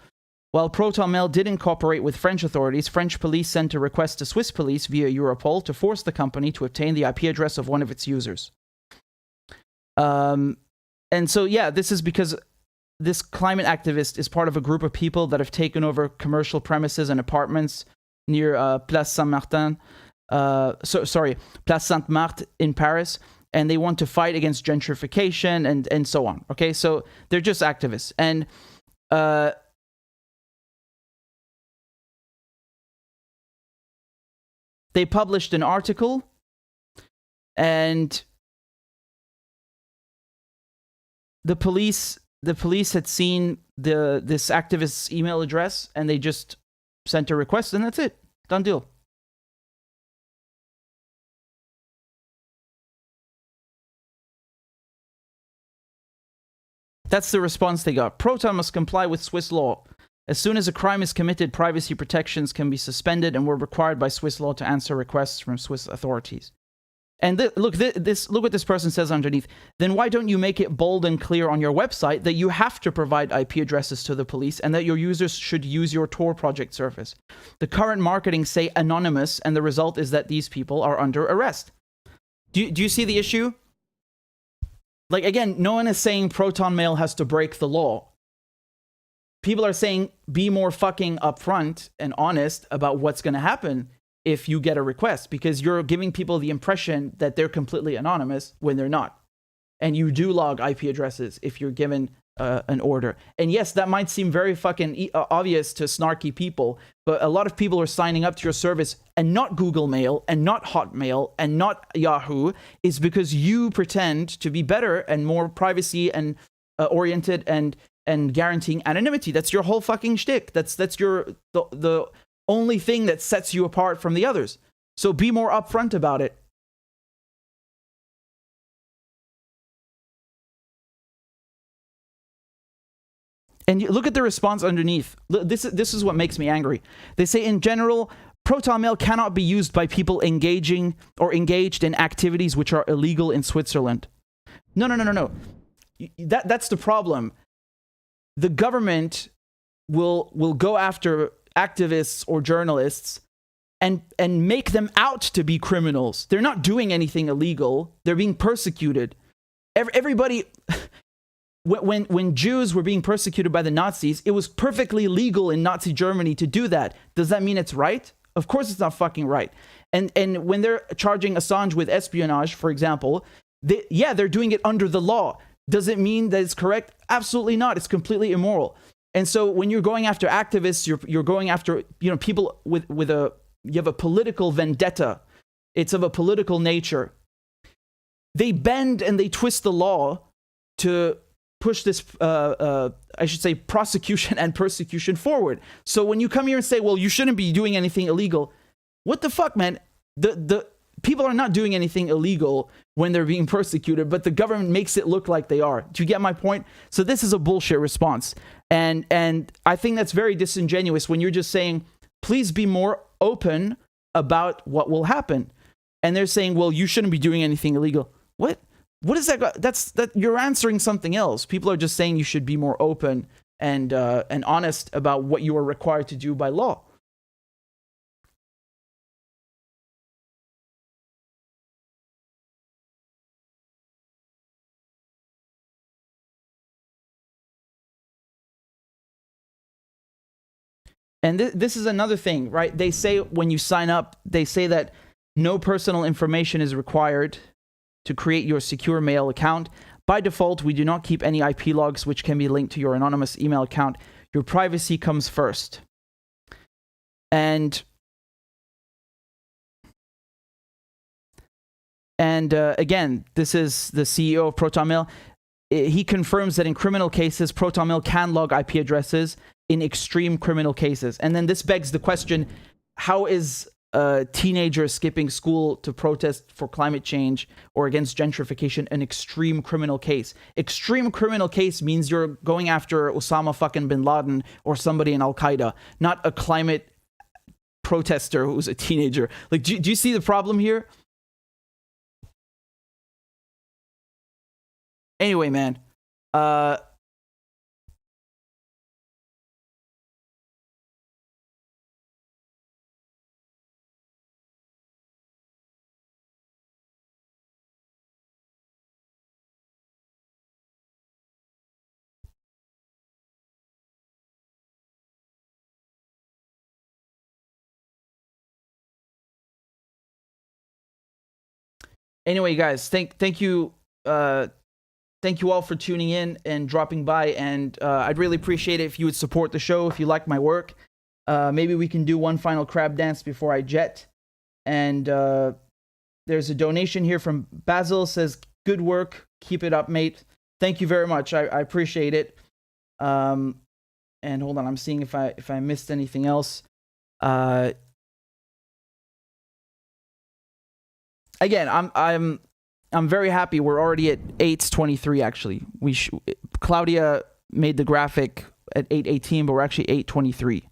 While ProtonMail didn't cooperate with French authorities, French police sent a request to Swiss police via Europol to force the company to obtain the IP address of one of its users. And so, yeah, this is because this climate activist is part of a group of people that have taken over commercial premises and apartments near Place Saint-Martin, Place Sainte-Marthe in Paris, and they want to fight against gentrification and so on. Okay, so they're just activists. And they published an article, and the police had seen this activist's email address, and they just sent a request, and that's it. Done deal. That's the response they got. Proton must comply with Swiss law. As soon as a crime is committed, privacy protections can be suspended and were required by Swiss law to answer requests from Swiss authorities. And look what this person says underneath. Then why don't you make it bold and clear on your website that you have to provide IP addresses to the police and that your users should use your Tor project service? The current marketing say anonymous, and the result is that these people are under arrest. Do you see the issue? Like, again, no one is saying ProtonMail has to break the law. People are saying be more fucking upfront and honest about what's going to happen if you get a request, because you're giving people the impression that they're completely anonymous when they're not. And you do log IP addresses if you're given an order. And yes, that might seem very fucking obvious to snarky people, but a lot of people are signing up to your service and not Google Mail and not Hotmail and not Yahoo, is because you pretend to be better and more privacy and oriented and guaranteeing anonymity. That's your whole fucking shtick. That's the only thing that sets you apart from the others. So be more upfront about it. And look at the response underneath. This is what makes me angry. They say, in general, ProtonMail cannot be used by people engaged in activities which are illegal in Switzerland. No. That's the problem. The government will go after activists or journalists and make them out to be criminals. They're not doing anything illegal. They're being persecuted. Everybody, when Jews were being persecuted by the Nazis, it was perfectly legal in Nazi Germany to do that. Does that mean it's right? Of course it's not fucking right. And when they're charging Assange with espionage, for example, they're doing it under the law. Does it mean that it's correct? Absolutely not. It's completely immoral. And so when you're going after activists, you're going after, people you have a political vendetta. It's of a political nature. They bend and they twist the law to this, I should say, prosecution and persecution forward. So when you come here and say, well, you shouldn't be doing anything illegal, what the fuck, man? The people are not doing anything illegal when they're being persecuted, but the government makes it look like they are. Do you get my point? So this is a bullshit response. And I think that's very disingenuous when you're just saying, please be more open about what will happen. And they're saying, well, you shouldn't be doing anything illegal. What is that? That you're answering something else. People are just saying you should be more open and honest about what you are required to do by law. And this is another thing, right? They say when you sign up, they say that no personal information is required to create your secure mail account. By default, we do not keep any IP logs which can be linked to your anonymous email account. Your privacy comes first. And again, this is the CEO of ProtonMail. He confirms that in criminal cases, ProtonMail can log IP addresses in extreme criminal cases. And then this begs the question, how is a teenager skipping school to protest for climate change or against gentrification an extreme criminal case? Extreme criminal case means you're going after Osama fucking bin Laden or somebody in Al-Qaeda, not a climate protester who's a teenager. Like, do you see the problem here? Anyway, man, anyway, guys, thank you. Thank you all for tuning in and dropping by, and I'd really appreciate it if you would support the show, if you like my work. Maybe we can do one final crab dance before I jet. And there's a donation here from Basil, says, good work, keep it up, mate. Thank you very much, I appreciate it. And hold on, I'm seeing if I missed anything else. Again, I'm very happy. We're already at 8:23. Actually, Claudia made the graphic at 8:18, but we're actually 8:23.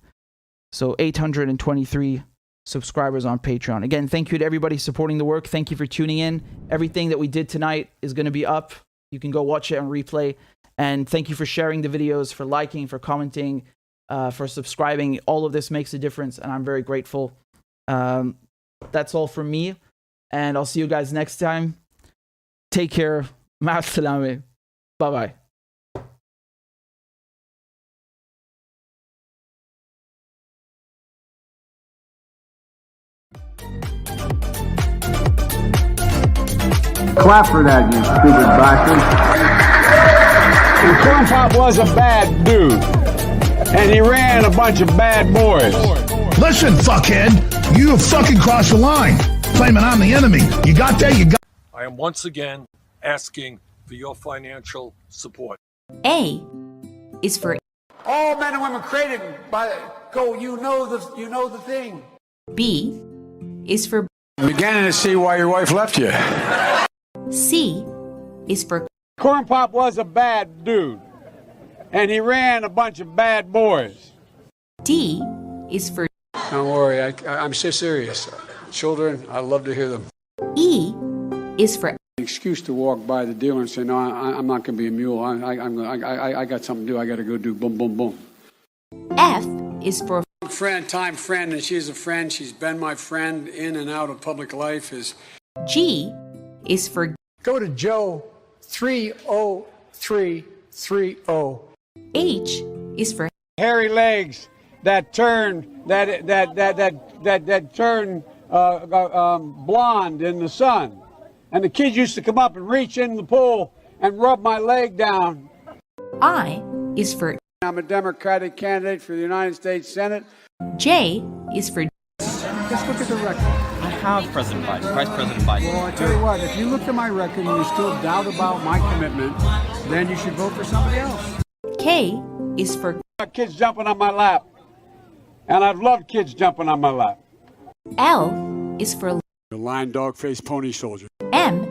So 823 subscribers on Patreon. Again, thank you to everybody supporting the work. Thank you for tuning in. Everything that we did tonight is going to be up. You can go watch it on replay. And thank you for sharing the videos, for liking, for commenting, for subscribing. All of this makes a difference, and I'm very grateful. That's all from me, and I'll see you guys next time. Take care. Ma'as salame. Bye-bye. Clap for that, you stupid bastard. And Corn Pop was a bad dude. And he ran a bunch of bad boys. Listen, fuckhead, you have fucking crossed the line. Claiming I'm the enemy. You got that? You got. I am once again asking for your financial support. A is for all men and women created by go. You know the thing. B is for I'm beginning to see why your wife left you. C is for Corn Pop was a bad dude, and he ran a bunch of bad boys. D is for Don't worry, I'm so serious. Children, I love to hear them. E is for Excuse to walk by the dealer and say, no, I'm not going to be a mule. I got something to do. I got to go do boom, boom, boom. F is for Time friend, and she's a friend. She's been my friend in and out of public life. G is for Go to Joe 30330. H is for Hairy legs that turn blonde in the sun. And the kids used to come up and reach in the pool and rub my leg down. I is for I'm a Democratic candidate for the United States Senate. J is for Just look at the record. have President Biden, Vice President Biden. Well, I tell you what, if you look at my record and you still doubt about my commitment, then you should vote for somebody else. K is for Kids jumping on my lap. And I've loved kids jumping on my lap. L is for Lion, dog, face, pony soldier. M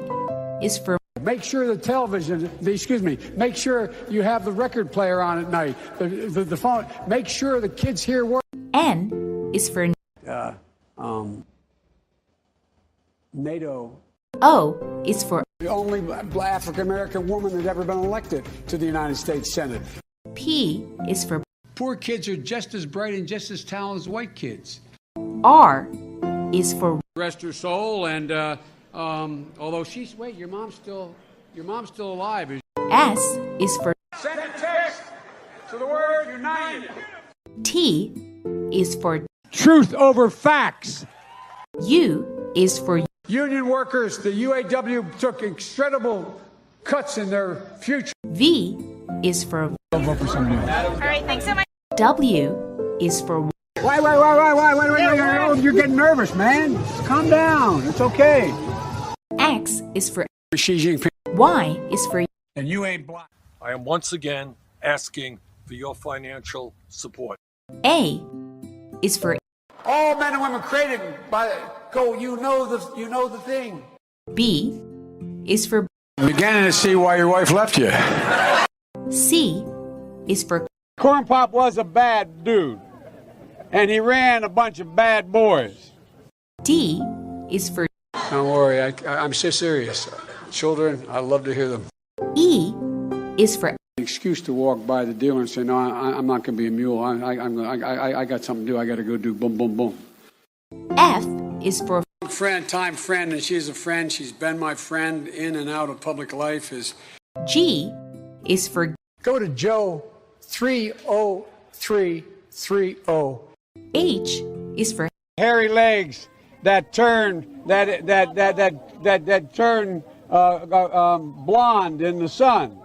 is for Make sure the television, make sure you have the record player on at night. The phone, make sure the kids hear work. N is for NATO. O is for The only African American woman that ever been elected to the United States Senate. P is for Poor kids are just as bright and just as talented as white kids. R is for Rest her soul, and although she's your mom's still alive. S is for Send a text to the word united. T is for Truth over facts. U is for Union workers, the UAW took incredible cuts in their future. V is for Don't vote for somebody else. All right, thanks so much. W is for Wait, you're getting nervous, man. Calm down. It's okay. X is for Xi Jinping. Y is for And you ain't black. I am once again asking for your financial support. A is for All men and women created by you know the thing. B is for I'm beginning to see why your wife left you. C is for Corn Pop was a bad dude, and he ran a bunch of bad boys. D is for Don't worry, I'm so serious. Children, I love to hear them. E is for Excuse to walk by the dealer and say, no, I'm not going to be a mule. I got something to do. I got to go do boom, boom, boom. F is for Friend, and she's a friend. She's been my friend in and out of public life. G is for Go to Joe 30330. H is for Hairy legs that turn blonde in the sun.